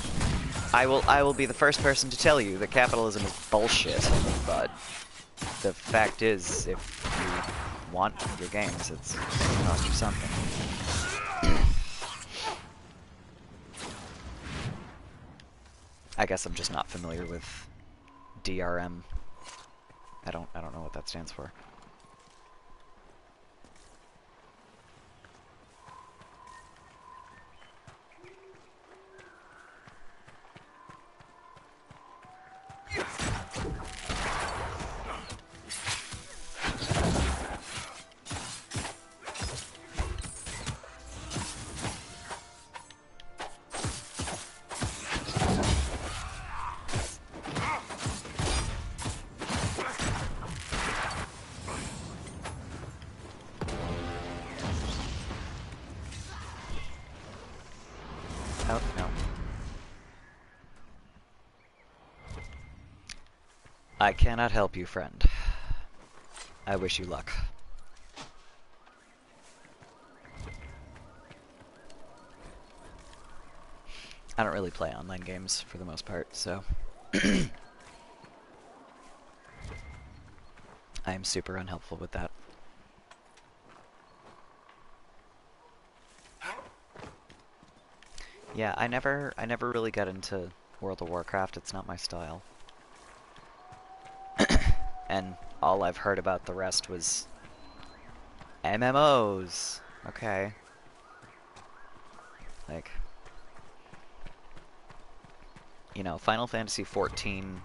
S1: I will be the first person to tell you that capitalism is bullshit, but the fact is, if you want your games, it's gonna cost you something. I guess I'm just not familiar with DRM. I don't know what that stands for. Oh, no. I cannot help you, friend. I wish you luck. I don't really play online games for the most part, so I am super unhelpful with that. Yeah, I never really got into World of Warcraft. It's not my style. And all I've heard about the rest was MMOs. Okay. Like, you know, Final Fantasy XIV.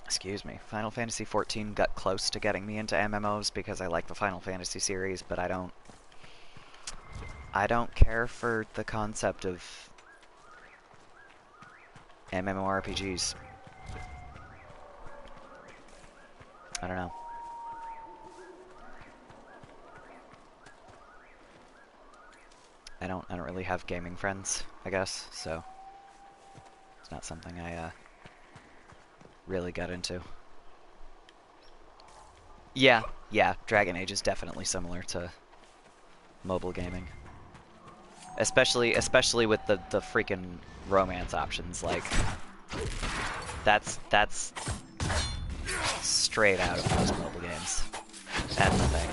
S1: Excuse me. Final Fantasy XIV got close to getting me into MMOs because I like the Final Fantasy series, but I don't care for the concept of MMORPGs. I don't know. I don't really have gaming friends, I guess, so it's not something I really got into. Yeah, Dragon Age is definitely similar to mobile gaming. Especially with the freaking romance options, like that's straight out of most mobile games. That's the thing.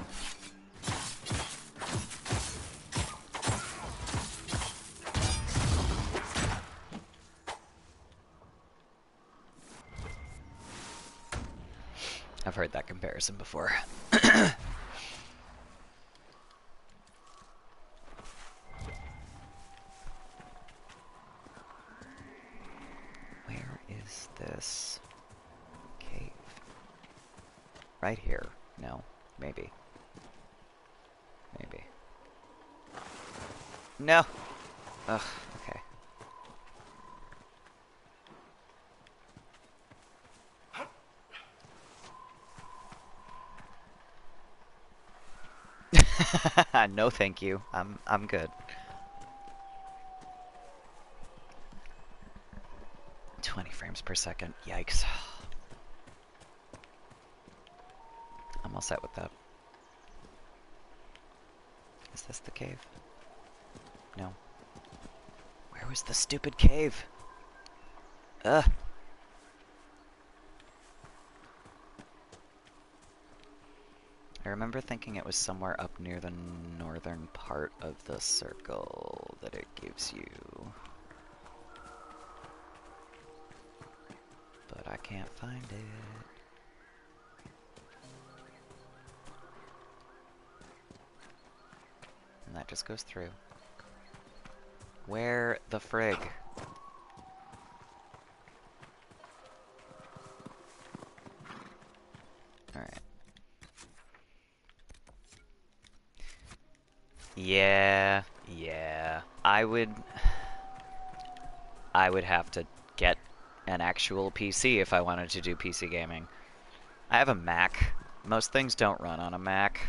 S1: I've heard that comparison before. Where is this cave? Right here. No. Maybe. Maybe. No! Ugh, okay. No, thank you. I'm good. 20 frames per second. Yikes. I'm all set with that. Is this the cave? No. Where was the stupid cave? Ugh. I remember thinking it was somewhere up near the northern part of the circle that it gives you. But I can't find it. And that just goes through. Where the frig? Alright. Yeah. I would have to get an actual PC if I wanted to do PC gaming. I have a Mac. Most things don't run on a Mac.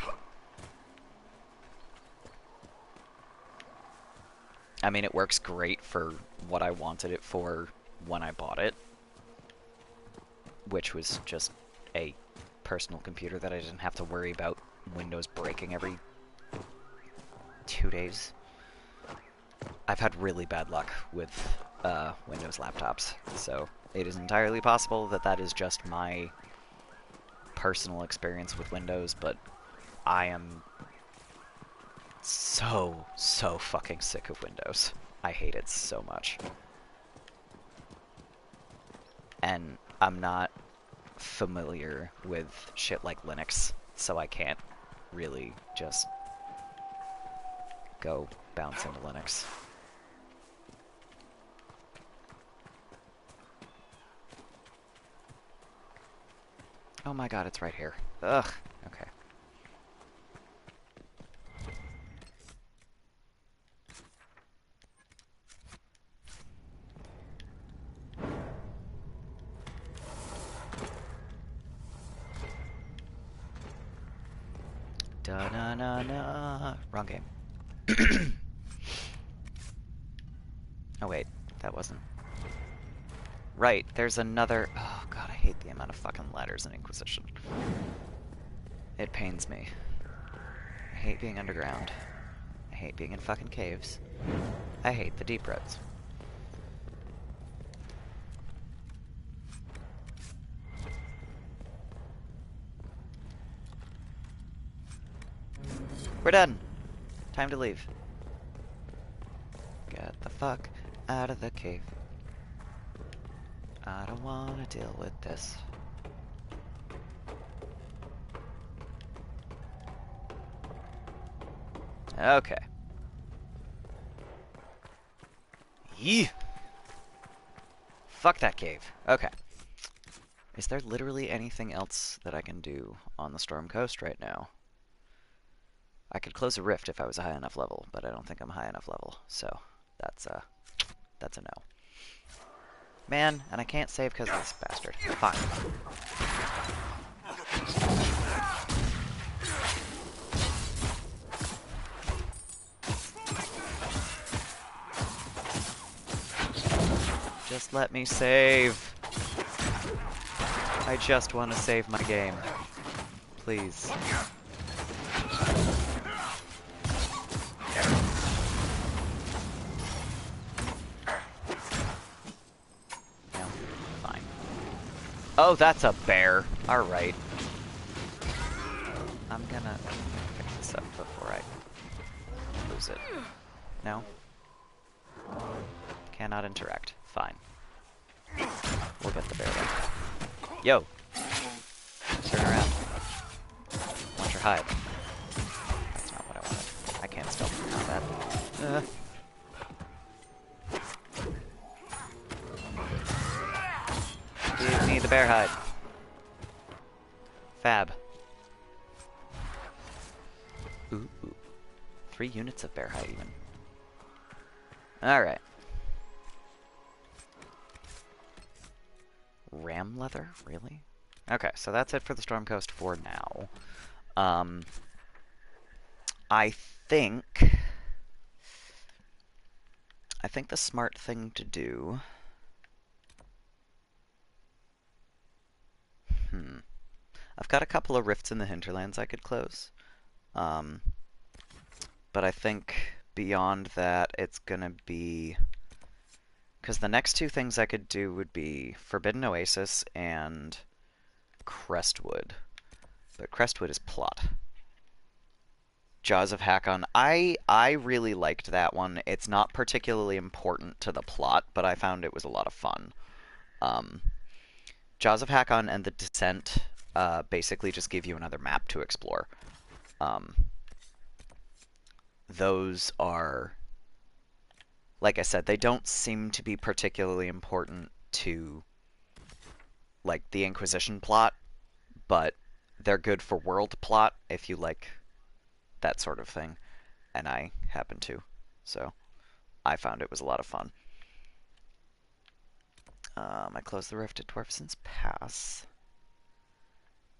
S1: I mean, it works great for what I wanted it for when I bought it, which was just a personal computer that I didn't have to worry about Windows breaking every 2 days. I've had really bad luck with Windows laptops, so it is entirely possible that that is just my personal experience with Windows, but I am so fucking sick of Windows. I hate it so much. And I'm not familiar with shit like Linux, so I can't really just go bounce into Linux. Oh my god, it's right here. Ugh. Okay. Da-na-na-na. Wrong game. Oh wait, that wasn't... Right, there's another... Oh god, I hate the amount of fucking ladders in Inquisition. It pains me. I hate being underground. I hate being in fucking caves. I hate the deep roads. We're done! Time to leave. Get the fuck out of the cave. I don't wanna deal with this. Okay. Yee! Fuck that cave. Okay. Is there literally anything else that I can do on the Storm Coast right now? I could close a rift if I was a high enough level, but I don't think I'm high enough level, so that's a no. Man, and I can't save because of this bastard. Fine. Just let me save. I just want to save my game. Please. No, fine. Oh, that's a bear. Alright. I'm gonna pick this up before I lose it. No? Cannot interact. Fine. We'll get the bear then. Yo! Turn around. Watch your hide. That's not what I wanted. I can't stealth from combat. Give me the bear hide. Fab. Ooh. 3 units of bear hide even. Alright. Ram leather? Really? Okay, so that's it for the Storm Coast for now. I think the smart thing to do... I've got a couple of rifts in the hinterlands I could close. But I think beyond that, it's gonna be... Because the next 2 things I could do would be Forbidden Oasis and Crestwood. But Crestwood is plot. Jaws of Hakon. I really liked that one. It's not particularly important to the plot, but I found it was a lot of fun. Jaws of Hakon and The Descent basically just give you another map to explore. Those are... Like I said, they don't seem to be particularly important to, like, the Inquisition plot, but they're good for world plot if you like that sort of thing, and I happen to, so I found it was a lot of fun. I closed the rift at Dwarfson's Pass.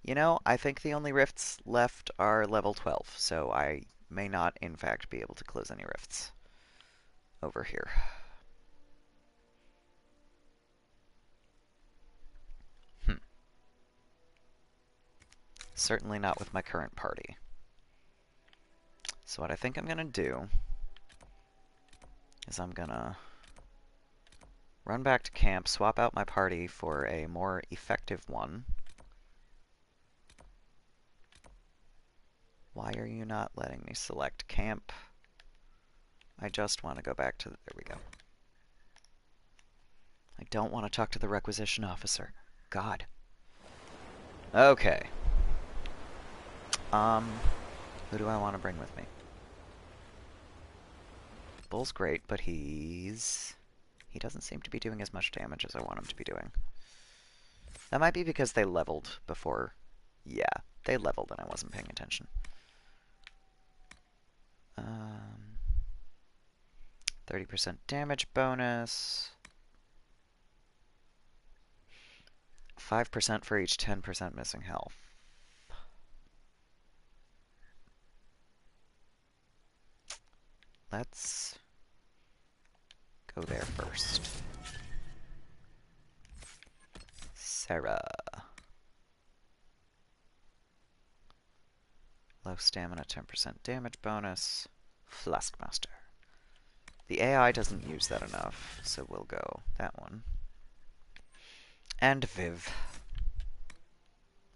S1: You know, I think the only rifts left are level 12, so I may not, in fact, be able to close any rifts over here. Certainly not with my current party. So what I think I'm gonna do is I'm gonna run back to camp, swap out my party for a more effective one. Why are you not letting me select camp? I just want to go back to the... There we go. I don't want to talk to the requisition officer. God. Okay. Who do I want to bring with me? Bull's great, but he doesn't seem to be doing as much damage as I want him to be doing. That might be because they leveled before. Yeah, they leveled and I wasn't paying attention. 30% damage bonus. 5% for each 10% missing health. Let's go there first. Sarah. Low stamina, 10% damage bonus. Flaskmaster. The AI doesn't use that enough, so we'll go that one. And Viv.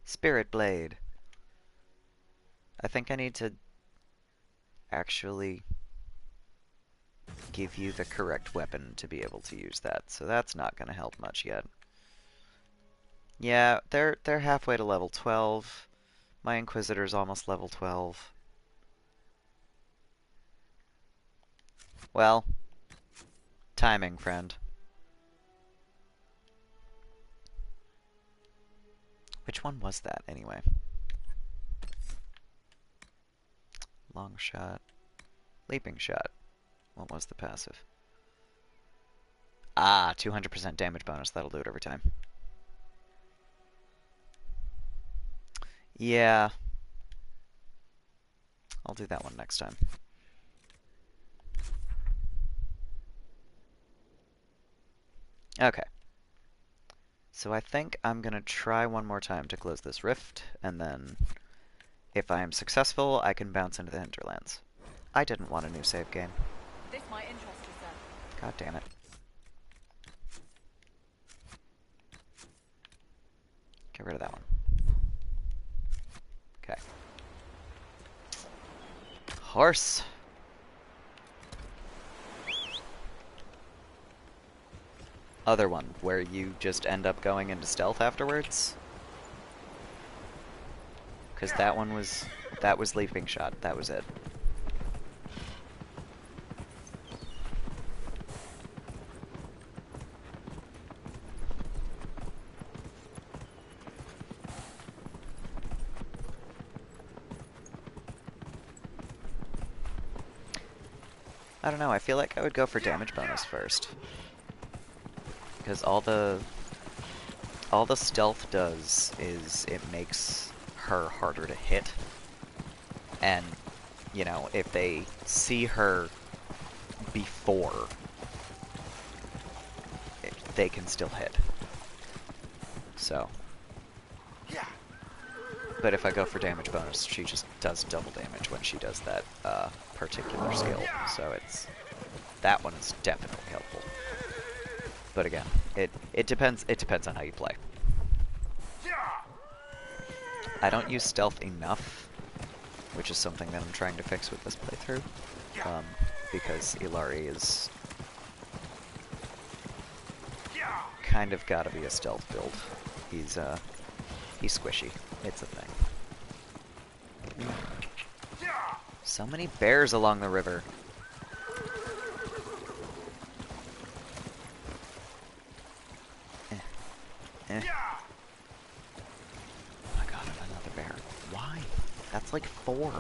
S1: Spirit Blade. I think I need to actually give you the correct weapon to be able to use that, so that's not going to help much yet. Yeah, they're halfway to level 12. My Inquisitor's almost level 12. Well, timing, friend. Which one was that, anyway? Long shot. Leaping shot. What was the passive? Ah, 200% damage bonus. That'll do it every time. Yeah. I'll do that one next time. Okay. So I think I'm going to try one more time to close this rift, and then if I am successful, I can bounce into the hinterlands. I didn't want a new save game.
S12: This might interest you, sir.
S1: God damn it. Get rid of that one. Okay. Horse. Other one, where you just end up going into stealth afterwards? Because that was leaping shot, that was it. I don't know, I feel like I would go for damage bonus first. Because all the stealth does is it makes her harder to hit. And, you know, if they see her before, they can still hit. So. But if I go for damage bonus, she just does double damage when she does that particular skill. So that one is definitely helpful. But again, it depends on how you play. I don't use stealth enough, which is something that I'm trying to fix with this playthrough. Because Ilari is kind of gotta be a stealth build. He's squishy. It's a thing. So many bears along the river. Oh my god, another bear. Why? That's like 4.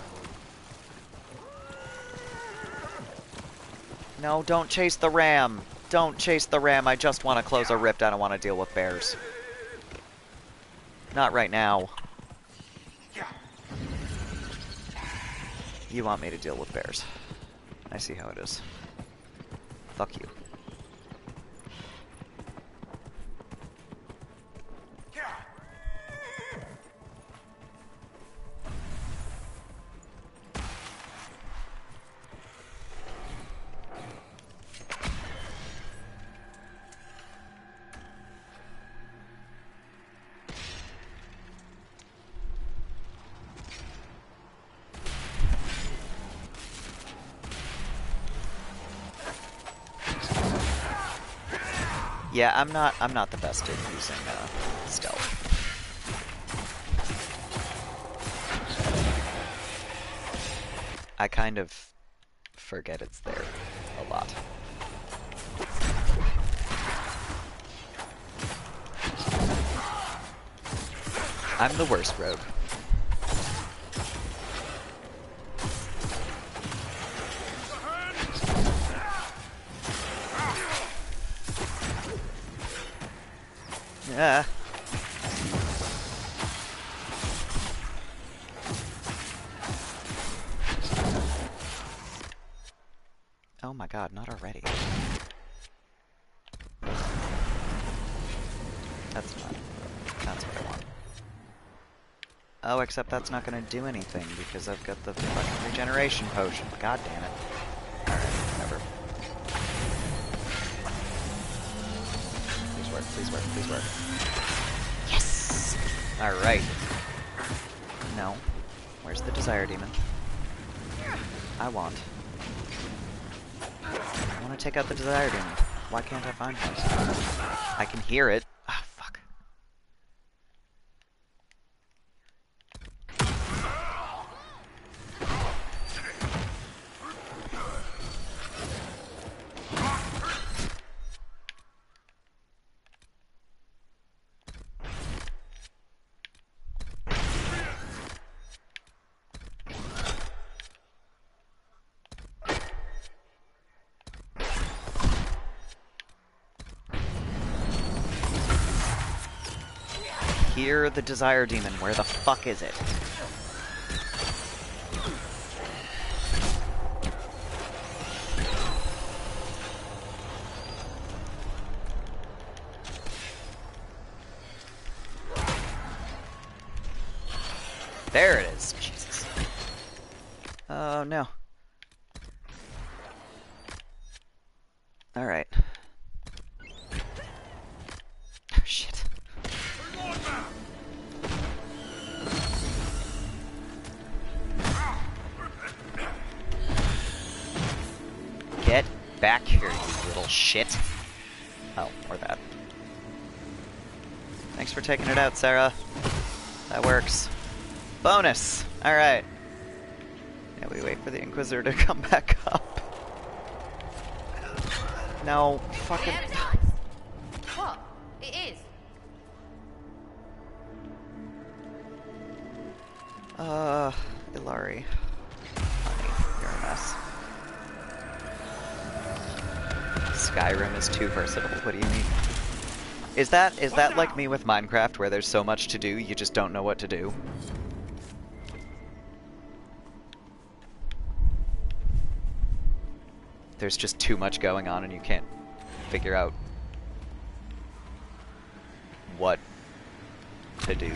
S1: No, don't chase the ram. Don't chase the ram. I just want to close a rift. I don't want to deal with bears. Not right now. You want me to deal with bears. I see how it is. Fuck you. Yeah, I'm not the best at using stealth. I kind of forget it's there a lot. I'm the worst rogue. Yeah. Oh my god, not already. That's what I want. Oh, except that's not gonna do anything because I've got the fucking regeneration potion. God damn it. Alright, whatever. Please work, please work, please work. Yes! Alright. No. Where's the Desire Demon? I want to take out the Desire Demon. Why can't I find one? I can hear it. Ah, fuck. Hear the Desire Demon. Where the fuck is it? There it is. Jesus. Oh no. Alright. Oh shit. Get back here, you little shit. Oh, or that. Thanks for taking it out, Sarah. That works. Bonus! Alright. Now we wait for the Inquisitor to come back up. No, fucking...
S9: What? It is.
S1: Ilari. Honey, you're a mess. Skyrim is too versatile. What do you mean? Is that like me with Minecraft, where there's so much to do, you just don't know what to do? There's just too much going on and you can't figure out what to do.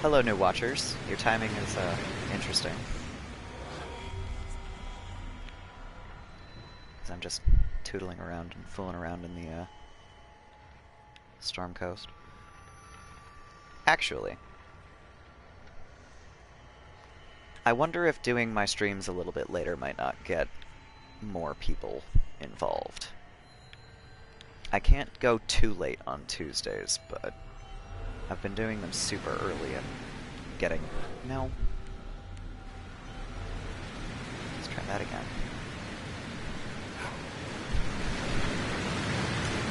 S1: Hello, new watchers. Your timing is interesting. Because I'm just tootling around and fooling around in the Storm Coast. Actually, I wonder if doing my streams a little bit later might not get more people involved. I can't go too late on Tuesdays, but I've been doing them super early and getting... No. Let's try that again.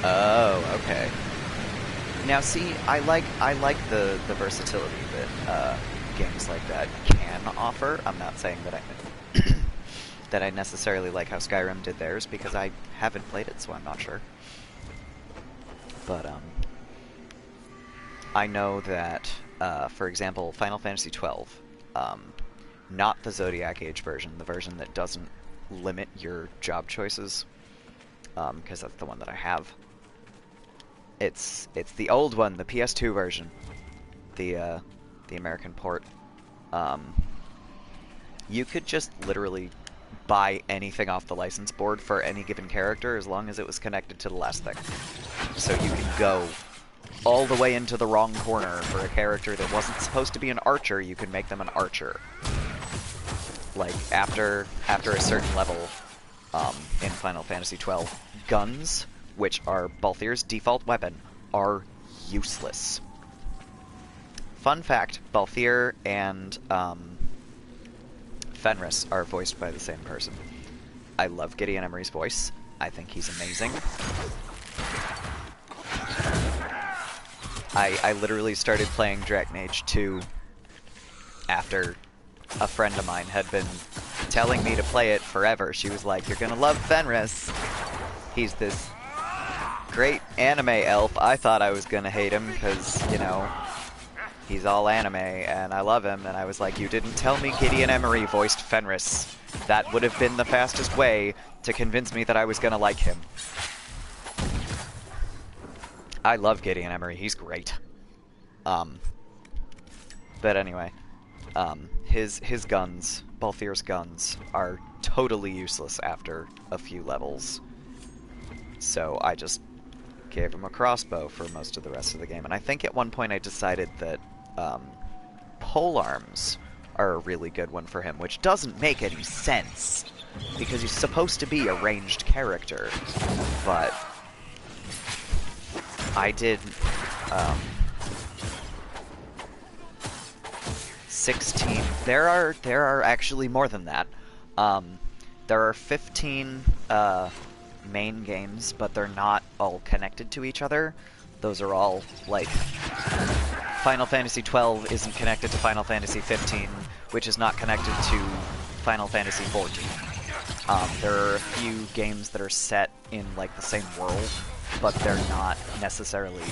S1: Oh, okay. Now see, I like the versatility that games like that can offer. I'm not saying that I that I necessarily like how Skyrim did theirs, because I haven't played it, so I'm not sure. But I know that, for example, Final Fantasy XII, not the Zodiac Age version, the version that doesn't limit your job choices, because that's the one that I have. It's the old one, the PS2 version, the American port. You could just literally buy anything off the license board for any given character as long as it was connected to the last thing. So you can go all the way into the wrong corner for a character that wasn't supposed to be an archer, you can make them an archer. like after a certain level in Final Fantasy XII, guns, which are Balthier's default weapon, are useless. Fun fact, Balthier and Fenris are voiced by the same person. I love Gideon Emery's voice. I think he's amazing. I literally started playing Dragon Age 2 after a friend of mine had been telling me to play it forever. She was like, "You're gonna love Fenris. He's this great anime elf." I thought I was gonna hate him because, you know, he's all anime and I love him. And I was like, "You didn't tell me Gideon Emery voiced Fenris. That would have been the fastest way to convince me that I was gonna like him." I love Gideon Emery. He's great. But anyway, his guns, Balthier's guns, are totally useless after a few levels. So I just gave him a crossbow for most of the rest of the game. And I think at one point I decided that polearms are a really good one for him, which doesn't make any sense, because he's supposed to be a ranged character. But I did 16. There are actually more than that. There are 15 main games, but they're not all connected to each other. Those are all, like, Final Fantasy XII isn't connected to Final Fantasy 15, which is not connected to Final Fantasy 14. There are a few games that are set in, like, the same world, but they're not necessarily,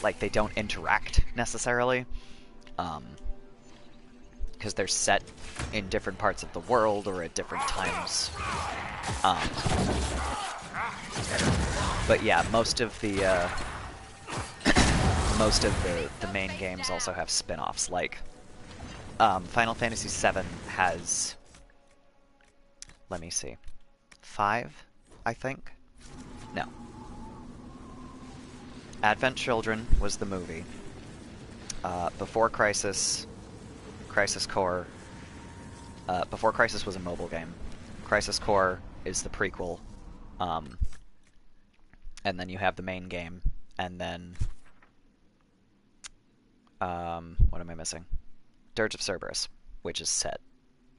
S1: like, they don't interact necessarily, because they're set in different parts of the world or at different times. But yeah, most of the main games also have spin-offs. Like Final Fantasy VII has, let me see, 5, I think. No. Advent Children was the movie. Before Crisis, Crisis Core. Before Crisis was a mobile game. Crisis Core is the prequel. And then you have the main game, and then what am I missing? Dirge of Cerberus, which is set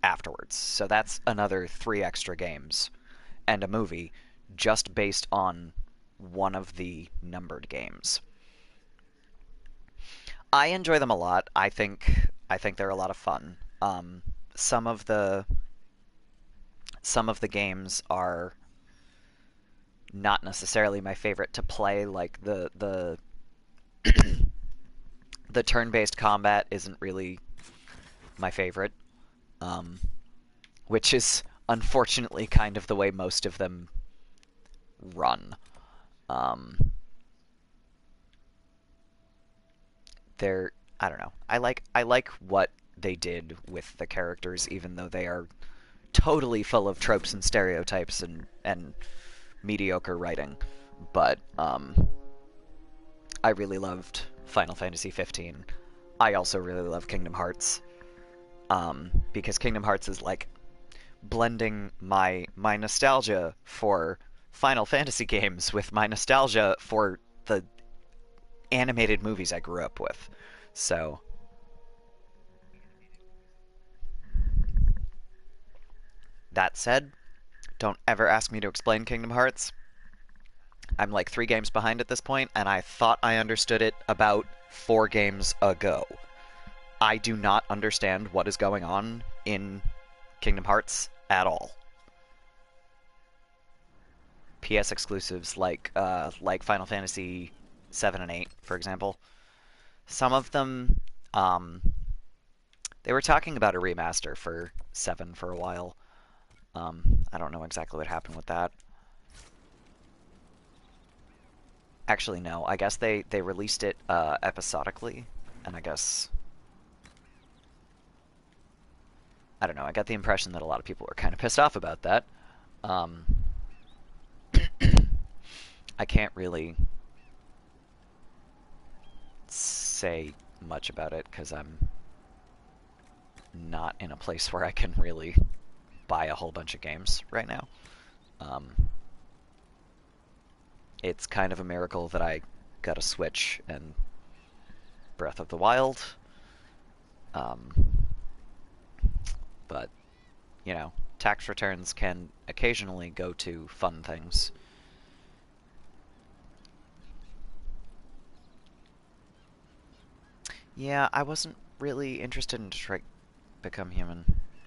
S1: afterwards. So that's another 3 extra games and a movie just based on one of the numbered games. I enjoy them a lot. I think they're a lot of fun. Some of the games are not necessarily my favorite to play. Like the the turn-based combat isn't really my favorite, which is unfortunately kind of the way most of them run. I don't know. I like what they did with the characters, even though they are totally full of tropes and stereotypes and mediocre writing. But I really loved Final Fantasy 15. I also really love Kingdom Hearts, because Kingdom Hearts is like blending my nostalgia for Final Fantasy games with my nostalgia for the animated movies I grew up with. So that said, don't ever ask me to explain Kingdom Hearts. I'm like 3 games behind at this point, and I thought I understood it about 4 games ago. I do not understand what is going on in Kingdom Hearts at all. PS exclusives like Final Fantasy 7 and 8, for example. Some of them, they were talking about a remaster for 7 for a while. I don't know exactly what happened with that. Actually, no. I guess they released it episodically, and I guess, I don't know. I got the impression that a lot of people were kind of pissed off about that. I can't really say much about it because I'm not in a place where I can really buy a whole bunch of games right now. It's kind of a miracle that I got a Switch and Breath of the Wild. But, you know, tax returns can occasionally go to fun things. Yeah, I wasn't really interested in Detroit Become Human,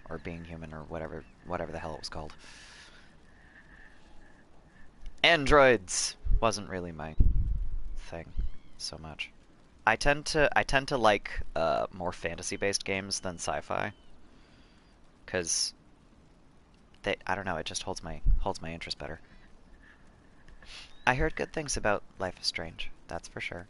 S1: or Being Human, or whatever the hell it was called. Androids wasn't really my thing so much. I tend to like more fantasy-based games than sci-fi, because I don't know, it just holds my interest better. I heard good things about Life is Strange, that's for sure.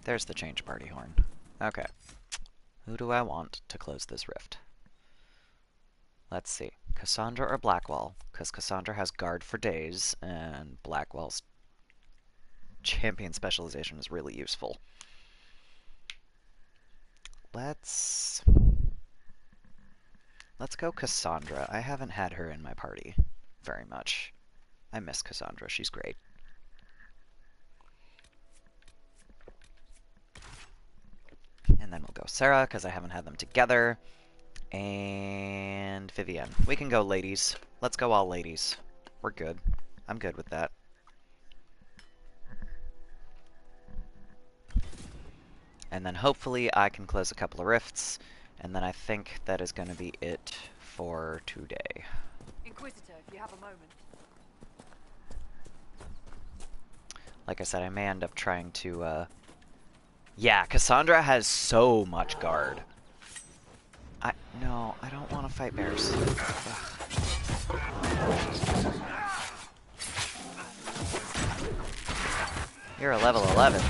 S1: There's the change party horn. Okay. Who do I want to close this rift? Let's see. Cassandra or Blackwall? Because Cassandra has guard for days, and Blackwall's champion specialization is really useful. Let's go Cassandra. I haven't had her in my party very much. I miss Cassandra. She's great. And then we'll go Sarah, because I haven't had them together. And Vivienne. We can go ladies. Let's go all ladies. We're good. I'm good with that. And then hopefully I can close a couple of rifts, and then I think that is going to be it for today.
S12: Inquisitor, if you have a moment.
S1: Like I said, I may end up trying to, yeah, Cassandra has so much guard. No, I don't want to fight bears. Ugh. You're a level 11.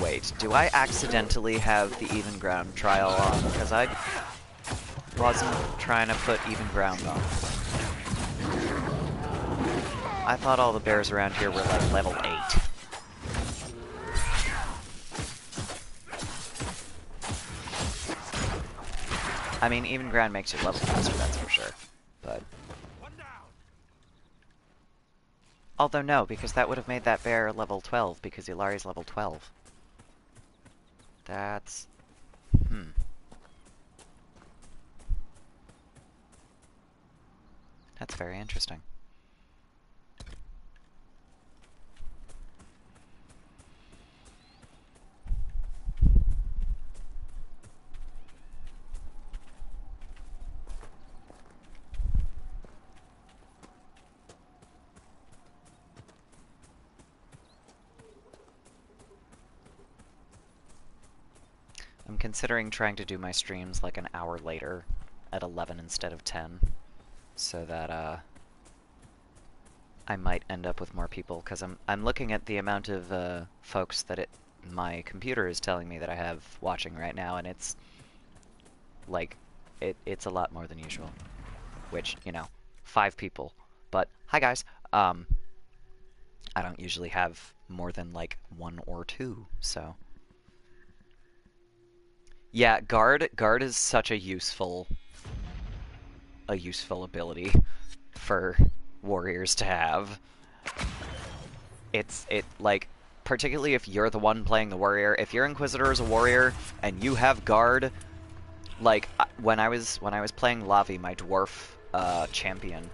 S1: Wait, do I accidentally have the even ground trial on? Because I wasn't trying to put even ground on. I thought all the bears around here were like level 8. I mean, even ground makes you level faster, that's for sure. But although no, because that would have made that bear level 12, because Ilari's level 12. That's... That's very interesting. I'm considering trying to do my streams like an hour later, at 11 instead of 10, so that I might end up with more people, because I'm looking at the amount of folks that my computer is telling me that I have watching right now, and it's like it's a lot more than usual. Which, you know, 5 people. But hi guys. I don't usually have more than like 1 or 2, so. Yeah, guard is such a useful ability for warriors to have. It like, particularly if you're the one playing the warrior, if your Inquisitor is a warrior and you have guard, like when I was playing Lavi, my dwarf champion,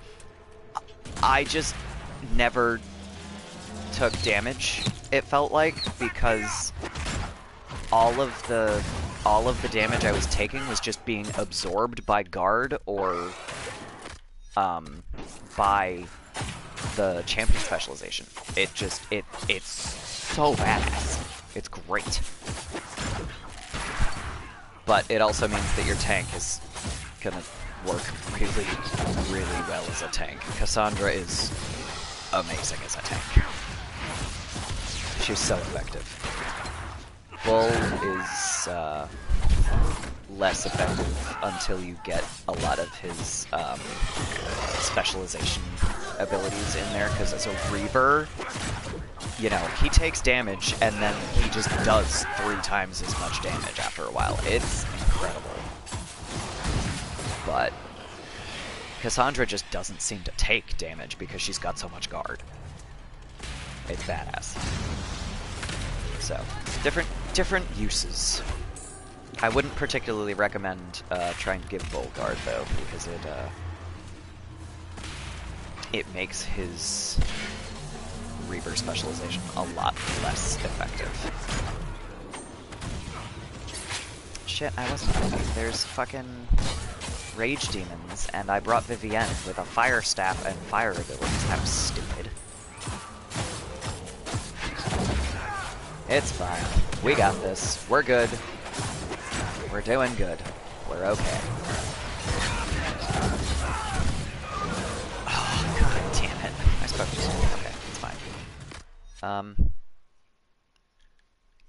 S1: I just never took damage, it felt like, because all of the damage I was taking was just being absorbed by guard or by the champion specialization. It's so badass. It's great. But it also means that your tank is gonna work really, really well as a tank. Cassandra is amazing as a tank. She's so effective. Bull is less effective until you get a lot of his specialization abilities in there, because as a Reaver, you know, he takes damage and then he just does 3 times as much damage after a while. It's incredible. But Cassandra just doesn't seem to take damage because she's got so much guard. It's badass. So, different uses. I wouldn't particularly recommend trying to give Bull guard though, because it makes his Reaver specialization a lot less effective. Shit, I wasn't thinking. There's fucking rage demons, and I brought Vivienne with a fire staff and fire abilities. That was stupid. It's fine. We got this. We're good. We're doing good. We're okay. Oh, god damn it. I spoke too soon. Okay, it's fine.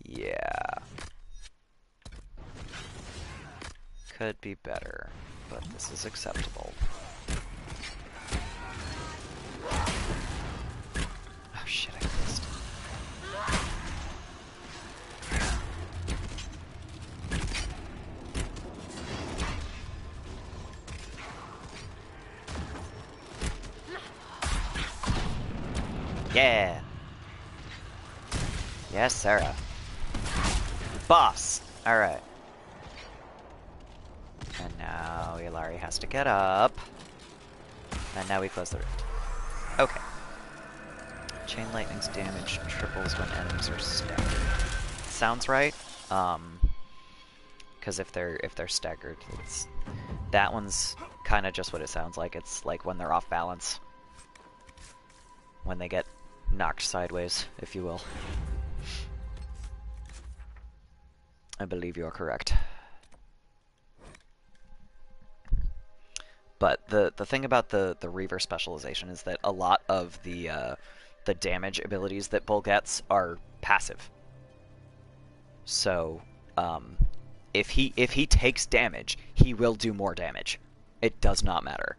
S1: Yeah. Could be better, but this is acceptable. Oh shit, I missed. Yeah! Yes, Sarah. Boss! Alright. And now Ilari has to get up. And now we close the rift. Okay. Chain lightning's damage triples when enemies are staggered. Sounds right. Because if they're staggered, it's that one's kind of just what it sounds like. It's like when they're off balance. When they get knocked sideways, if you will. I believe you are correct. But the thing about the Reaver specialization is that a lot of the damage abilities that Bull gets are passive. So if he takes damage, he will do more damage. It does not matter.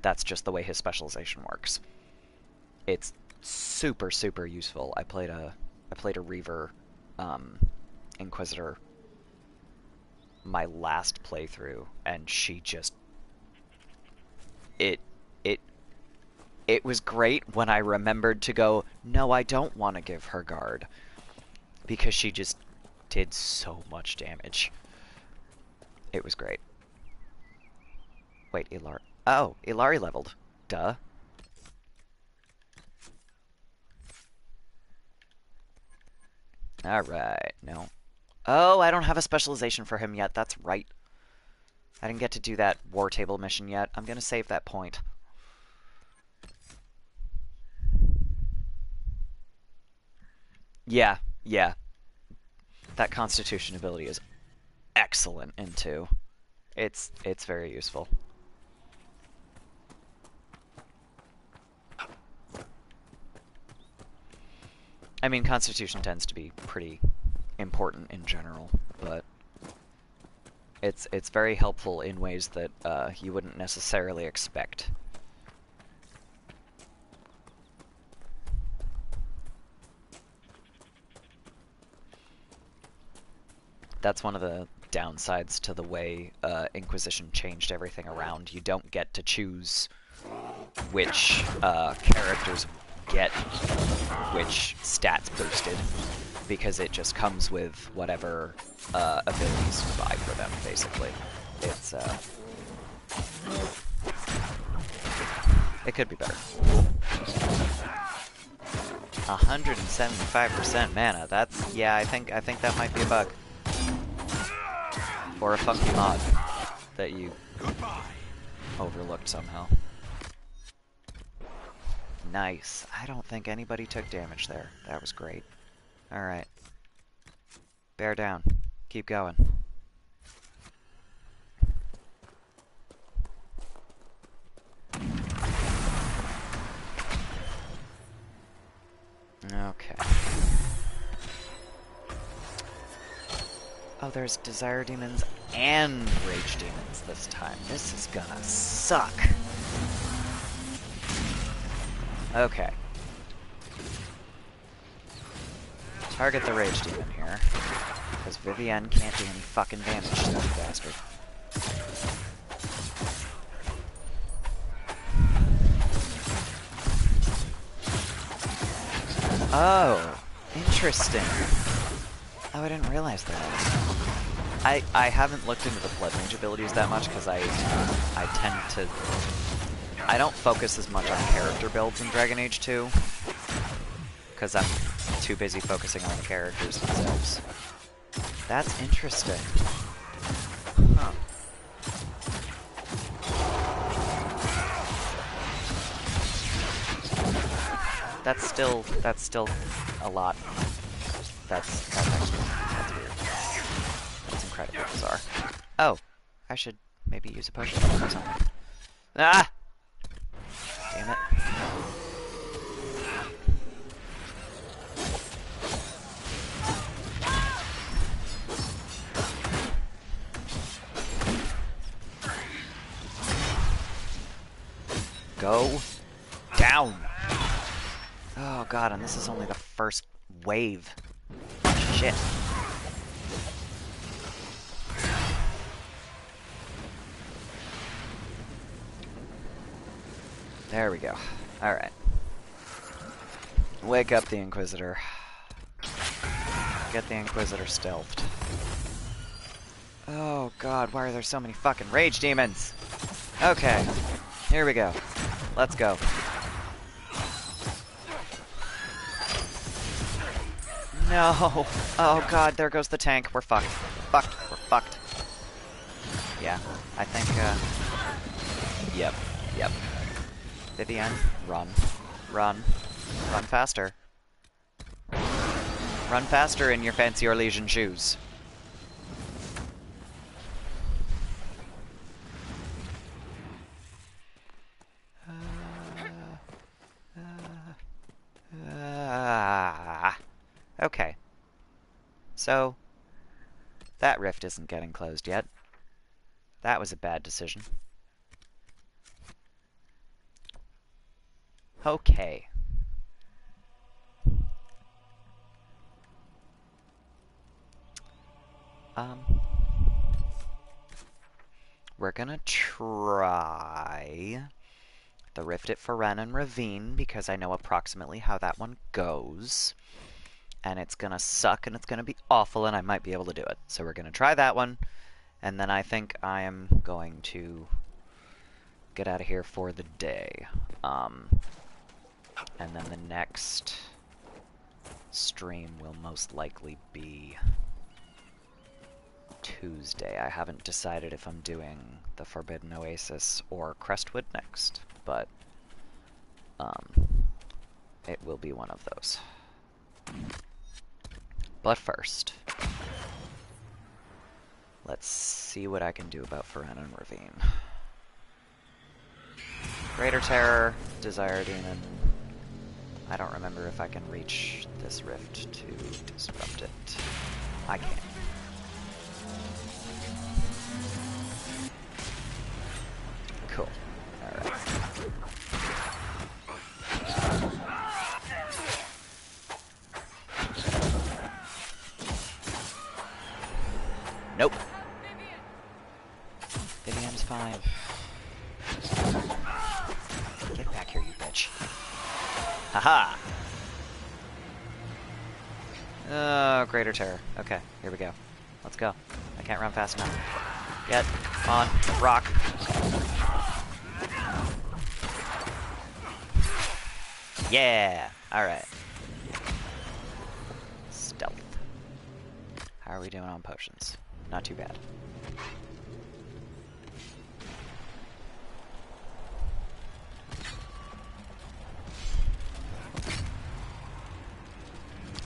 S1: That's just the way his specialization works. It's super useful. I played a Reaver Inquisitor my last playthrough, and she just it was great when I remembered to go, no, I don't want to give her guard, because she just did so much damage. It was great. Wait, Ilari. Oh, Ilari leveled. Duh. Alright, no. Oh, I don't have a specialization for him yet, that's right. I didn't get to do that war table mission yet. I'm gonna save that point. Yeah. That Constitution ability is excellent in 2. It's very useful. I mean, Constitution tends to be pretty important in general, but it's very helpful in ways that you wouldn't necessarily expect. That's one of the downsides to the way Inquisition changed everything around. You don't get to choose which characters get which stats boosted, because it just comes with whatever abilities you buy for them, basically. It's, it could be better. 175% mana, that's, yeah, I think that might be a bug. Or a funky mod that you overlooked somehow. Nice. I don't think anybody took damage there. That was great. Alright. Bear down. Keep going. Okay. Oh, there's Desire Demons and Rage Demons this time. This is gonna suck. Okay. Target the Rage Demon here. Because Vivienne can't do any fucking damage to that bastard. Oh, interesting. Oh, I didn't realize that. I haven't looked into the Blood Mage abilities that much because I tend to... I don't focus as much on character builds in Dragon Age 2. Because I'm too busy focusing on the characters themselves. That's interesting. Huh. That's still a lot. That's weird. That's incredibly bizarre. Oh, I should maybe use a potion or something. Ah! Damn it. Go down. Oh god, and this is only the first wave. Shit. There we go. Alright. Wake up the Inquisitor. Get the Inquisitor stealthed. Oh god, why are there so many fucking rage demons? Okay. Here we go. Let's go. No! Oh god, there goes the tank. We're fucked. We're fucked. Yeah, I think, Yep. Vivienne, run. Run faster. Run faster in your fancy Orlesian shoes. Okay. So, that rift isn't getting closed yet. That was a bad decision. Okay. We're gonna try the Rift at Pharren and Ravine, because I know approximately how that one goes. And it's gonna suck, and it's gonna be awful, and I might be able to do it. So we're gonna try that one, and then I think I am going to get out of here for the day. And then the next stream will most likely be Tuesday. I haven't decided if I'm doing the Forbidden Oasis or Crestwood next, but it will be one of those. But first, let's see what I can do about Pharren and Ravine. Greater Terror, Desire Demon. I don't remember if I can reach this rift to disrupt it. I can. Cool. Alright. Nope. Vivienne's fine. Get back here, you bitch. Haha! Oh, Greater Terror. Okay, here we go. Let's go. I can't run fast enough. Get on rock. Yeah! Alright. Stealth. How are we doing on potions? Not too bad.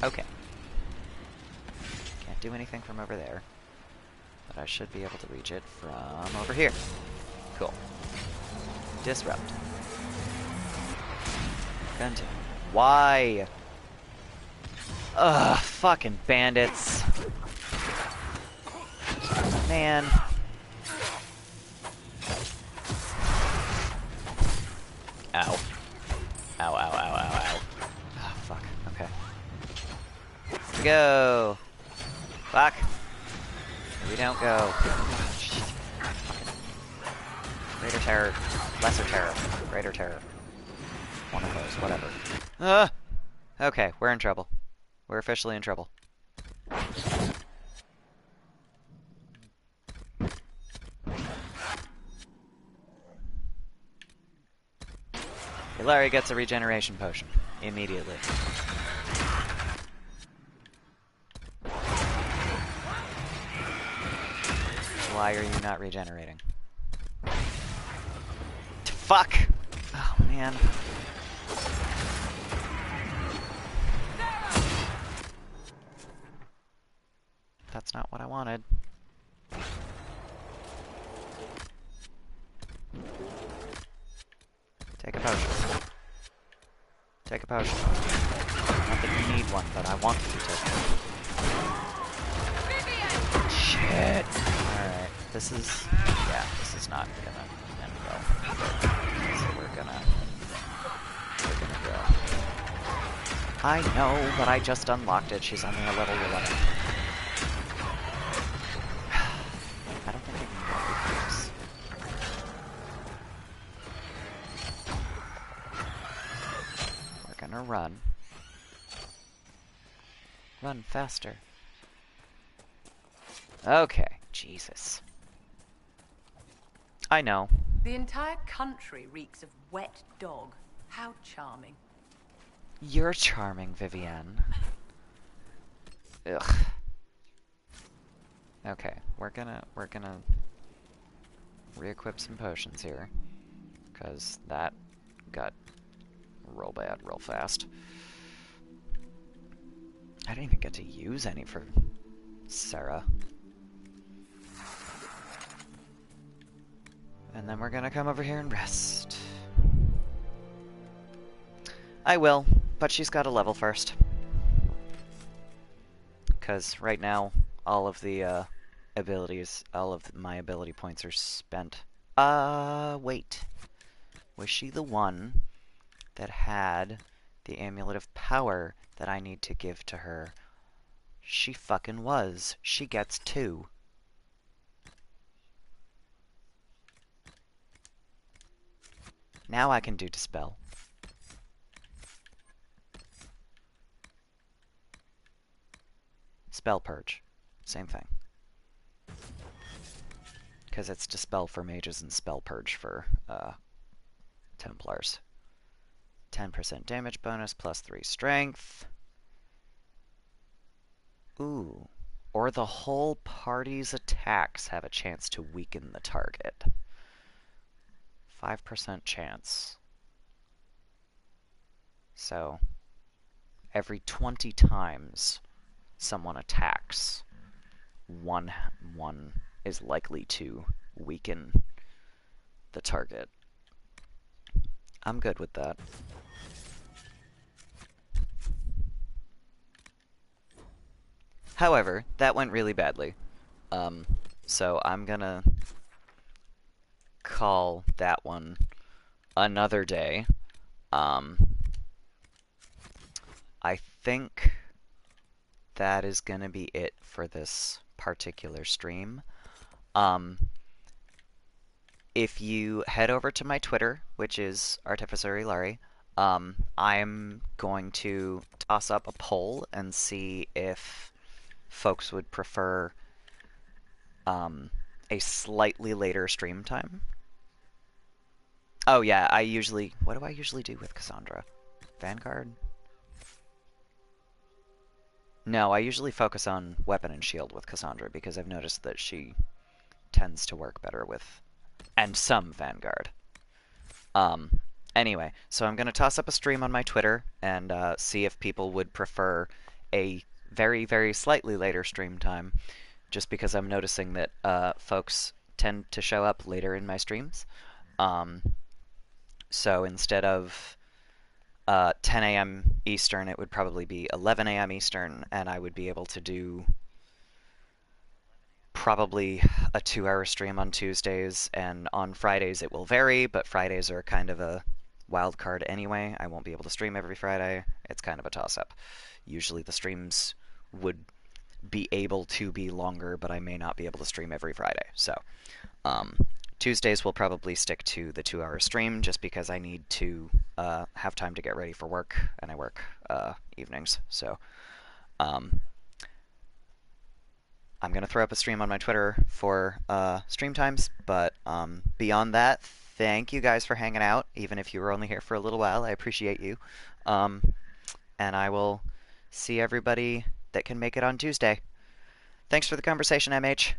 S1: Okay. Can't do anything from over there, but I should be able to reach it from over here. Cool. Disrupt. Continue. Why? Ugh, fucking bandits. man. Ow. Ow, ow, ow, ow, ow. Oh, fuck. Okay. Here we go. Fuck. Here we don't go. Shit. Greater terror. Lesser terror. Greater terror. One of those. Whatever. Okay, we're in trouble. We're officially in trouble. Larry gets a regeneration potion immediately. Why are you not regenerating? Fuck! Oh, man. That's not what I wanted. Take a potion. Take a potion. Not that you need one, but I want you to take one. Shit! Alright, this is... yeah, this is not gonna end well. So we're gonna go. I know, but I just unlocked it. She's only a level 11. I don't think I can go this. We're gonna run. Run faster. Okay, Jesus. I know.
S7: The entire country reeks of wet dog. How charming.
S1: You're charming, Vivienne. Ugh. Okay, we're gonna re-equip some potions here, cause that got real bad real fast. I didn't even get to use any for Sarah. And then we're gonna come over here and rest. I will, but she's got a level first. Because right now, all of the abilities, all of my ability points are spent. Wait. Was she the one that had the Amulet of Power that I need to give to her? She fucking was. She gets 2. Now I can do Dispel. Spell Purge. Same thing. Because it's Dispel for mages and Spell Purge for Templars. 10% damage bonus plus 3 strength. Ooh. Or the whole party's attacks have a chance to weaken the target. 5% chance. So, every 20 times someone attacks, one is likely to weaken the target. I'm good with that. However, that went really badly. So I'm gonna call that one another day. I think that is gonna be it for this particular stream. If you head over to my Twitter, which is artificerilari, I'm going to toss up a poll and see if folks would prefer a slightly later stream time. Oh yeah, what do I usually do with Cassandra? Vanguard? No, I usually focus on weapon and shield with Cassandra because I've noticed that she tends to work better with, and some Vanguard. Anyway, so I'm going to toss up a stream on my Twitter and see if people would prefer a very, very slightly later stream time, just because I'm noticing that folks tend to show up later in my streams. So instead of 10 a.m. Eastern, it would probably be 11 a.m. Eastern, and I would be able to do probably a 2-hour stream on Tuesdays, and on Fridays it will vary, but Fridays are kind of a wild card anyway. I won't be able to stream every Friday. It's kind of a toss-up. Usually the streams would be able to be longer, but I may not be able to stream every Friday. So Tuesdays will probably stick to the 2-hour stream just because I need to have time to get ready for work, and I work evenings. So I'm going to throw up a stream on my Twitter for stream times, but beyond that, thank you guys for hanging out, even if you were only here for a little while. I appreciate you. And I will see everybody that can make it on Tuesday. Thanks for the conversation, MH.